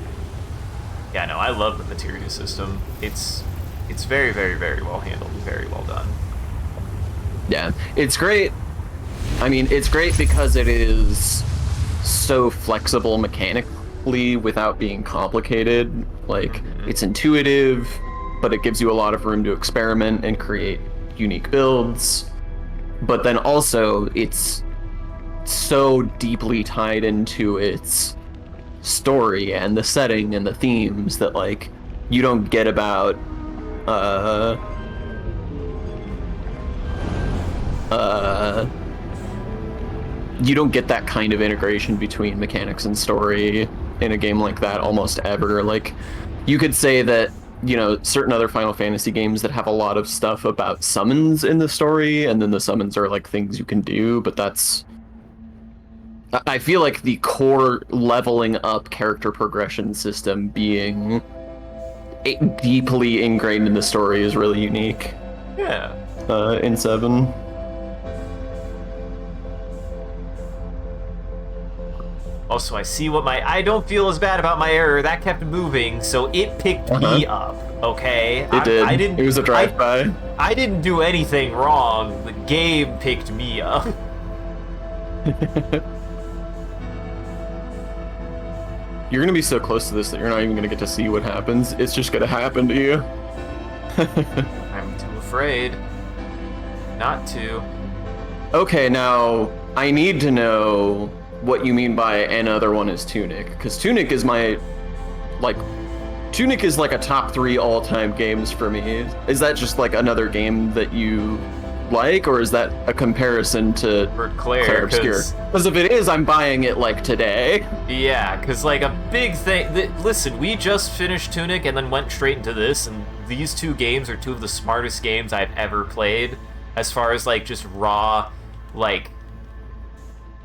Yeah, no, I love the materia system. It's very, very, very well handled and very well done. Yeah, it's great. I mean, it's great because it is so flexible mechanically without being complicated. Like, it's intuitive, but it gives you a lot of room to experiment and create unique builds. But then also, it's so deeply tied into its story and the setting and the themes that, like, you don't get about you don't get that kind of integration between mechanics and story in a game like that almost ever. Like, you could say that, you know, certain other Final Fantasy games that have a lot of stuff about summons in the story, and then the summons are like things you can do, but that's... I feel like the core leveling up character progression system being deeply ingrained in the story is really unique Yeah. in 7. Also, I see what I don't feel as bad about my error. That kept moving, so it picked me up, okay? It did. I didn't, It was a drive-by. I didn't do anything wrong. The game picked me up. You're gonna be so close to this that you're not even gonna get to see what happens. It's just gonna happen to you. I'm too afraid not to. Okay, now I need to know what you mean by another one is Tunic, because Tunic is my, like, Tunic is like a top 3 all-time games for me. Is that just like another game that you like, or is that a comparison to For Claire, Claire Obscure? Because if it is, I'm buying it like today. Yeah, because like a big thing. Listen, we just finished Tunic and then went straight into this, and these two games are two of the smartest games I've ever played, as far as like just raw, like,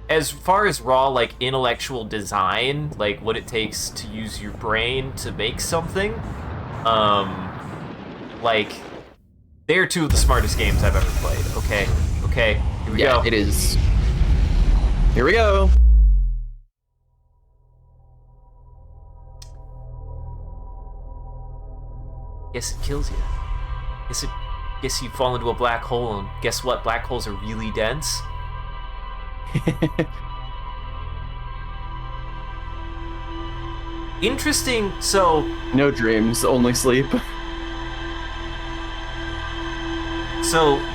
as far as raw like intellectual design, like what it takes to use your brain to make something. Like, they're two of the smartest games I've ever played. Okay, here we go. It is. Here we go. Guess it kills you. Guess you fall into a black hole, and guess what? Black holes are really dense. Interesting. So, No dreams, only sleep.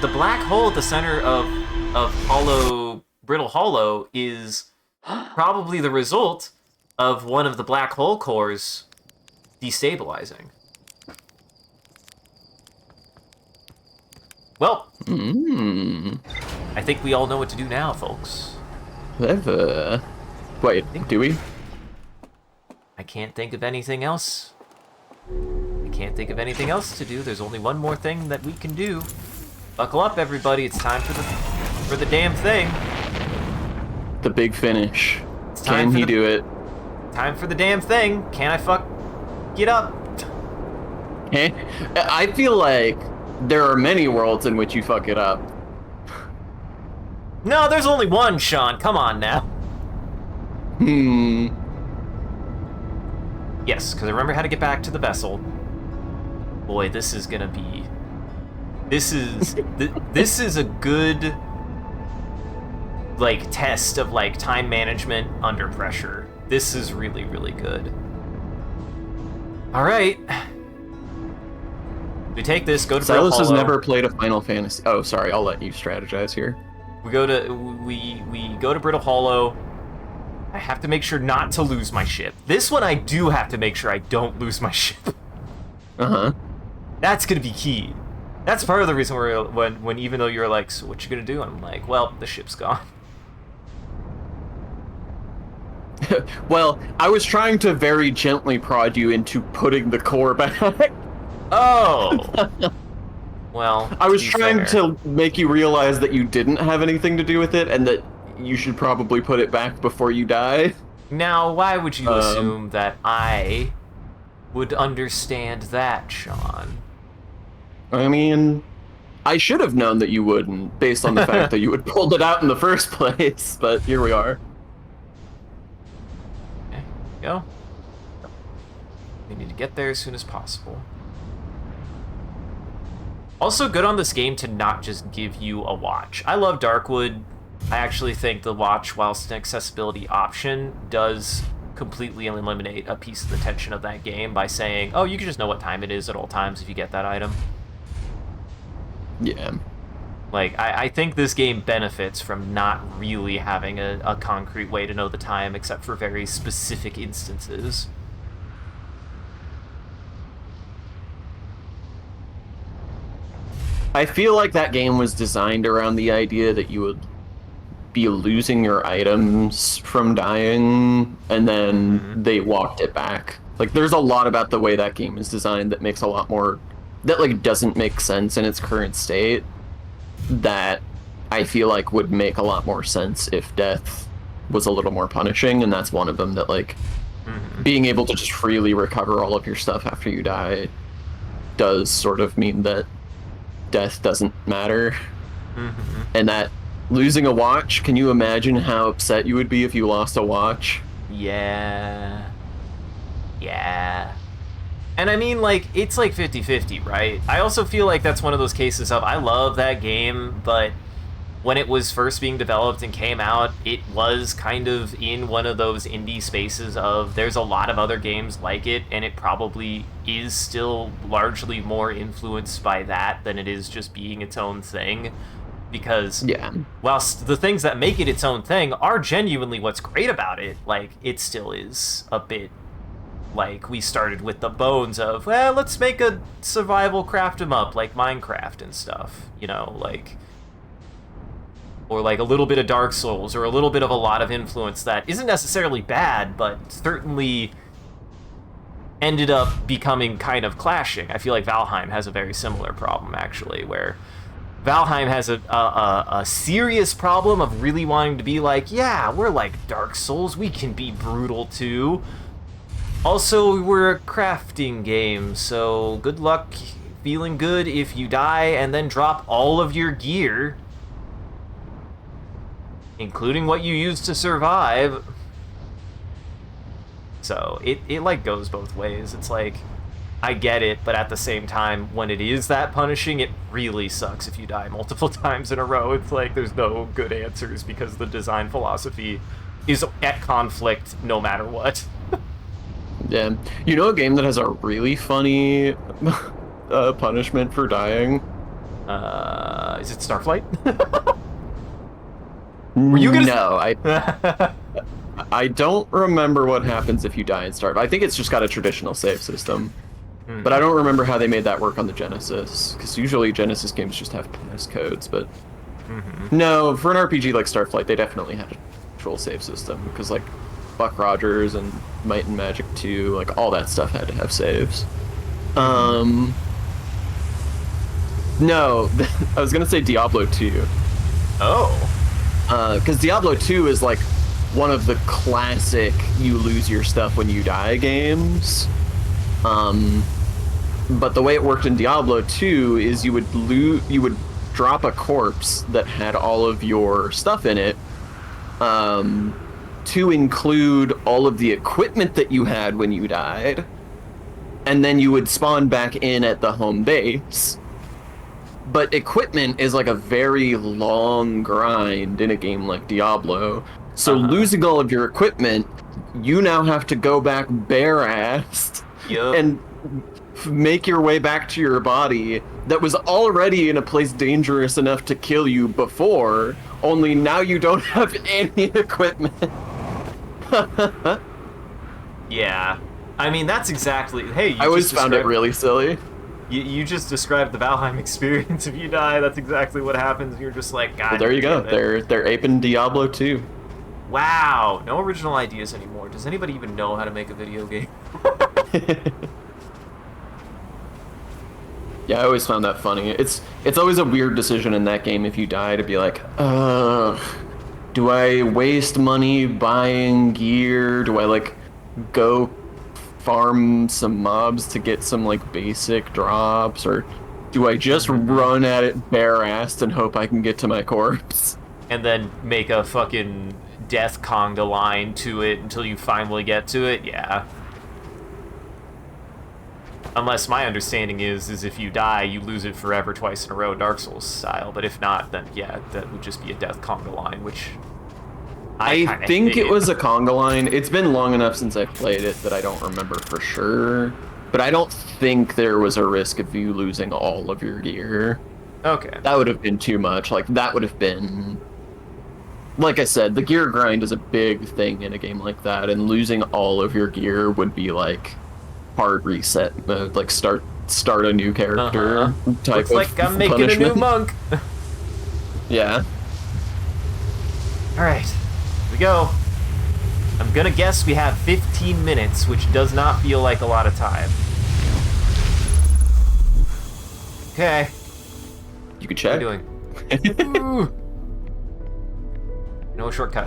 the black hole at the center of Brittle Hollow is probably the result of one of the black hole cores destabilizing. Well, I think we all know what to do now, folks. Clever. Wait, do we? I can't think of anything else. I can't think of anything else to do. There's only one more thing that we can do. Buckle up, everybody. It's time for the damn thing. The big finish. It's time Can for he the- do it? Time for the damn thing. Can I get up? Eh? I feel like there are many worlds in which you fuck it up. No, there's only one, Sean. Come on now. Yes, because I remember how to get back to the vessel. Boy, this is gonna be... This is... this is a good... like, test of, like, time management under pressure. This is really, really good. Alright. We take this, go to Brittle Silas has Hollow. never played a Final Fantasy. Oh, sorry. I'll let you strategize here. We go to Brittle Hollow. I have to make sure not to lose my ship. This one I do have to make sure I don't lose my ship. Uh-huh. That's gonna be key. That's part of the reason when even though you're like, so what you gonna do? And I'm like, well, the ship's gone. Well, I was trying to very gently prod you into putting the core back. Oh! Well, I was to be trying fair. to make you realize that you didn't have anything to do with it and that you should probably put it back before you die. Now, why would you Um, assume that I would understand that, Sean? I mean, I should have known that you wouldn't, based on the fact that you had pulled it out in the first place, but here we are. Okay, go. We need to get there as soon as possible. Also, good on this game to not just give you a watch. I love Darkwood. I actually think the watch, whilst an accessibility option, does completely eliminate a piece of the tension of that game by saying, oh, you can just know what time it is at all times if you get that item. Yeah. Like, I think this game benefits from not really having a concrete way to know the time, except for very specific instances. I feel like that game was designed around the idea that you would be losing your items from dying, and then they walked it back. Like, there's a lot about the way that game is designed that makes a lot more... that, like, doesn't make sense in its current state, that I feel like would make a lot more sense if death was a little more punishing, and that's one of them, that, like, being able to just freely recover all of your stuff after you die does sort of mean that death doesn't matter. And that losing a watch, can you imagine how upset you would be if you lost a watch? Yeah. Yeah. And I mean, like, it's like 50-50, right? I also feel like that's one of those cases of, I love that game, but when it was first being developed and came out, it was kind of in one of those indie spaces of, there's a lot of other games like it, and it probably is still largely more influenced by that than it is just being its own thing. Because Yeah. whilst the things that make it its own thing are genuinely what's great about it, like, it still is a bit like we started with the bones of, well, let's make a survival craft 'em up like Minecraft and stuff, you know, like, or like a little bit of Dark Souls, or a little bit of a lot of influence that isn't necessarily bad, but certainly ended up becoming kind of clashing. I feel like Valheim has a very similar problem, actually, where Valheim has a serious problem of really wanting to be like, yeah, we're like Dark Souls, we can be brutal too. Also, we're a crafting game, so good luck feeling good if you die and then drop all of your gear, including what you used to survive. So it like goes both ways. It's like, I get it, but at the same time, when it is that punishing, it really sucks if you die multiple times in a row. It's like there's no good answers because the design philosophy is at conflict no matter what. Yeah. You know a game that has a really funny punishment for dying? Is it Starflight? Were you gonna No, I don't remember what happens if you die in Starve. I think it's just got a traditional save system. But I don't remember how they made that work on the Genesis, because usually Genesis games just have passcodes, but... No, for an RPG like Starflight, they definitely had a control save system, because, like, Buck Rogers and Might and Magic 2, like, all that stuff had to have saves. No, I was gonna say Diablo 2. Oh. Because Diablo 2 is, like, one of the classic you lose your stuff when you die games. But the way it worked in Diablo 2 is you would drop a corpse that had all of your stuff in it, to include all of the equipment that you had when you died, and then you would spawn back in at the home base. But equipment is like a very long grind in a game like Diablo. So losing all of your equipment, you now have to go back bare-assed and make your way back to your body that was already in a place dangerous enough to kill you before, only now you don't have any equipment. Yeah. I mean, that's exactly... Hey, I always found it really silly. You just described the Valheim experience. If you die, that's exactly what happens. You're just like, God. Well, there you go. damn it. They're aping Diablo 2. Wow, no original ideas anymore. Does anybody even know how to make a video game? Yeah, I always found that funny. It's always a weird decision in that game if you die to be like, do I waste money buying gear? Do I like go farm some mobs to get some like basic drops, or do I just run at it bare-assed and hope I can get to my corpse? And then make a fucking death conga line to it until you finally get to it? Yeah. Unless my understanding is if you die, you lose it forever twice in a row, Dark Souls style. But if not, then yeah, that would just be a death conga line, which I kinda think hate. it was a conga line. It's been long enough since I played it that I don't remember for sure. But I don't think there was a risk of you losing all of your gear. Okay. That would have been too much. Like, that would have been... Like I said, the gear grind is a big thing in a game like that, and losing all of your gear would be like hard reset, like start a new character type Looks like I'm making a new punishment. monk. Yeah. Alright, here we go. I'm gonna guess we have 15 minutes, which does not feel like a lot of time. Okay, You could what are check. you doing? Ooh. No shortcut.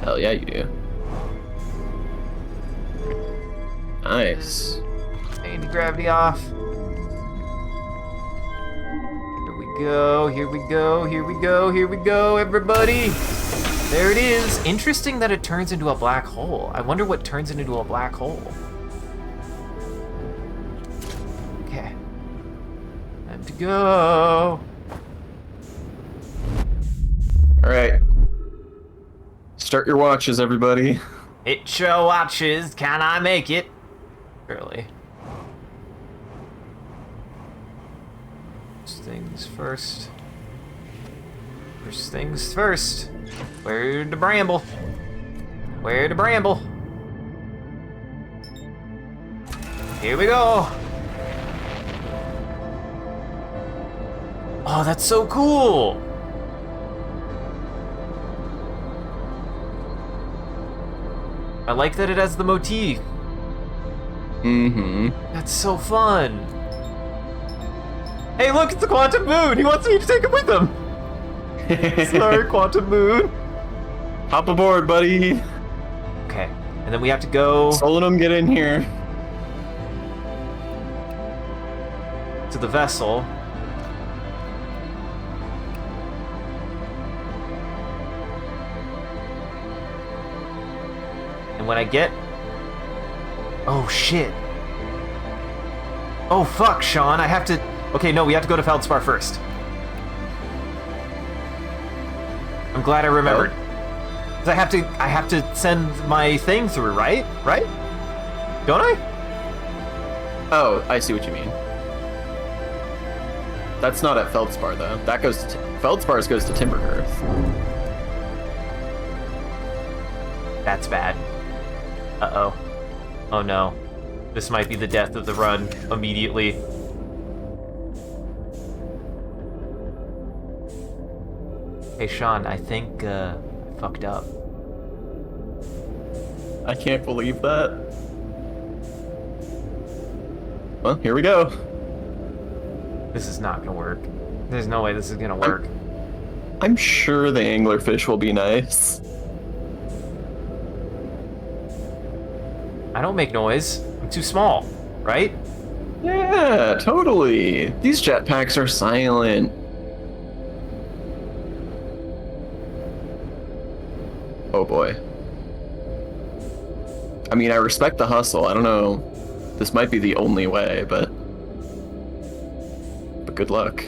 Hell yeah, you do. Nice. Anti-gravity off. Here we go, here we go, here we go, here we go, everybody! There it is! Interesting that it turns into a black hole. I wonder what turns it into a black hole. Okay. Time to go! Alright. Start your watches, everybody. Hit your watches, can I make it? Barely. First things first. First things first. Where the bramble? Where the bramble? Here we go. Oh, that's so cool. I like that it has the motif. Mm-hmm. That's so fun. Hey, look, it's the Quantum Moon. He wants me to take him with him. Sorry, Quantum Moon. Hop aboard, buddy. Okay, and then we have to go Solonum, get in here. to the vessel. And when I get... Oh, shit. Oh, fuck, Sean. I have to... Okay, no, we have to go to Feldspar first. I'm glad I remembered. 'Cause I have to send my thing through, right? Right? Don't I? Oh, I see what you mean. That's not at Feldspar, though. That goes to... Feldspar's goes to Timbergirth. That's bad. Uh-oh. Oh no. This might be the death of the run immediately. Hey Sean, I think I fucked up. I can't believe that. Well, here we go. This is not gonna work. There's no way this is gonna work. I'm sure the anglerfish will be nice. I don't make noise. I'm too small, right? Yeah, totally. These jetpacks are silent. Oh boy. I mean, I respect the hustle. I don't know. This might be the only way, but good luck.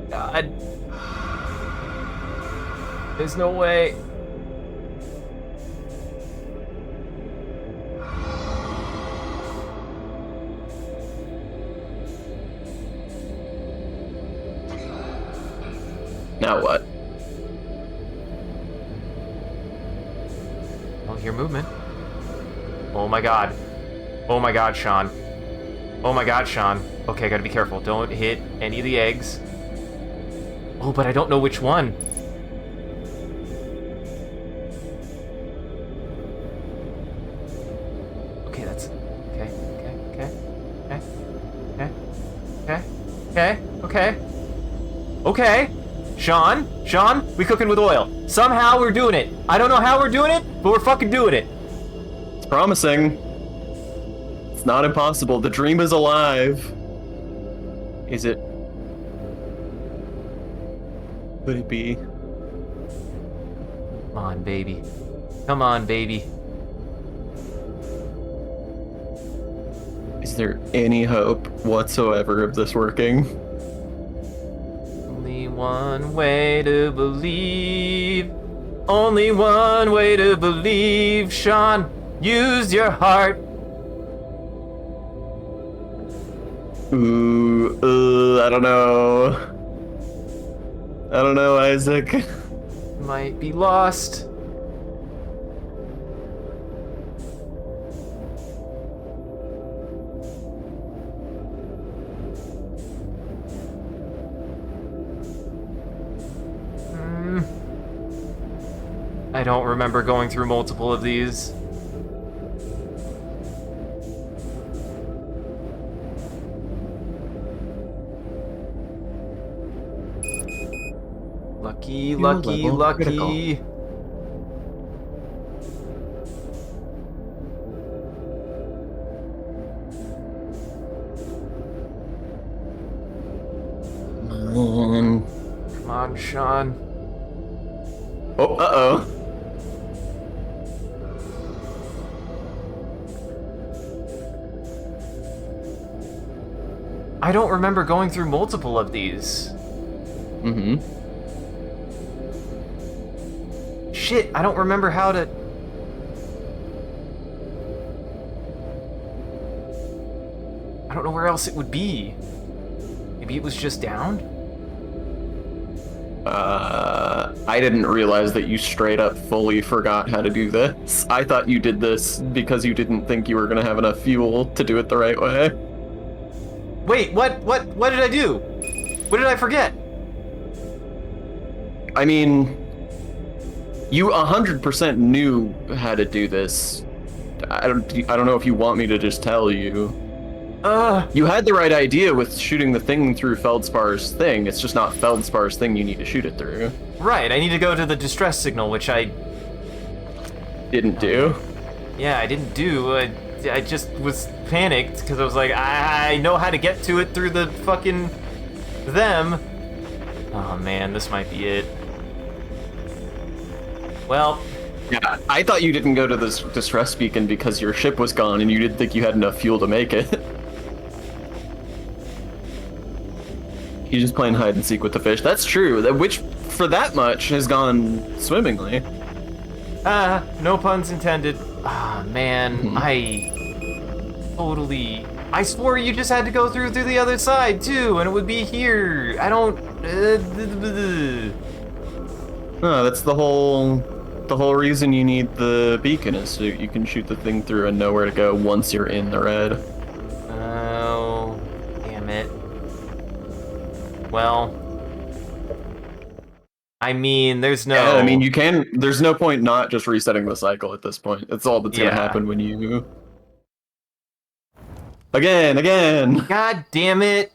God. There's no way. Now what? hear movement. Oh my god. Oh my god, Sean. Oh my god, Sean. Okay, I gotta be careful. Don't hit any of the eggs. Oh, but I don't know which one. Okay, that's... Okay, okay, okay, okay, okay, okay, okay, okay. Sean, we cooking with oil. Somehow we're doing it. I don't know how we're doing it, but we're fucking doing it. It's promising. It's not impossible. The dream is alive. Is it? Could it be? Come on, baby. Come on, baby. Is there any hope whatsoever of this working? Only one way to believe. Only one way to believe. Sean, use your heart. Ooh, I don't know. I don't know, Isaac. Might be lost. I don't remember going through multiple of these. Lucky, lucky, level lucky. Come on, Sean. Oh, uh-oh. I don't remember going through multiple of these. Mm-hmm. Shit, I don't remember how to... I don't know where else it would be. Maybe it was just down? I didn't realize that you straight up fully forgot how to do this. I thought you did this because you didn't think you were gonna have enough fuel to do it the right way. Wait, what did I do? What did I forget? I mean, you 100% knew how to do this. I don't know if you want me to just tell you. You had the right idea with shooting the thing through Feldspar's thing. It's just not Feldspar's thing you need to shoot it through. Right, I need to go to the distress signal, which I... Didn't do. Yeah, I didn't do. I just was panicked, because I was like, I know how to get to it through the fucking... them. Oh man, this might be it. Well... Yeah, I thought you didn't go to this distress beacon because your ship was gone and you didn't think you had enough fuel to make it. You're just playing hide and seek with the fish. That's true, which, for that much, has gone swimmingly. No puns intended. Ah, man, I totally... I swore you just had to go through the other side, too, and it would be here. I don't... No, that's the whole reason you need the beacon is so you can shoot the thing through and know where to go once you're in the red. Oh, damn it. Well, I mean, there's no... Yeah, I mean, you can... There's no point not just resetting the cycle at this point. That's all that's gonna happen when you... Again! God damn it.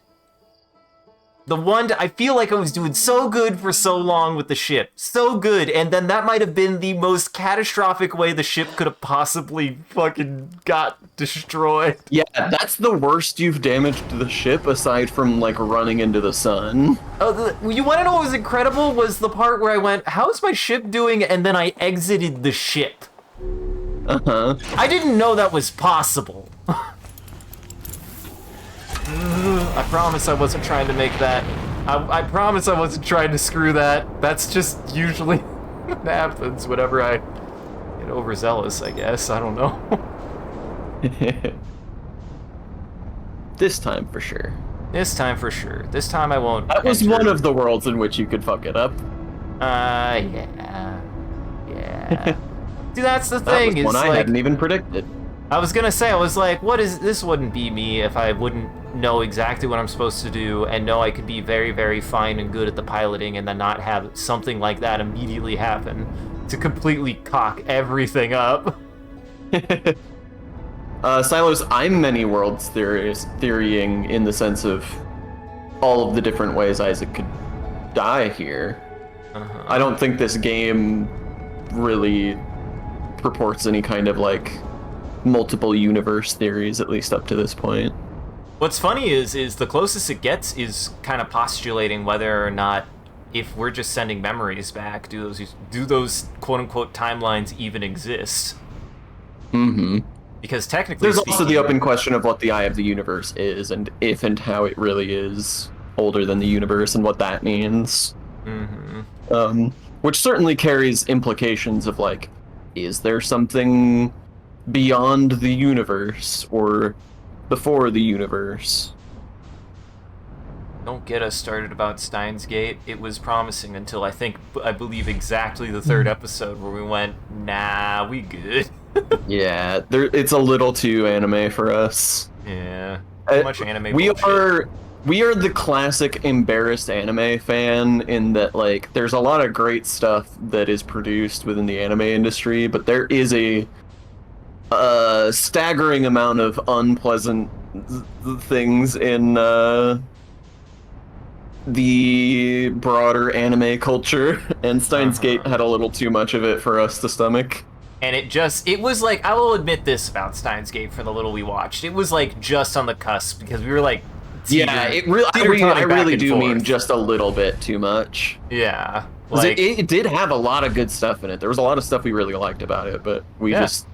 The one... I feel like I was doing so good for so long with the ship. So good, and then that might have been the most catastrophic way the ship could have possibly fucking got destroyed. Yeah, that's the worst you've damaged the ship, aside from, like, running into the sun. Oh, you want to know what was incredible? Was the part where I went, how's my ship doing? And then I exited the ship. Uh-huh. I didn't know that was possible. I promise I wasn't trying to make that. I promise I wasn't trying to screw that. That's just usually what happens whenever I get overzealous, I guess. I don't know. This time for sure. This time for sure. This time I won't. That was one of the worlds in which you could fuck it up. Yeah. See, that's the That thing, was one is I like, hadn't even predicted. I was gonna say, I was like, what is, this wouldn't be me if I wouldn't know exactly what I'm supposed to do and know I could be very, very fine and good at the piloting and then not have something like that immediately happen to completely cock everything up. Silos, I'm many worlds theorying in the sense of all of the different ways Isaac could die here. I don't think this game really purports any kind of like multiple universe theories, at least up to this point. What's funny is the closest it gets is kind of postulating whether or not, if we're just sending memories back, do those quote unquote timelines even exist? Mm-hmm. Because technically There's speaking, also the open question of what the eye of the universe is, and if and how it really is older than the universe, and what that means. Which certainly carries implications of like, is there something beyond the universe or before the universe? don't get us started about Steins Gate. It was promising until I believe exactly the third episode where we went, nah, we good. Yeah, it's a little too anime for us. Yeah, too much anime We bullshit. we are the classic embarrassed anime fan in that like there's a lot of great stuff that is produced within the anime industry, but there is a staggering amount of unpleasant things in the broader anime culture, and Steins Gate had a little too much of it for us to stomach. And it was like, I will admit this about Steins Gate for the little we watched. It was like just on the cusp because we were like, Yeah, I really do mean just a little bit too much. Yeah. 'Cause Like, it did have a lot of good stuff in it. There was a lot of stuff we really liked about it, but we just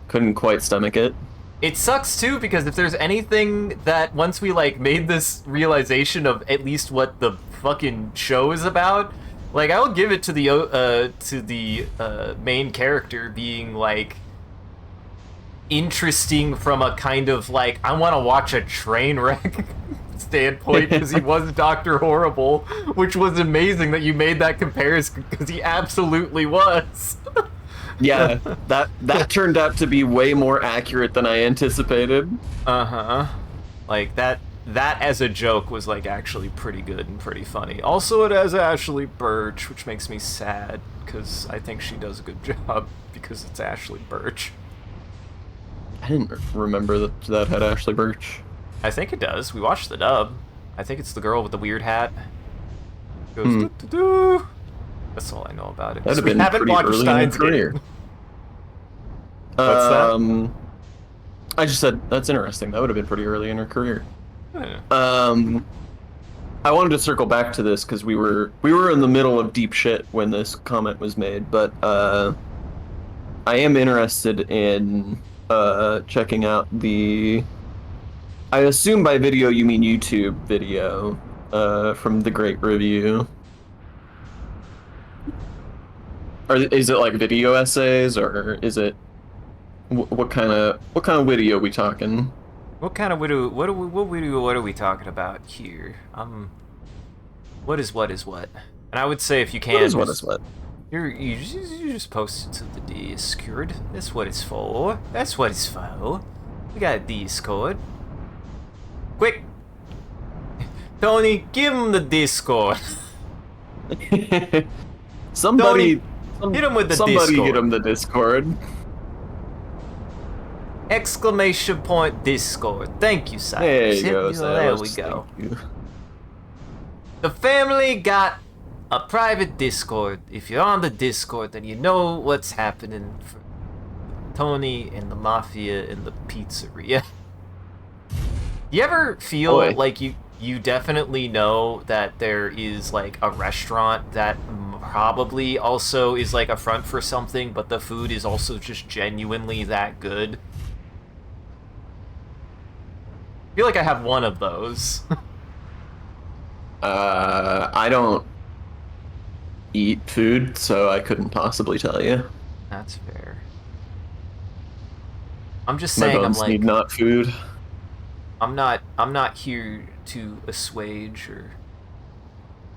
couldn't quite stomach it. it sucks too because if there's anything that once we like made this realization of at least what the fucking show is about, like I will give it to the main character being like interesting from a kind of like I want to watch a train wreck standpoint because he was Dr. Horrible, which was amazing that you made that comparison because he absolutely was. Yeah, that turned out to be way more accurate than I anticipated. Like that as a joke was like actually pretty good and pretty funny. Also, it has Ashley Birch, which makes me sad because I think she does a good job because it's Ashley Birch. I didn't remember that had Ashley Birch. I think it does. We watched the dub. I think it's the girl with the weird hat. Goes doo-doo-doo. That's all I know about it. That'd have We been haven't pretty watched early Steins in her career. Gate. What's that? I just said that's interesting. That would have been pretty early in her career. Yeah. I wanted to circle back to this because we were in the middle of deep shit when this comment was made, but I am interested in checking out the. I assume by video you mean YouTube video from the Great Review. Or is it like video essays, or is it what kind of video are we talking? What kind of video? What are we talking about here? What is what? And I would say if you can, What is what? You just post it to the Discord. That's what it's for. That's what it's for. We got a Discord. Quick, Tony, give him the Discord. Somebody hit him with the somebody Discord. hit him the Discord. Exclamation point Discord. Thank you, Silas. There you go, There we Silas. go. Thank you. The family got a private Discord. If you're on the Discord, then you know what's happening for Tony and the Mafia and the pizzeria. You ever feel Boy. like you definitely know that there is like a restaurant that probably also is like a front for something, but the food is also just genuinely that good? I feel like I have one of those. I don't eat food, so I couldn't possibly tell you. That's fair. I'm just My saying, I'm bones like, need not food. I'm not here to assuage or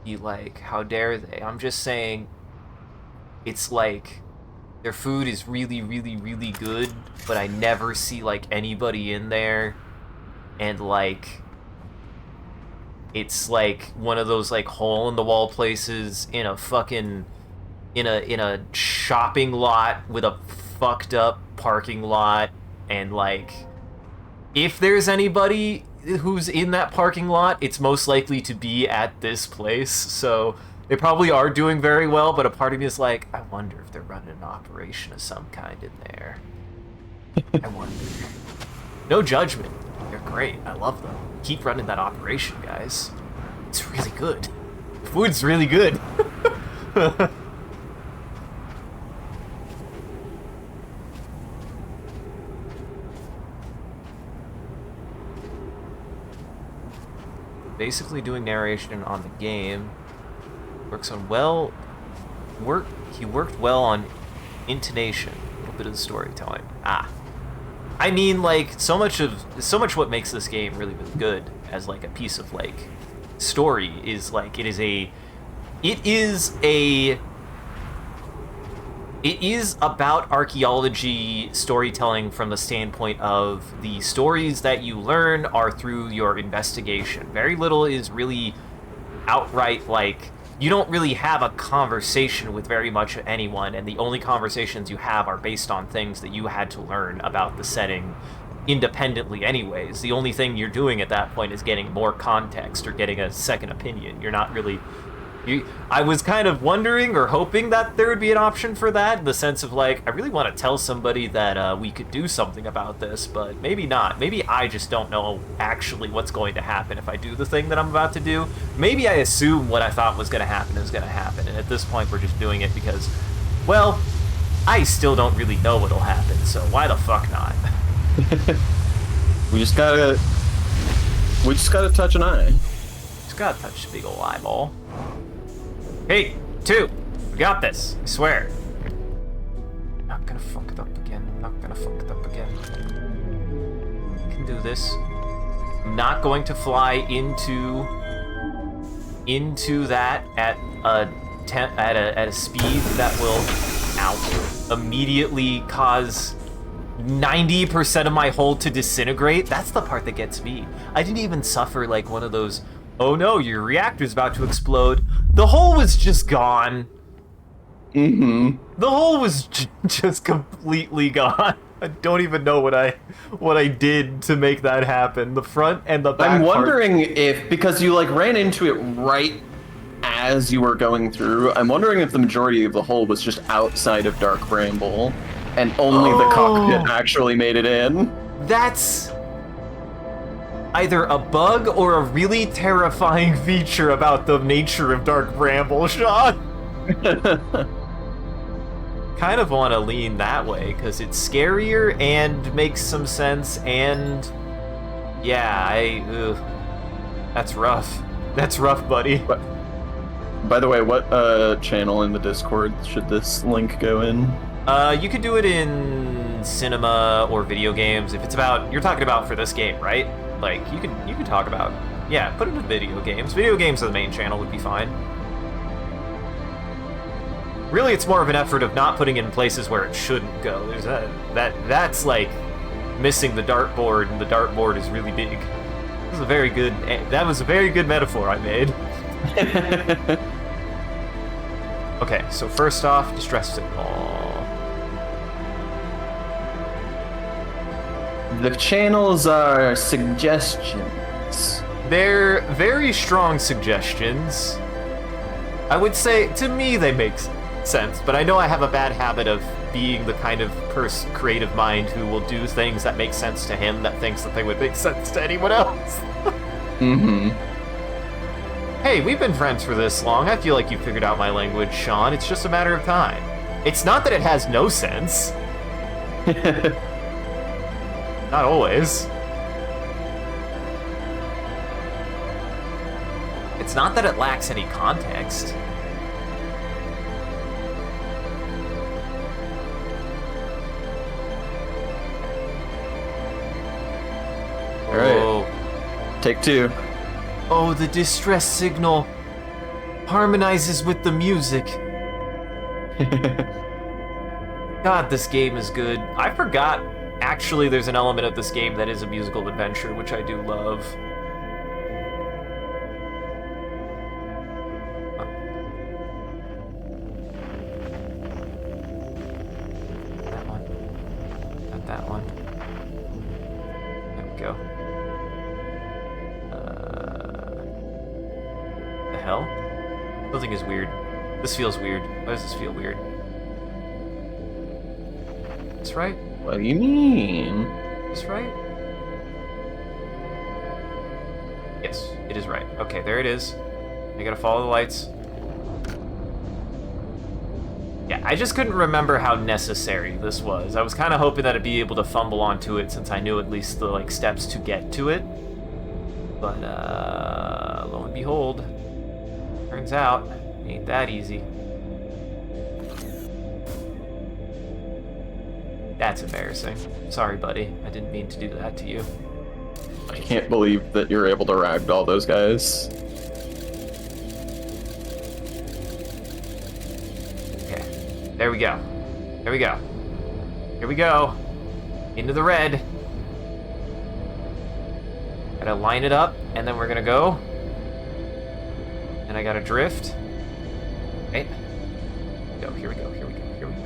be like, how dare they? I'm just saying, it's like Their food is really, really, really good, but I never see, like, anybody in there. And, like, it's, like, one of those, like, hole-in-the-wall places in a fucking... in a shopping lot with a fucked up parking lot. And, like, if there's anybody who's in that parking lot, it's most likely to be at this place. So... they probably are doing very well, but a part of me is like, I wonder if they're running an operation of some kind in there. I wonder. No judgment. They're great. I love them. Keep running that operation, guys. It's really good. Food's really good. Basically doing narration on the game. Works on he worked well on intonation, a little bit of the storytelling. I mean, like, so much what makes this game really, really good as, like, a piece of, like, story is, like, it is about archaeology storytelling from the standpoint of the stories that you learn are through your investigation. Very little is really outright, like, you don't really have a conversation with very much anyone, and the only conversations you have are based on things that you had to learn about the setting independently anyways. The only thing you're doing at that point is getting more context or getting a second opinion. You're not really... I was kind of wondering or hoping that there would be an option for that, in the sense of, like, I really want to tell somebody that we could do something about this, but maybe not. Maybe I just don't know actually what's going to happen if I do the thing that I'm about to do. Maybe I assume what I thought was going to happen is going to happen, and at this point we're just doing it because, well, I still don't really know what'll happen, so why the fuck not? We just gotta touch an eye. Just gotta touch the big ol' eyeball. Hey, 2! We got this, I swear. I'm not gonna fuck it up again. I'm not gonna fuck it up again. I can do this. I'm not going to fly into that at a speed that will immediately cause 90% of my hull to disintegrate. That's the part that gets me. I didn't even suffer like one of those, oh no, your reactor's about to explode. The hull was just gone. Mm-hmm. The hull was just completely gone. I don't even know what I did to make that happen. The front and the back. I'm wondering if, because you like ran into it right as you were going through, I'm wondering if the majority of the hull was just outside of Dark Bramble, and only the cockpit actually made it in. That's either a bug or a really terrifying feature about the nature of Dark Bramble, Sean. Kind of want to lean that way, because it's scarier and makes some sense, and yeah, that's rough. That's rough, buddy. But, by the way, what channel in the Discord should this link go in? You could do it in cinema or video games. If it's about, you're talking about for this game, right? Like, you can talk about, yeah, put it in video games. Video games on the main channel would be fine. Really, it's more of an effort of not putting it in places where it shouldn't go. There's that's like missing the dartboard, and the dartboard is really big. That was a very good metaphor I made. Okay, so first off, distress signal. The channels are suggestions. They're very strong suggestions. I would say, to me, they make sense, but I know I have a bad habit of being the kind of creative mind who will do things that make sense to him that thinks that they would make sense to anyone else. Mm-hmm. Hey, we've been friends for this long. I feel like you figured out my language, Sean. It's just a matter of time. It's not that it has no sense. Not always. It's not that it lacks any context. All right. Take 2. Oh, the distress signal harmonizes with the music. God, this game is good. I forgot, actually, there's an element of this game that is a musical adventure, which I do love. That one. Not that one. There we go. The hell? Something is weird. This feels weird. Why does this feel weird? This right? What do you mean? This right? Yes, it is right. Okay, there it is. I gotta follow the lights. Yeah, I just couldn't remember how necessary this was. I was kind of hoping that I'd be able to fumble onto it since I knew at least the like steps to get to it. But lo and behold, turns out it ain't that easy. That's embarrassing. Sorry, buddy. I didn't mean to do that to you. I can't believe that you're able to ragdoll those guys. Okay. There we go. There we go. Here we go. Into the red. Gotta line it up, and then we're gonna go. And I gotta drift. Okay. Go. Here we go. Here we go. Here we go.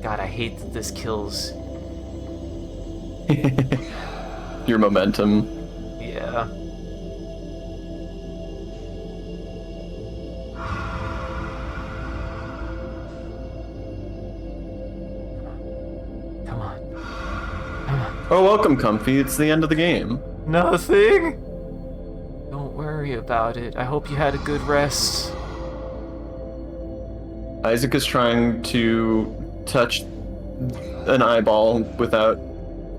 God, I hate that this kills. Your momentum. Yeah. Come on. Come on. Oh, welcome, Comfy. It's the end of the game. Nothing? Don't worry about it. I hope you had a good rest. Isaac is trying to touch an eyeball without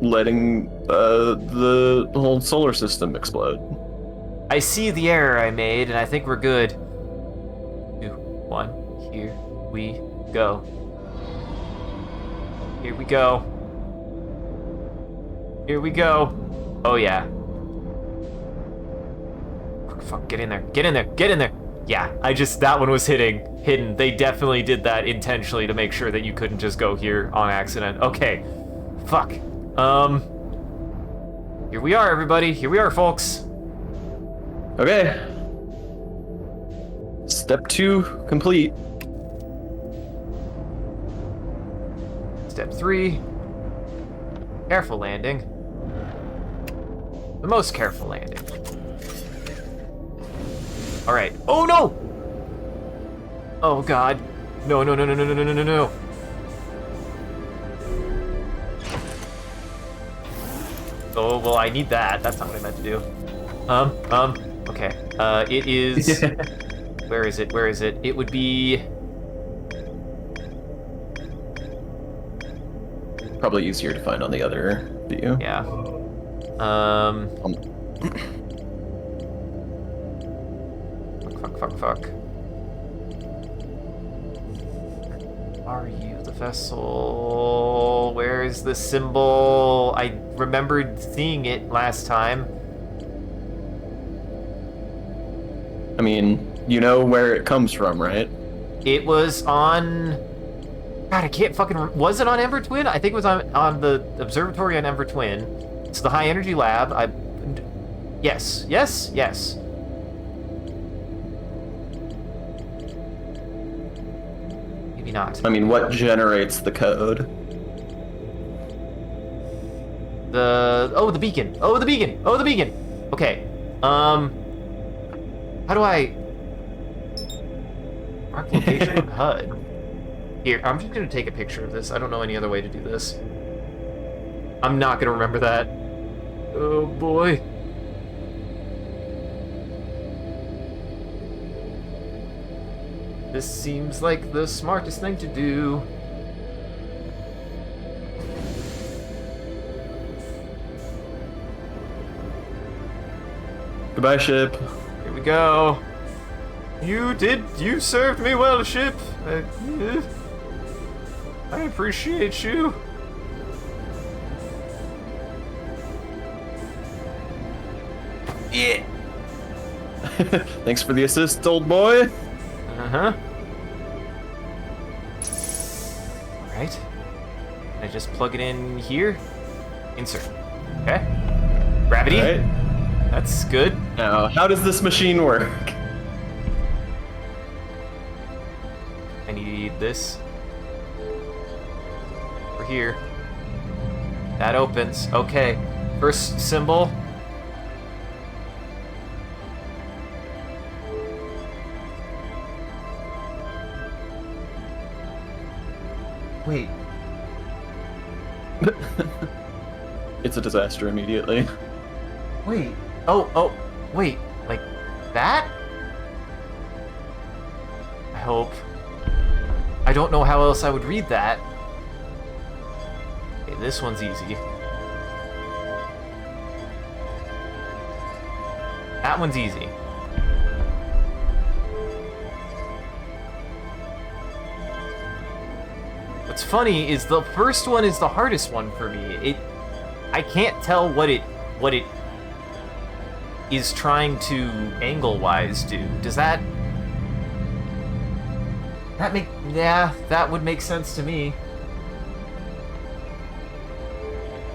letting the whole solar system explode. I see the error I made, and I think we're good. 2, 1, here we go. Here we go. Here we go. Oh yeah. Fuck, get in there. Get in there. Get in there. Yeah, that one was hidden. They definitely did that intentionally to make sure that you couldn't just go here on accident. Okay. Fuck. Here we are, everybody. Here we are, folks. Okay. Step 2 complete. Step 3. Careful landing. The most careful landing. All right. Oh no! Oh god. No, no, no, no, no, no, no, no, no, no. Oh, well, I need that. That's not what I meant to do. Okay. It is... Where is it? Where is it? It would be... Probably easier to find on the other view. Yeah. Fuck. Are you the vessel? Where is the symbol? I remembered seeing it last time. I mean, you know where it comes from, right? It was on... God, I can't fucking... Was it on Ember Twin? I think it was on the observatory on Ember Twin. It's the high energy lab. Yes. Maybe not. I mean, what generates the code? The beacon. The beacon. Okay. How do I mark location on HUD? Here, I'm just gonna take a picture of this. I don't know any other way to do this. I'm not gonna remember that. Oh boy. This seems like the smartest thing to do. Goodbye, ship. Here we go. You served me well, ship. I appreciate you. Yeah. Thanks for the assist, old boy. Uh-huh. Alright. I just plug it in here. Insert. Okay. Gravity. All right. That's good. Now, how does this machine work? I need this. Over here. That opens. Okay. First symbol. Wait. It's a disaster immediately. Wait. Oh, wait. Like that? I hope. I don't know how else I would read that. Okay, this one's easy. That one's easy. What's funny is the first one is the hardest one for me. I can't tell what it is trying to angle-wise do. Does that make... Yeah, that would make sense to me.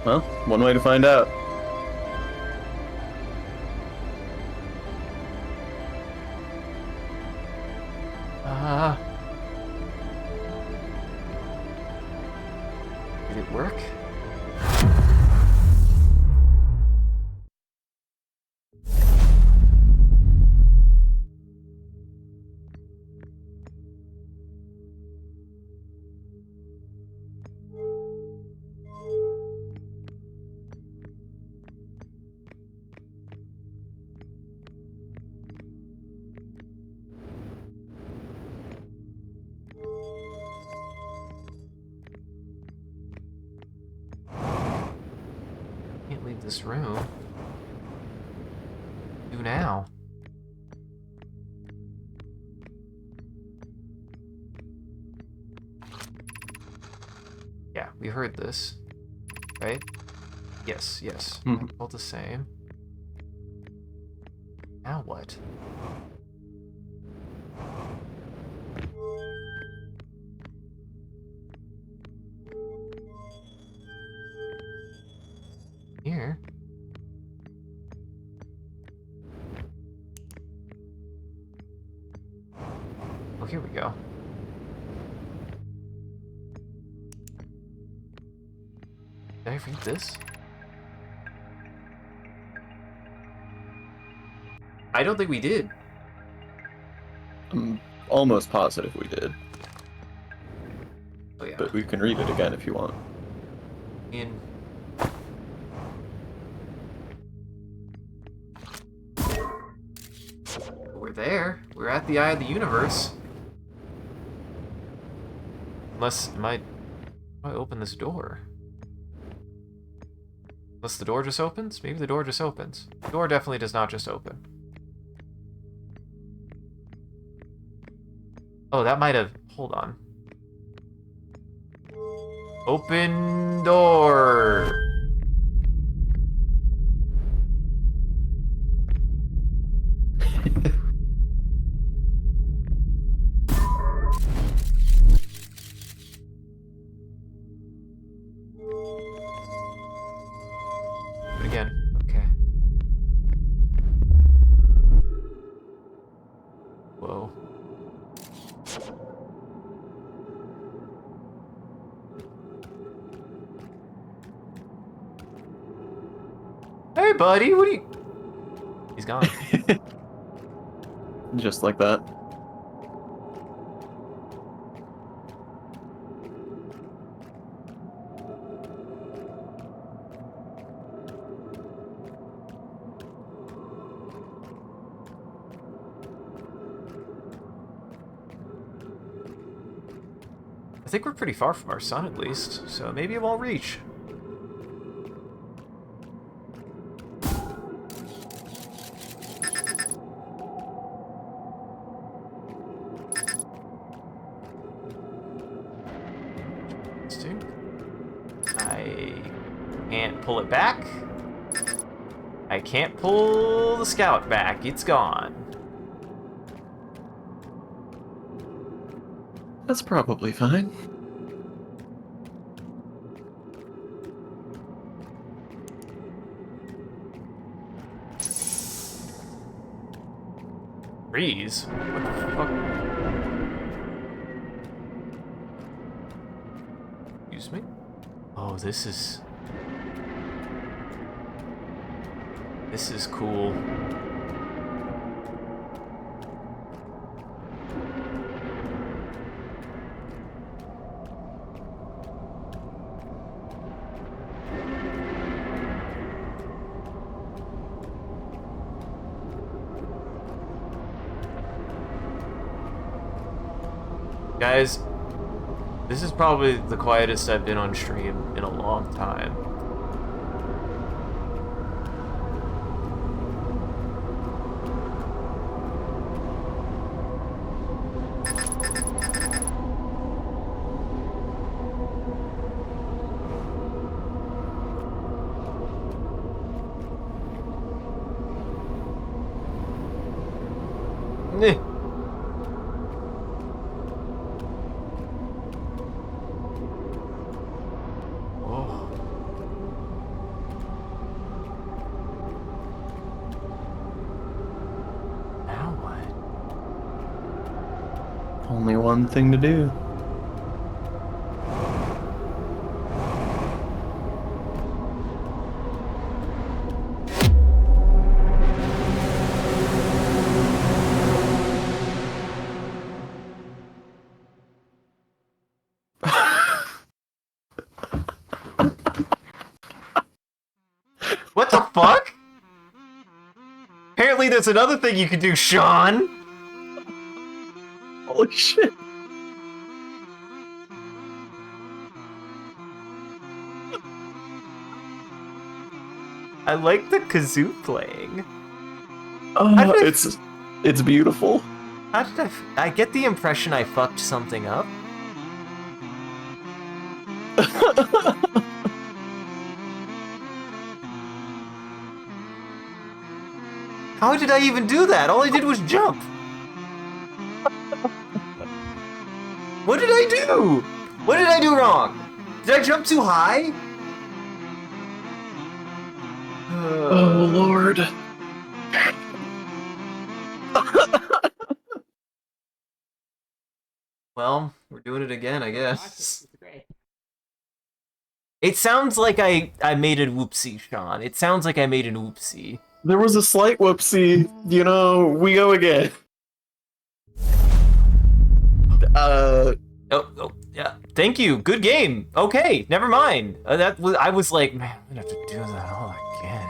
Well, one way to find out. Did it work? Can't leave this room. Do now. Yeah, we heard this. Right? Yes, yes. Mhm. All the same. Now what? Here. Oh, here we go. Did I read this? I don't think we did. I'm almost positive we did, Oh yeah. but we can read it again if you want. In. We're there. We're at the eye of the universe. Unless, am I open this door? Unless the door just opens? Maybe the door just opens. The door definitely does not just open. Oh, that might have... Hold on. Open door! Again. Okay. Whoa. Hey, buddy, what are you... He's gone. Just like that. I think we're pretty far from our sun, at least, so maybe it won't reach. I can't pull it back. I I can't pull the scout back. It's gone. That's probably fine. Freeze? What the fuck? Excuse me? Oh, this is cool. Guys, this is probably the quietest I've been on stream in a long time. Eh. Oh. Now what? Only one thing to do. What the fuck? Apparently there's another thing you can do, Sean! Holy shit. I like the kazoo playing. Oh, it's beautiful. How did I get the impression I fucked something up? How did I even do that? All I did was jump. What did I do? What did I do wrong? Did I jump too high? Oh, Lord. Well, we're doing it again, I guess. It sounds like I made a whoopsie, Sean. It sounds like I made an whoopsie. There was a slight whoopsie. You know, we go again. Oh, yeah. Thank you. Good game. Okay, never mind. I was like, man, I'm gonna have to do that all again.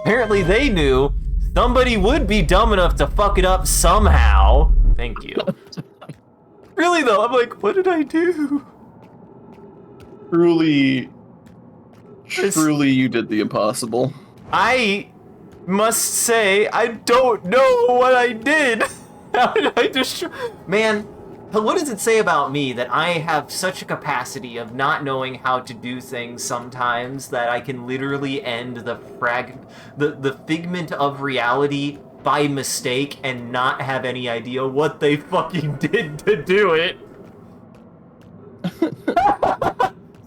Apparently they knew somebody would be dumb enough to fuck it up somehow. Thank you. Really though, I'm like, what did I do? Truly, you did the impossible. I must say, I don't know what I did. How did I just... Man, what does it say about me that I have such a capacity of not knowing how to do things sometimes that I can literally end the figment of reality by mistake and not have any idea what they fucking did to do it?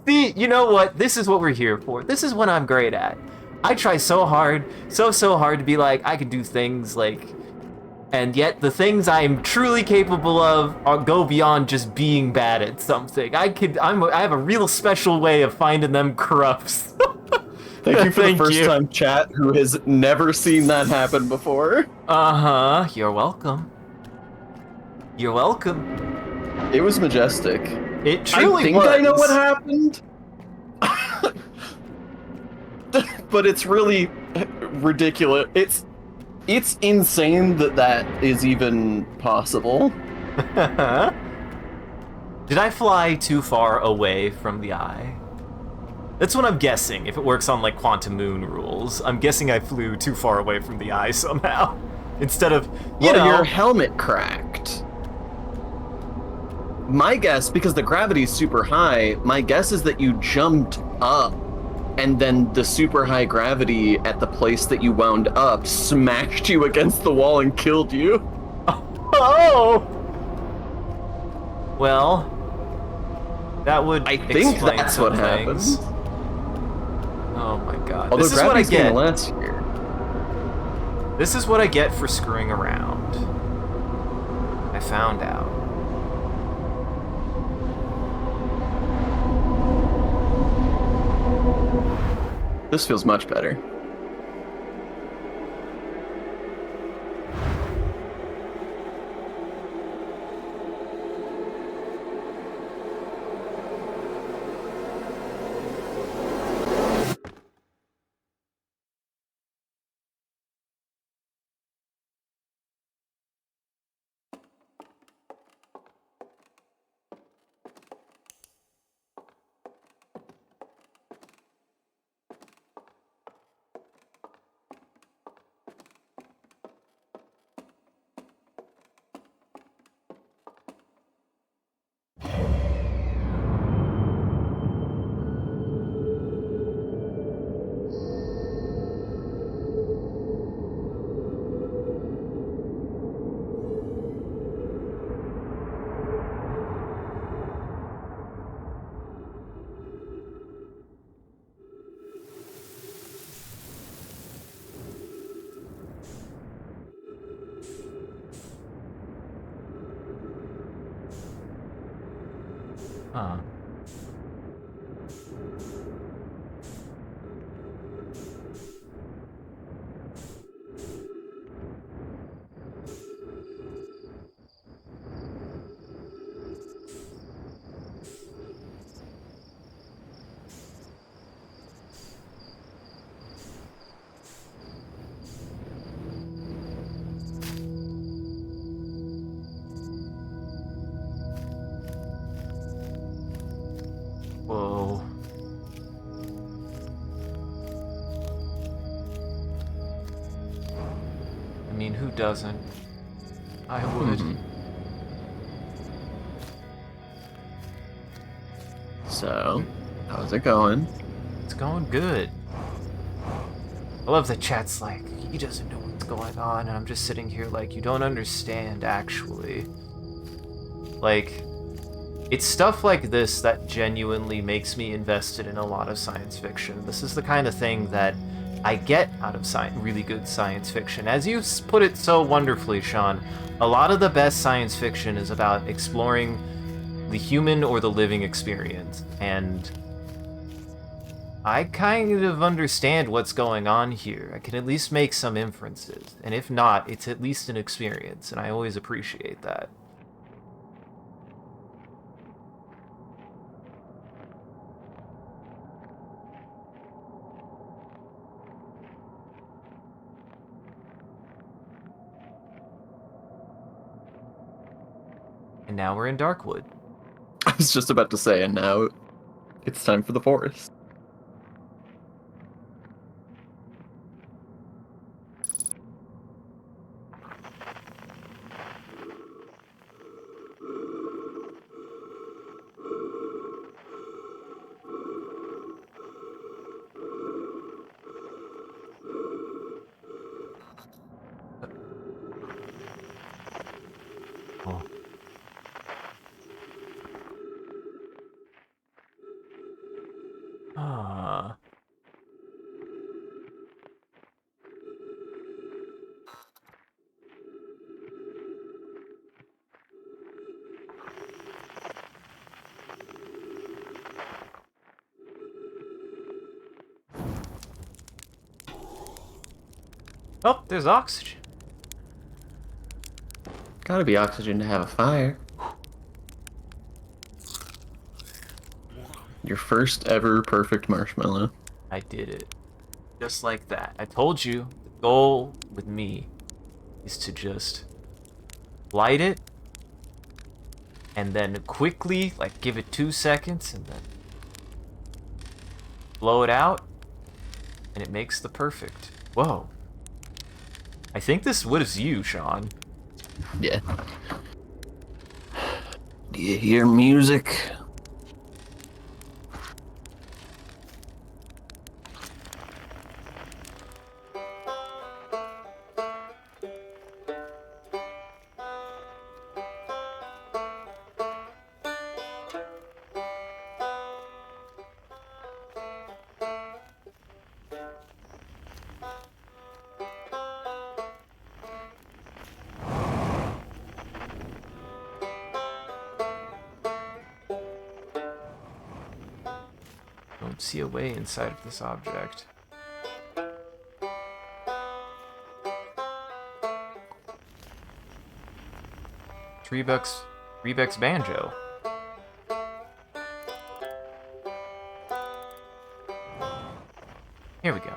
See, you know what? This is what we're here for. This is what I'm great at. I try so hard, so hard to be like, I can do things like... And yet, the things I am truly capable of go beyond just being bad at something. I have a real special way of finding them corrupts. Thank you for the first time chat who has never seen that happen before. Uh-huh. You're welcome. You're welcome. It was majestic. It truly was. I think I know what happened. But it's really ridiculous. It's insane that is even possible. Did I fly too far away from the eye? That's what I'm guessing, if it works on, like, quantum moon rules. I'm guessing I flew too far away from the eye somehow. Instead of, you know... your helmet cracked. My guess, because the gravity's super high, my guess is that you jumped up and then the super high gravity at the place that you wound up smashed you against the wall and killed you. Oh! Well, that would I think explain that's some what things. happened. Oh my god. Although This is what I gravity's getting get. less here. This is what I get for screwing around. I found out. This feels much better. Huh. Whoa. I mean, who doesn't? I would. So, how's it going? It's going good. I love that chat's like, he doesn't know what's going on, and I'm just sitting here like, you don't understand, actually. Like, it's stuff like this that genuinely makes me invested in a lot of science fiction. This is the kind of thing that I get out of really good science fiction. As you put it so wonderfully, Sean, a lot of the best science fiction is about exploring the human or the living experience, and I kind of understand what's going on here. I can at least make some inferences, and if not, it's at least an experience, and I always appreciate that. And now we're in Darkwood. I was just about to say, and now it's time for the forest. Oh. Ah. Oh, there's oxygen. Gotta be oxygen to have a fire. Your first ever perfect marshmallow. I did it. Just like that. I told you, the goal with me is to just light it and then quickly, like, give it 2 seconds and then blow it out, and it makes the perfect. Whoa. I think this was you, Sean. Yeah. Do you hear music? don't see a way inside of this object. Rebeck's banjo. Here we go.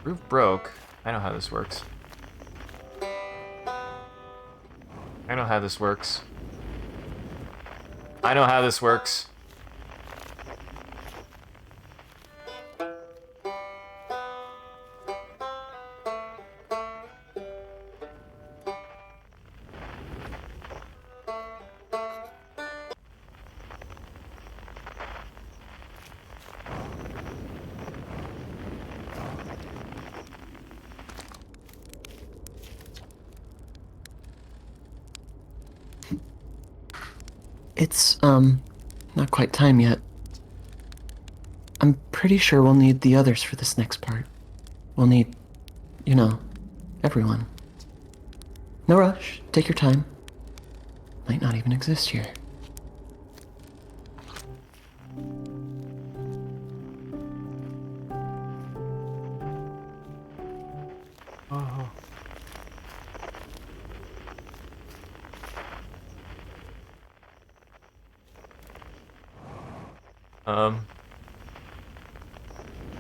Roof broke. I know how this works. I know how this works. I know how this works. It's, not quite time yet. I'm pretty sure we'll need the others for this next part. We'll need, you know, everyone. No rush. Take your time. Might not even exist here. Oh.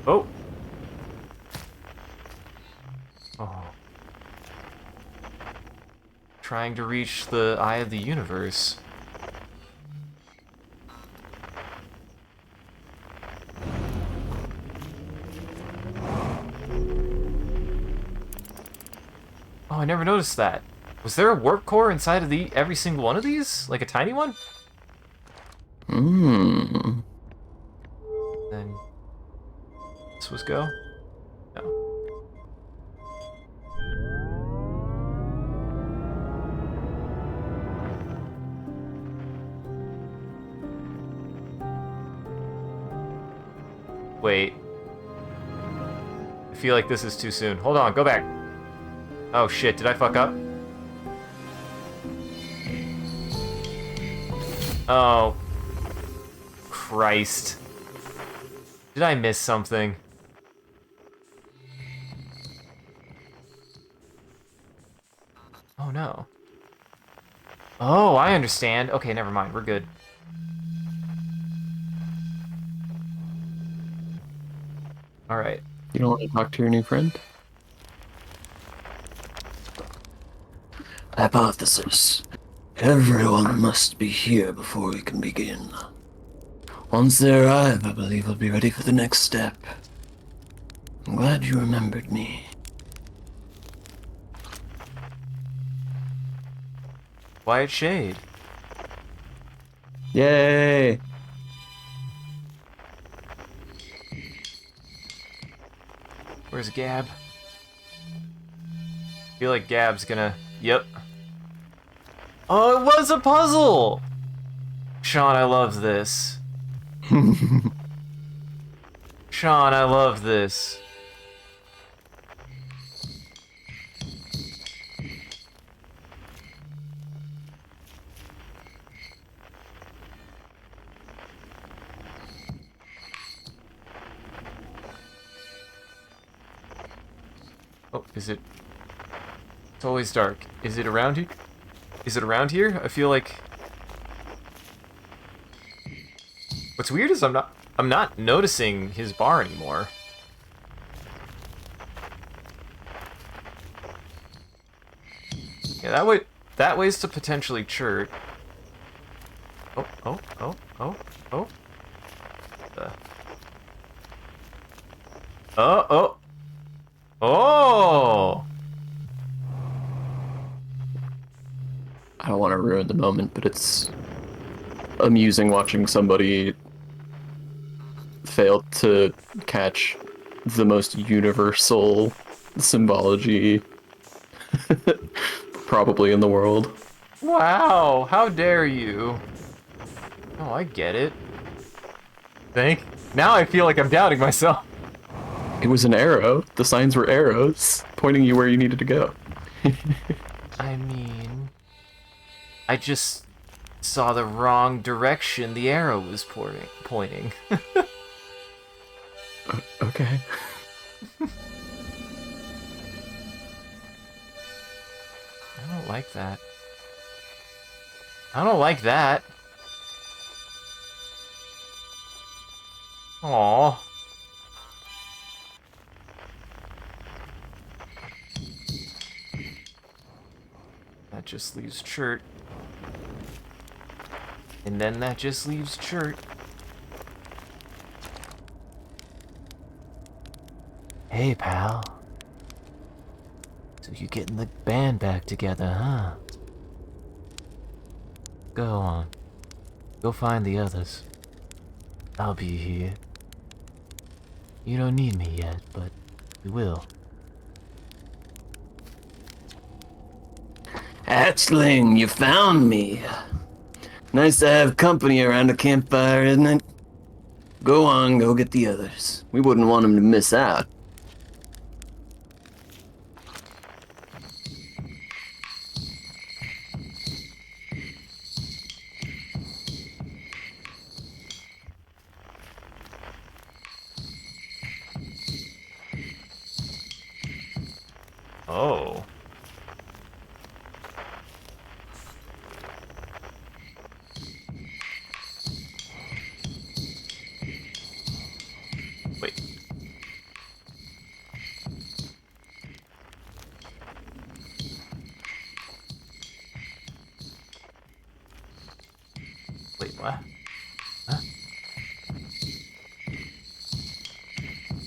Oh. Oh. Trying to reach the eye of the universe. Oh, I never noticed that. Was there a warp core inside of every single one of these? Like a tiny one? Mmm. Then this was go? No. Wait. I feel like this is too soon. Hold on, go back. Oh shit, did I fuck up? Oh. Christ. Did I miss something? Oh no. Oh, I understand. Okay, never mind. We're good. Alright. You don't want to talk to your new friend? Hypothesis. Everyone must be here before we can begin. Once they arrive, I believe we'll be ready for the next step. I'm glad you remembered me. Quiet Shade. Yay! Where's Gab? I feel like Gab's gonna... Yep. Oh, it was a puzzle! Sean, I love this. Sean, I love this. Oh, is it? It's always dark. Is it around here? Is it around here? I feel like... What's weird is I'm not noticing his bar anymore. Yeah, that way's to potentially church. Oh, oh, oh, oh, oh. Oh, oh. Oh! I don't want to ruin the moment, but it's amusing watching somebody fail to catch the most universal symbology probably in the world. Wow, how dare you? Oh, I get it. Now I feel like I'm doubting myself. It was an arrow. The signs were arrows pointing you where you needed to go. I mean, I just saw the wrong direction the arrow was pointing. Okay. I don't like that. I don't like that. Aww. That just leaves Chert. And then that just leaves Chert. Hey, pal. So you're getting the band back together, huh? Go on. Go find the others. I'll be here. You don't need me yet, but you will. Hatchling, you found me. Nice to have company around a campfire, isn't it? Go on, go get the others. We wouldn't want them to miss out. Oh. Wait. Wait, what? Huh?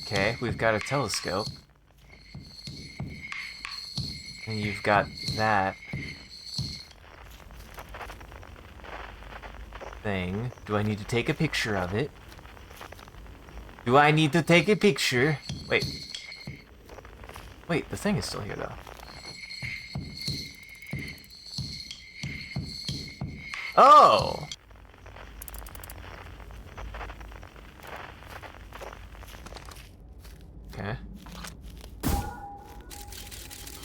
Okay, we've got a telescope. And you've got that thing. Do I need to take a picture of it? Do I need to take a picture? Wait. Wait, the thing is still here, though. Oh! Okay.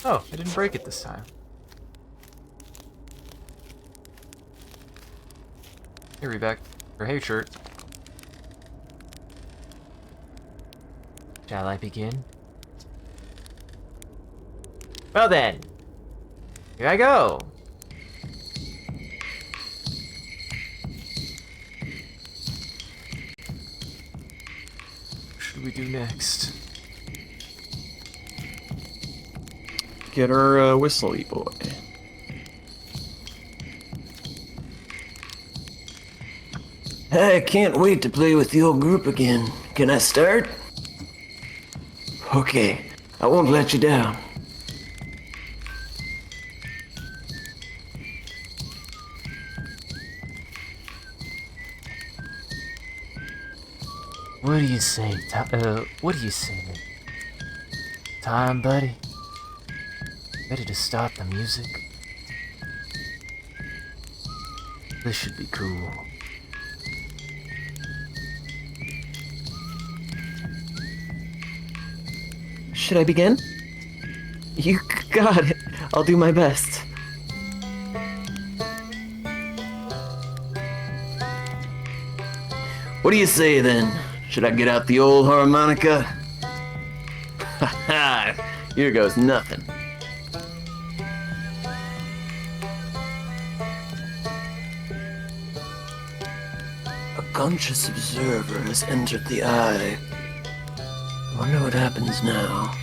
Oh, I didn't break it this time. Hey, Rebeck. Or hey, Shirt. Shall I begin? Well then, here I go. What should we do next? Get her whistly boy. I can't wait to play with the old group again. Can I start? Okay, I won't let you down. What do you say, what do you say? Time, buddy? Ready to start the music? This should be cool. Should I begin? You got it. I'll do my best. What do you say then? Should I get out the old harmonica? Ha ha! Here goes nothing. A conscious observer has entered the eye. Wonder what happens now.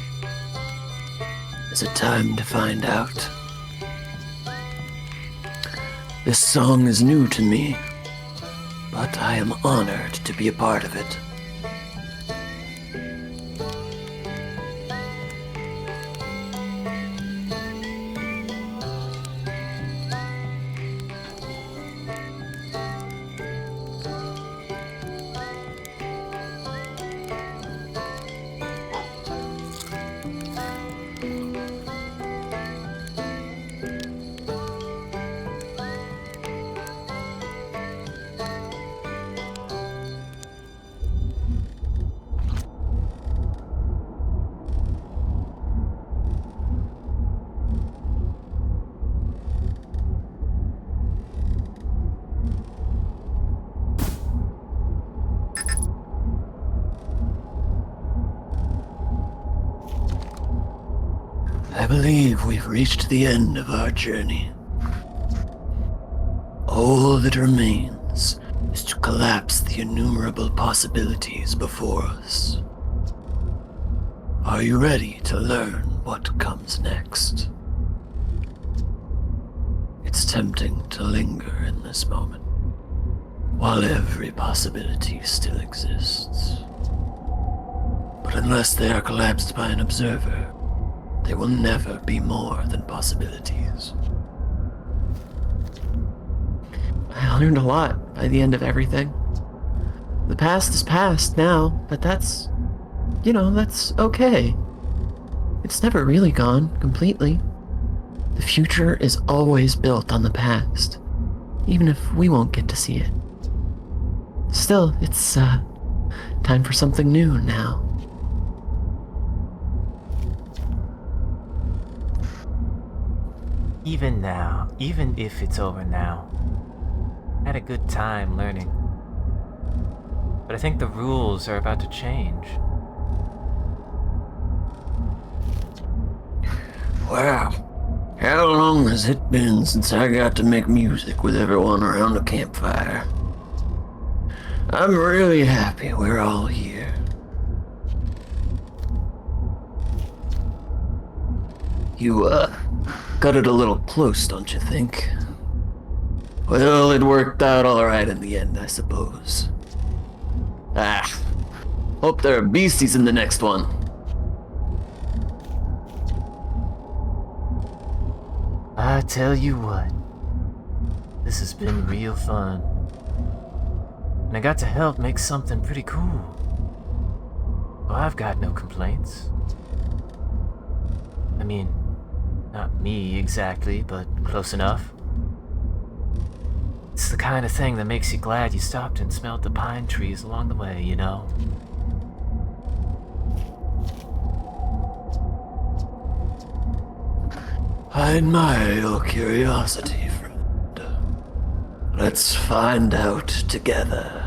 Is it time to find out? This song is new to me, but I am honored to be a part of it. I believe we've reached the end of our journey. All that remains is to collapse the innumerable possibilities before us. Are you ready to learn what comes next? It's tempting to linger in this moment, while every possibility still exists. But unless they are collapsed by an observer, they will never be more than possibilities. I learned a lot by the end of everything. The past is past now, but that's okay. It's never really gone completely. The future is always built on the past, even if we won't get to see it. Still, it's time for something new now. Even now, even if it's over now, I had a good time learning. But I think the rules are about to change. Wow. How long has it been since I got to make music with everyone around the campfire? I'm really happy we're all here. You, got it a little close, don't you think? Well, it worked out alright in the end, I suppose. Hope there are beasties in the next one. I tell you what, this has been real fun. And I got to help make something pretty cool. Well, I've got no complaints. I mean, not me exactly, but close enough. It's the kind of thing that makes you glad you stopped and smelled the pine trees along the way, you know? I admire your curiosity, friend. Let's find out together.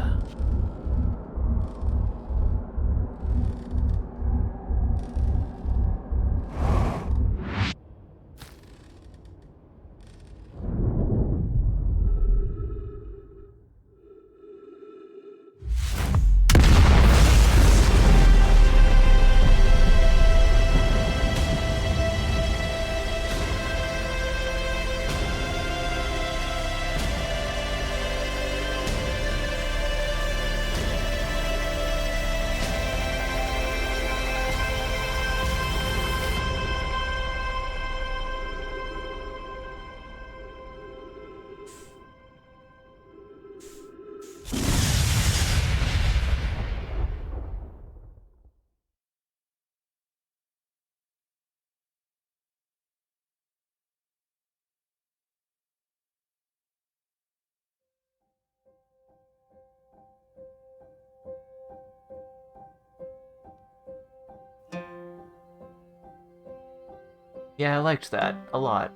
Yeah, I liked that a lot.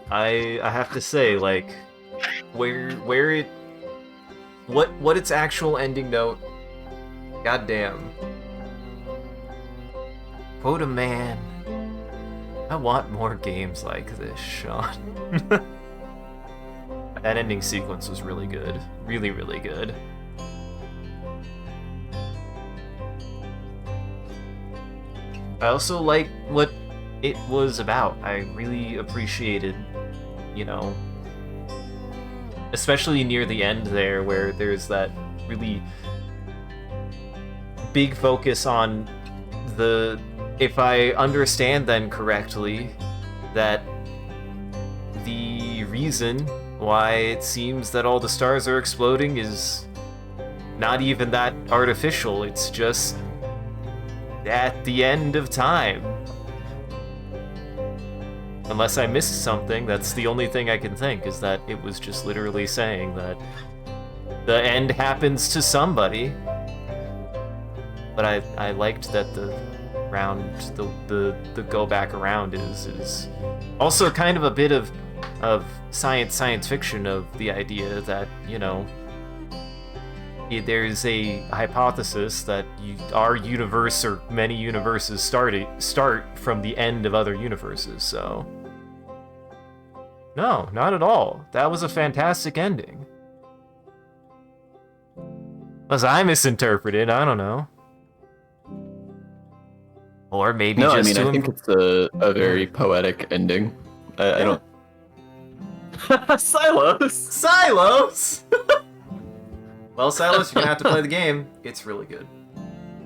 I have to say, like, where it, what its actual ending note, goddamn. Quote a man. I want more games like this, Sean. That ending sequence was really good. Really, really good. I also like what it was about. I really appreciated, you know, especially near the end there, where there's that really big focus on the, if I understand then correctly, that the reason why it seems that all the stars are exploding is not even that artificial. It's just at the end of time. Unless I missed something, that's the only thing I can think, is that it was just literally saying that the end happens to somebody. But I liked that the go back around is also kind of a bit of science fiction, of the idea that, you know, there's a hypothesis that our universe or many universes start from the end of other universes, so... No, not at all. That was a fantastic ending. Unless I misinterpreted, I don't know. Or maybe No, I just mean, I think it's a very poetic ending. I don't... Silos! Silos! Well, Silos, you're gonna have to play the game. It's really good.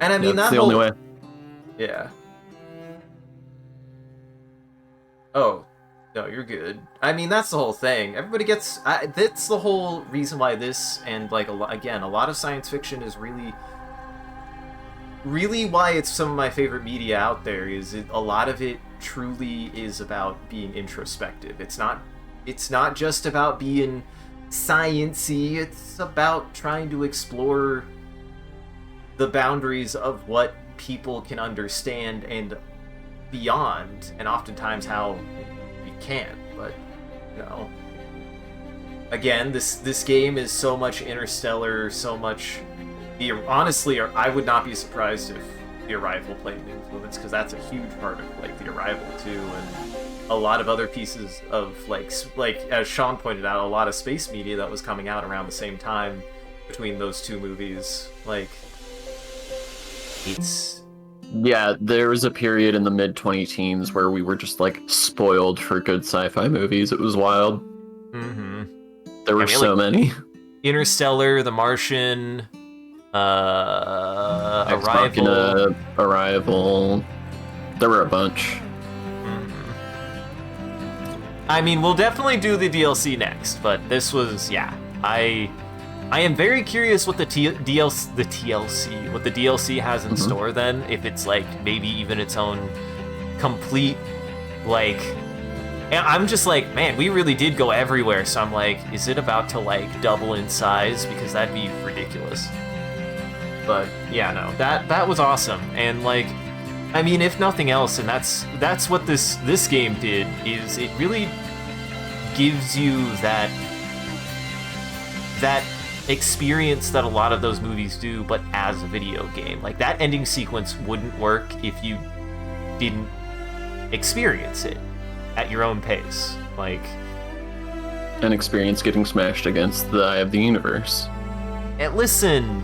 And I mean, That's that the only way. Yeah. Oh. No, you're good. I mean, that's the whole thing. Everybody gets... that's the whole reason why this, and, like, again, a lot of science fiction is really why it's some of my favorite media out there, is a lot of it truly is about being introspective. It's not just about being science-y, it's about trying to explore the boundaries of what people can understand and beyond, and oftentimes how we can't. But, you know, again, this game is so much Interstellar, so much... honestly, I would not be surprised if The Arrival played an influence, because that's a huge part of, like, The Arrival too, and a lot of other pieces of, like as Sean pointed out, a lot of space media that was coming out around the same time between those two movies. Like, it's... Yeah, there was a period in the mid-2010s where we were just, like, spoiled for good sci-fi movies. It was wild. Mm-hmm. There were so many. Interstellar, The Martian... Ex Arrival. Machina, Arrival. There were a bunch. I mean, we'll definitely do the DLC next, but this was, yeah. I am very curious what the DLC has in store then. If it's like maybe even its own complete, like. And I'm just like, man, we really did go everywhere. So I'm like, is it about to like double in size? Because that'd be ridiculous. But yeah, no, that was awesome, and like, I mean, if nothing else, and that's what this game did, is it really gives you that experience that a lot of those movies do, but as a video game. Like, that ending sequence wouldn't work if you didn't experience it at your own pace. Like, An experience getting smashed against the eye of the universe. and listen,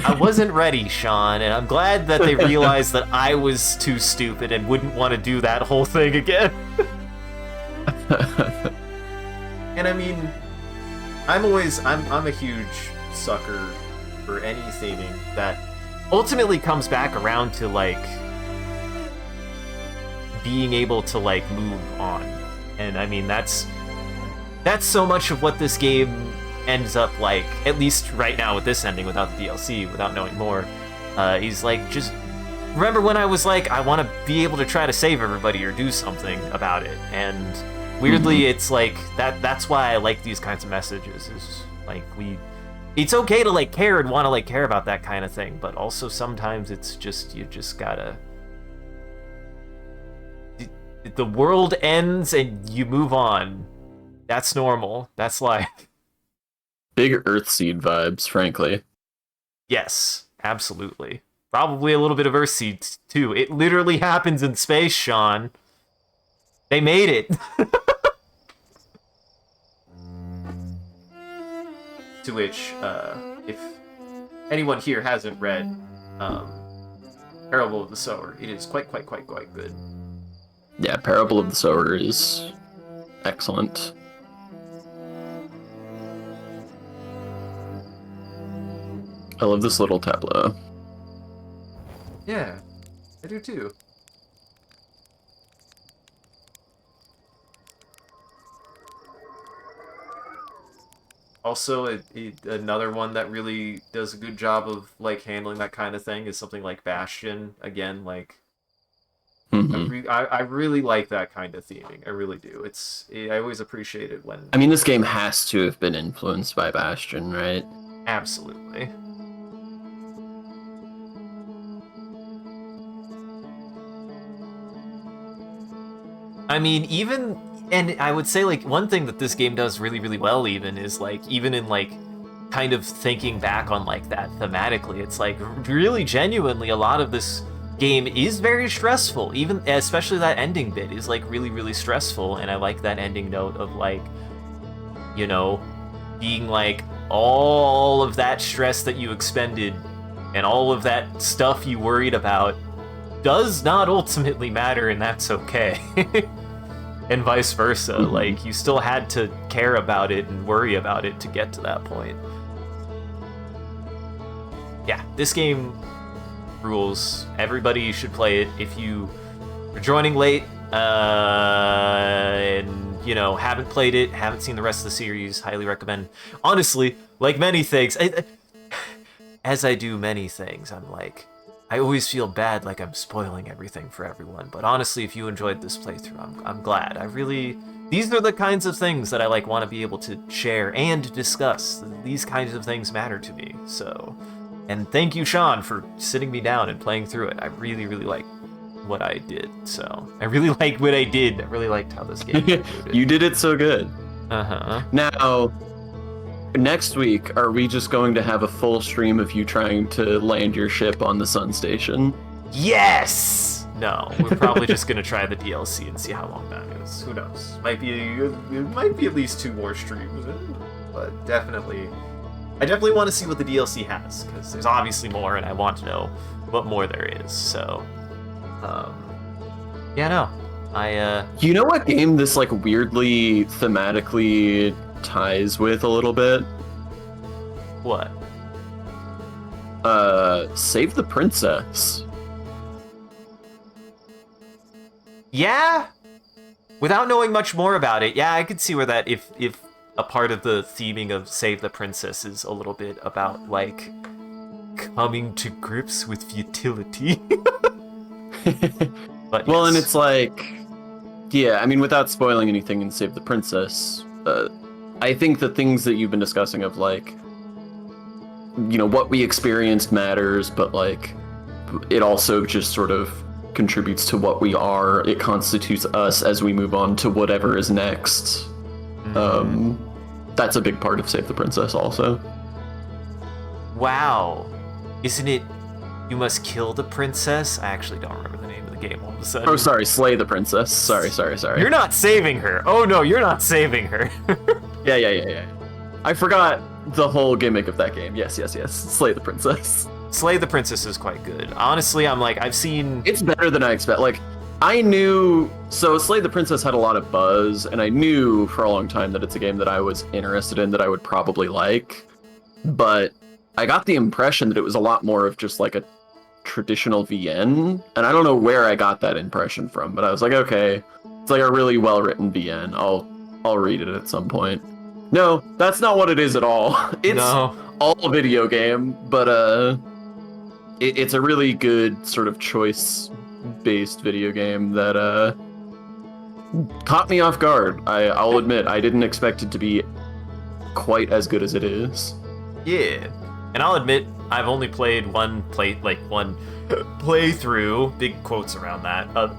I wasn't ready, Sean, and I'm glad that they realized that I was too stupid and wouldn't want to do that whole thing again. And I mean, I'm a huge sucker for any theming that ultimately comes back around to, like, being able to, like, move on. And I mean, that's so much of what this game ends up like, at least right now with this ending, without the DLC, without knowing more. He's like, just remember when I was like, I want to be able to try to save everybody or do something about it. And weirdly, it's like that's why I like these kinds of messages, is like, it's okay to like care and want to like care about that kind of thing, but also sometimes it's just, you just gotta, the world ends and you move on. That's normal. That's life. Big Earthseed vibes, frankly. Yes, absolutely. Probably a little bit of Earthseed, too. It literally happens in space, Sean. They made it. To which, if anyone here hasn't read Parable of the Sower, it is quite good. Yeah, Parable of the Sower is excellent. I love this little tableau. Yeah, I do too. Also, another one that really does a good job of like handling that kind of thing is something like Bastion. Again, like, I really like that kind of theming. I really do. I always appreciate it when. I mean, this game has to have been influenced by Bastion, right? Absolutely. I mean, even, and I would say, like, one thing that this game does really, really well, even, is, like, even in, like, kind of thinking back on like that thematically, it's like really genuinely a lot of this game is very stressful, even especially that ending bit is like really, really stressful. And I like that ending note of like, you know, being like all of that stress that you expended and all of that stuff you worried about does not ultimately matter, and that's okay. And vice versa. Like, you still had to care about it and worry about it to get to that point. Yeah, this game rules. Everybody should play it. If you are joining late and, you know, haven't played it, haven't seen the rest of the series, highly recommend. Honestly, like many things, as I do many things, I'm like, I always feel bad like I'm spoiling everything for everyone, but honestly, if you enjoyed this playthrough, I'm glad. These are the kinds of things that I like want to be able to share and discuss. These kinds of things matter to me, so. And thank you, Sean, for sitting me down and playing through it. I really, really like what I did, so. I really like what I did. I really liked how this game concluded. You did it so good. Uh-huh. Now, next week, are we just going to have a full stream of you trying to land your ship on the sun station? Yes! No, we're probably just gonna try the DLC and see how long that is. Who knows? It might be at least 2 more streams, but definitely, I definitely want to see what the DLC has, because there's obviously more, and I want to know what more there is. So, yeah, no, You know what game this like weirdly thematically ties with a little bit? What? Save the Princess. Yeah? Without knowing much more about it, yeah, I could see where that, if a part of the theming of Save the Princess is a little bit about, like, coming to grips with futility. But Well, and yes. it's like, yeah, I mean, without spoiling anything in Save the Princess, I think the things that you've been discussing of, like, you know, what we experienced matters, but, like, it also just sort of contributes to what we are. It constitutes us as we move on to whatever is next. That's a big part of Save the Princess also. Wow. Isn't it you must kill the princess? I actually don't remember the name of the game all of a sudden. Oh, sorry, Slay the Princess. Sorry. You're not saving her. Oh no, you're not saving her. Yeah. I forgot the whole gimmick of that game. Yes. Slay the Princess. Slay the Princess is quite good. Honestly, I'm like, I've seen... It's better than I expect. Like, I knew... So, Slay the Princess had a lot of buzz, and I knew for a long time that it's a game that I was interested in, that I would probably like. But I got the impression that it was a lot more of just, like, a traditional VN. And I don't know where I got that impression from, but I was like, okay, it's like a really well-written VN. I'll read it at some point. No, that's not what it is at all. It's all a video game, but, it's a really good sort of choice-based video game that caught me off guard. I'll admit, I didn't expect it to be quite as good as it is. Yeah. And I'll admit, I've only played one playthrough, big quotes around that.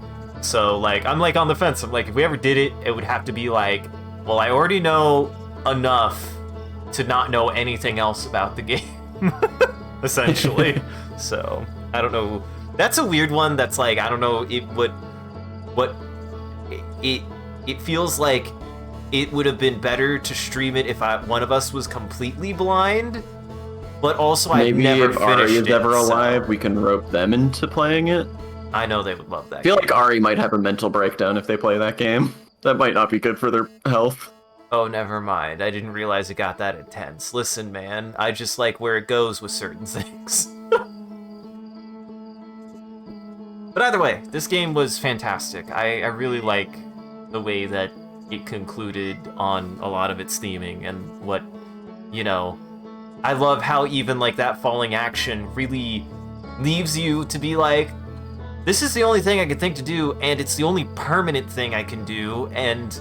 So, like, I'm like on the fence. I'm like, if we ever did it, it would have to be like, well, I already know enough to not know anything else about the game, essentially. So, I don't know. That's a weird one. That's like, I don't know. It feels like it would have been better to stream it if one of us was completely blind. But also, I've never if finished Ari it. is ever alive, so we can rope them into playing it. I know they would love that. I feel game. like Ari might have a mental breakdown if they play that game. That might not be good for their health. Oh, never mind. I didn't realize it got that intense. Listen, man, I just like where it goes with certain things. But either way, this game was fantastic. I really like the way that it concluded on a lot of its theming and what, you know, I love how even like that falling action really leaves you to be like, this is the only thing I can think to do, and it's the only permanent thing I can do, and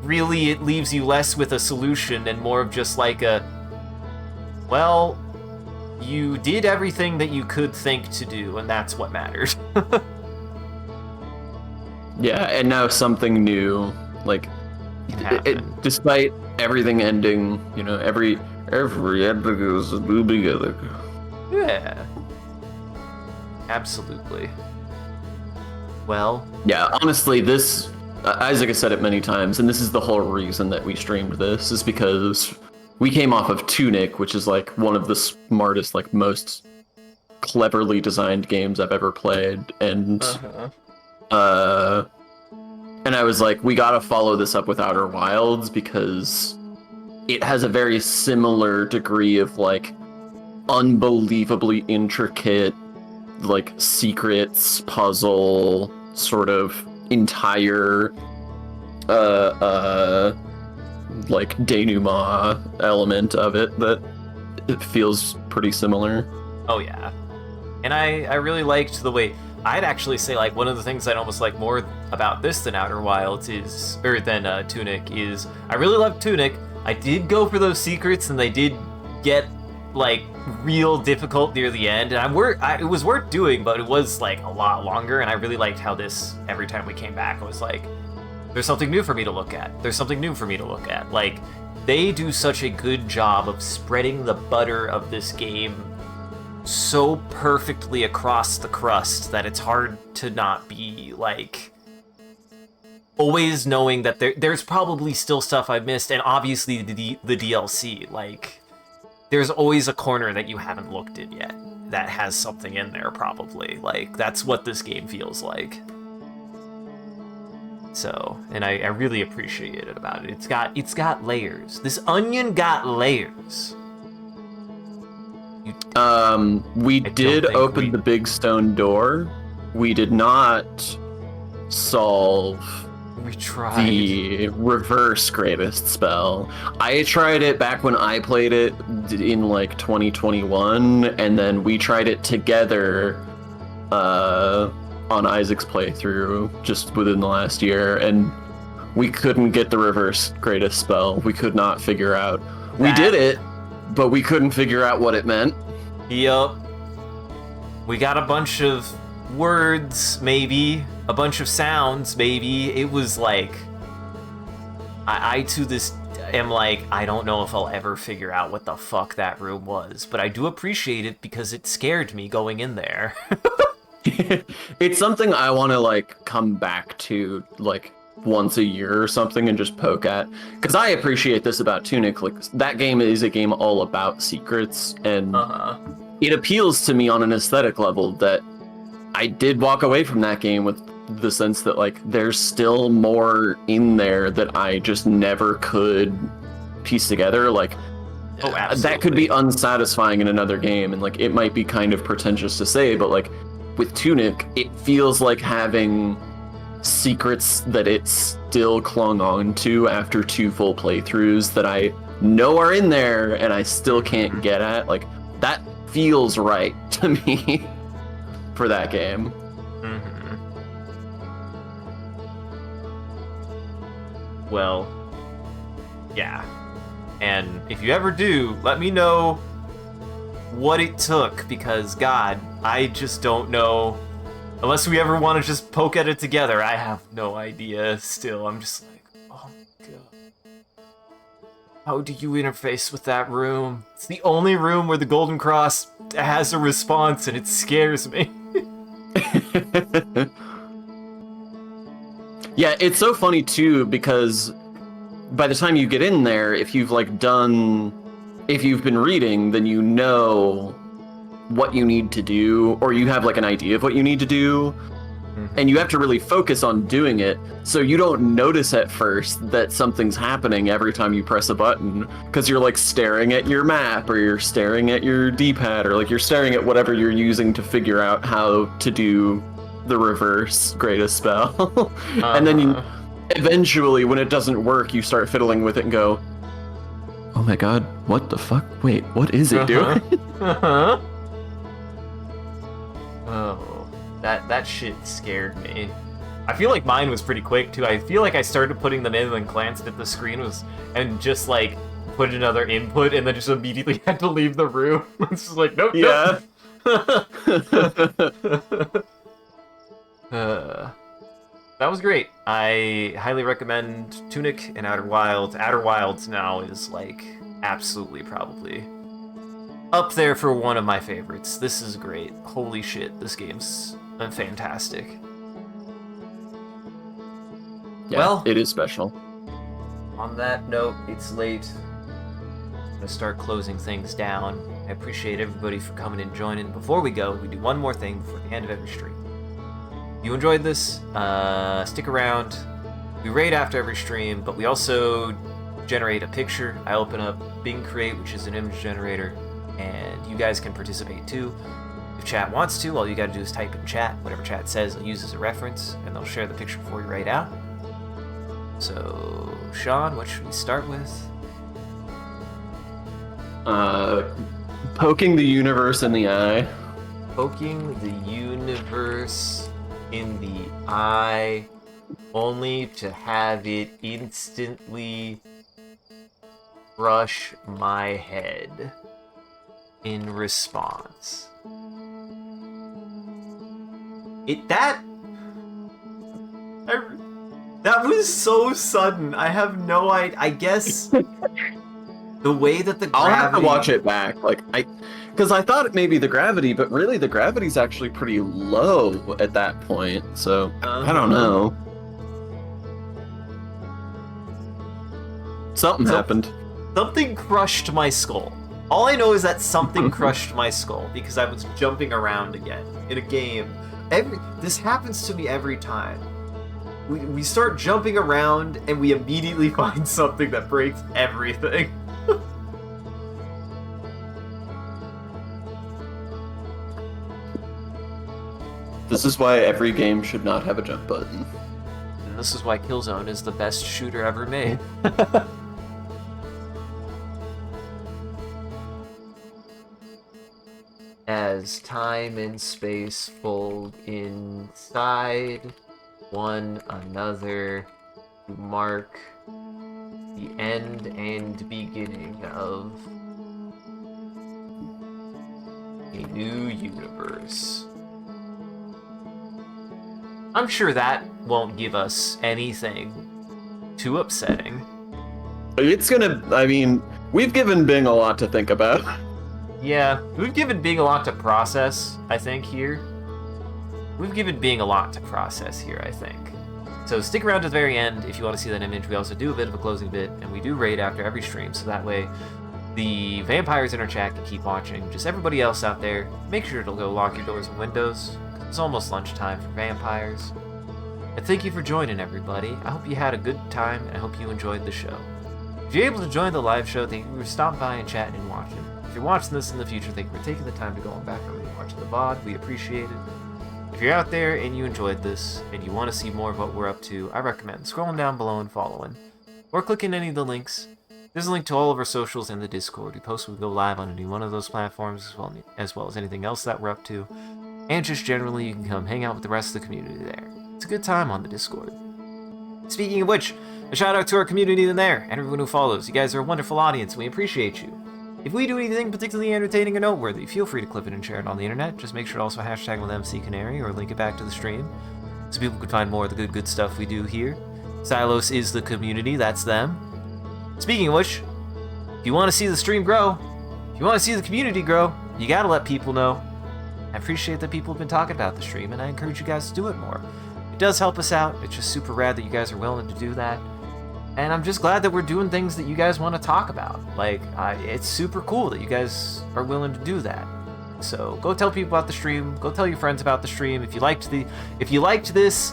really it leaves you less with a solution and more of just like a, well, you did everything that you could think to do, and that's what matters. Yeah, and now something new. Like, can happen. Despite everything ending, you know, every ending is a new beginning. Yeah. Absolutely. Well, Yeah, honestly, this Isaac has said it many times, and this is the whole reason that we streamed this, is because we came off of Tunic, which is like one of the smartest, like most cleverly designed games I've ever played, and and I was like, we gotta follow this up with Outer Wilds because it has a very similar degree of like unbelievably intricate, like secrets, puzzle, sort of entire like denouement element of it that it feels pretty similar. oh yeah. And I really liked the way, I'd actually say like one of the things I'd almost like more about this than Outer Wilds is, or than Tunic is, I really loved Tunic. I did go for those secrets and they did get like real difficult near the end, and it was worth doing, but it was like a lot longer, and I really liked how this, every time we came back, it was like, there's something new for me to look at. There's something new for me to look at. Like, they do such a good job of spreading the butter of this game so perfectly across the crust that it's hard to not be like always knowing that there's probably still stuff I've missed, and obviously the DLC, like there's always a corner that you haven't looked in yet that has something in there probably. Like that's what this game feels like. So, and I really appreciate it about it. It's got layers. This onion got layers. We did open the big stone door. We did not solve We tried. the reverse greatest spell. I tried it back when I played it in like 2021, and then we tried it together on Isaac's playthrough just within the last year, and we couldn't get the reverse greatest spell. We could not figure out. We did it, but we couldn't figure out what it meant. Yup. We got a bunch of words, maybe. A bunch of sounds, maybe. It was like... I to this am like, I don't know if I'll ever figure out what the fuck that room was, but I do appreciate it because it scared me going in there. It's something I want to like come back to like once a year or something and just poke at, because I appreciate this about Tunic. Like that game is a game all about secrets, and it appeals to me on an aesthetic level that I did walk away from that game with the sense that like there's still more in there that I just never could piece together. Like that could be unsatisfying in another game, and like it might be kind of pretentious to say, but like with Tunic, it feels like having secrets that it still clung on to after 2 full playthroughs that I know are in there and I still can't get at. Like, that feels right to me for that game. Mm-hmm. Well, yeah. And if you ever do, let me know what it took, because God, I just don't know. Unless we ever want to just poke at it together, I have no idea still. I'm just like, oh my god. How do you interface with that room? It's the only room where the Golden Cross has a response, and it scares me. Yeah, it's so funny too, because by the time you get in there, if you've been reading, then you know what you need to do, or you have like an idea of what you need to do, and you have to really focus on doing it, so you don't notice at first that something's happening every time you press a button, because you're like staring at your map, or you're staring at your D-pad, or like you're staring at whatever you're using to figure out how to do the reverse greatest spell. And then you eventually, when it doesn't work, you start fiddling with it and go, oh my god, what the fuck? Wait, what is it doing? Oh, that shit scared me. I feel like mine was pretty quick too. I feel like I started putting them in and glanced at the screen and just like put another input and then just immediately had to leave the room. It's just like, nope, Yeah. nope. That was great. I highly recommend Tunic and Outer Wilds. Outer Wilds now is like absolutely probably up there for one of my favorites. This is great. Holy shit, this game's fantastic. Yeah, Well, it is special. on that note, it's late. I'm gonna start closing things down. I appreciate everybody for coming and joining. Before we go, we do one more thing before the end of every stream. If you enjoyed this, stick around. We raid after every stream, but we also generate a picture. I open up Bing Create, which is an image generator, and you guys can participate too. If chat wants to, all you gotta do is type in chat. Whatever chat says, they'll use as a reference, and they'll share the picture for you right out. So, Sean, what should we start with? Poking the universe in the eye. Poking the universe in the eye, only to have it instantly crush my head in response. That was so sudden. I have no idea. I guess the way that the gravity... I'll have to watch it back. Because I thought it may be the gravity, but really the gravity's actually pretty low at that point. So I don't know. Something happened. Something crushed my skull. All I know is that something crushed my skull because I was jumping around again in a game. This happens to me every time. We start jumping around and we immediately find something that breaks everything. This is why every game should not have a jump button. And this is why Killzone is the best shooter ever made. As time and space fold inside one another to mark the end and beginning of a new universe. I'm sure that won't give us anything too upsetting. It's gonna, I mean, we've given Bing a lot to think about. Yeah, we've given Bing a lot to process, I think, here. We've given Bing a lot to process here, I think. So stick around to the very end if you want to see that image. We also do a bit of a closing bit, and we do raid after every stream, so that way the vampires in our chat can keep watching. Just everybody else out there, make sure to go lock your doors and windows. It's almost lunchtime for vampires. And thank you for joining, everybody. I hope you had a good time, and I hope you enjoyed the show. If you're able to join the live show, thank you for stopping by and chatting and watching. If you're watching this in the future, thank you for taking the time to go on back and watch the VOD. We appreciate it. If you're out there and you enjoyed this, and you want to see more of what we're up to, I recommend scrolling down below and following. Or clicking any of the links. There's a link to all of our socials in the Discord. We post when we go live on any one of those platforms, as well as anything else that we're up to. And just generally, you can come hang out with the rest of the community there. It's a good time on the Discord. Speaking of which, a shout out to our community in there, and everyone who follows. You guys are a wonderful audience, and we appreciate you. If we do anything particularly entertaining or noteworthy, feel free to clip it and share it on the internet. Just make sure to also hashtag with MCCanary or link it back to the stream, so people can find more of the good stuff we do here. Silos is the community, that's them. Speaking of which, if you want to see the stream grow, if you want to see the community grow, you gotta let people know. I appreciate that people have been talking about the stream, and I encourage you guys to do it more. It does help us out. It's just super rad that you guys are willing to do that. And I'm just glad that we're doing things that you guys want to talk about. Like, it's super cool that you guys are willing to do that. So go tell people about the stream. Go tell your friends about the stream. If you liked this,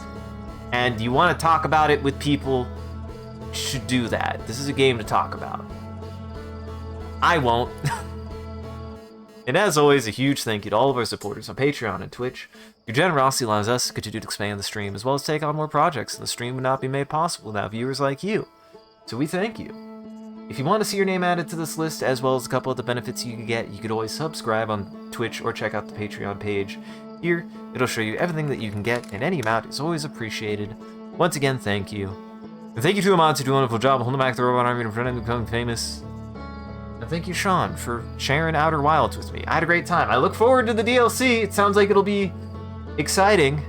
and you want to talk about it with people, you should do that. This is a game to talk about. I won't. And as always, a huge thank you to all of our supporters on Patreon and Twitch. Your generosity allows us to continue to expand the stream, as well as take on more projects, and the stream would not be made possible without viewers like you. So we thank you. If you want to see your name added to this list, as well as a couple of the benefits you could get, you could always subscribe on Twitch or check out the Patreon page. Here, it'll show you everything that you can get, and any amount is always appreciated. Once again, thank you. And thank you to the mods who do a wonderful job of holding back the robot army and preventing them becoming famous. And thank you, Sean, for sharing Outer Wilds with me. I had a great time. I look forward to the DLC. It sounds like it'll be exciting.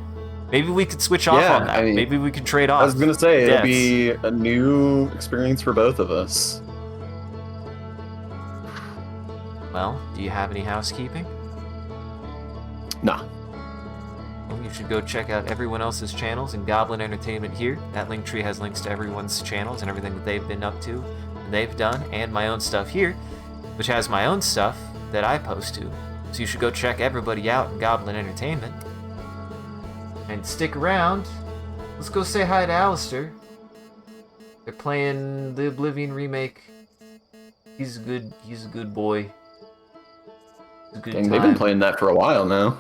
Maybe we could switch off Yeah, on that. I mean, Maybe we could trade off. I was gonna say, it'll deaths. be a new experience for both of us. Well, do you have any housekeeping? Nah. Well, you should go check out everyone else's channels and Goblin Entertainment here. That link tree has links to everyone's channels and everything that they've been up to and they've done, and my own stuff here, which has my own stuff that I post to. So you should go check everybody out in Goblin Entertainment. And stick around. Let's go say hi to Alistair. They're playing the Oblivion remake. He's a good boy. It's a good Dang, time. they've been playing that for a while now.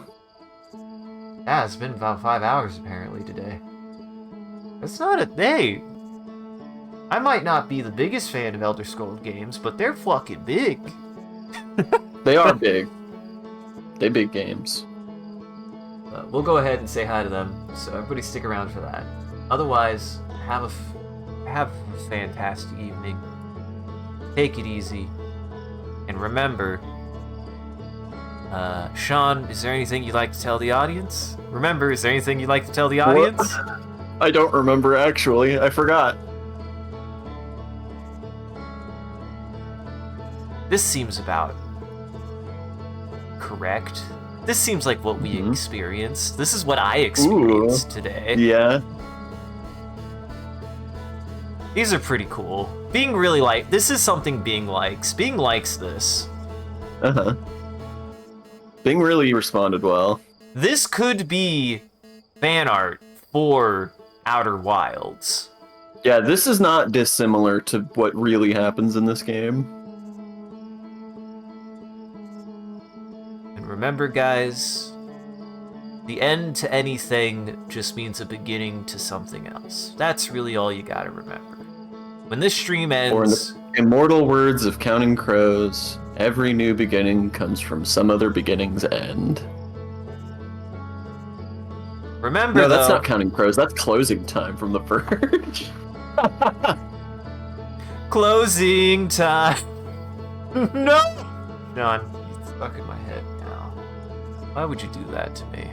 Yeah, it's been about 5 hours apparently today. That's not a day. I might not be the biggest fan of Elder Scrolls games, but they're fucking big. They are big. They big games. We'll go ahead and say hi to them, so everybody stick around for that. Otherwise, have a fantastic evening. Take it easy. And remember, Sean, is there anything you'd like to tell the audience? Remember, is there anything you'd like to tell the audience? I don't remember, actually. I forgot. This seems about correct. This seems like what we experienced. This is what I experienced today. Yeah. These are pretty cool. Being really like, this is something Bing likes. Bing likes this. Uh-huh. Bing really responded well. This could be fan art for Outer Wilds. Yeah, this is not dissimilar to what really happens in this game. And remember, guys, the end to anything just means a beginning to something else. That's really all you gotta remember. When this stream Or in ends... the immortal words of Counting Crows, every new beginning comes from some other beginning's end. Remember, No, that's though, not Counting Crows. That's closing time from The Verge. closing time. No! John, it's stuck in my head now. Why would you do that to me?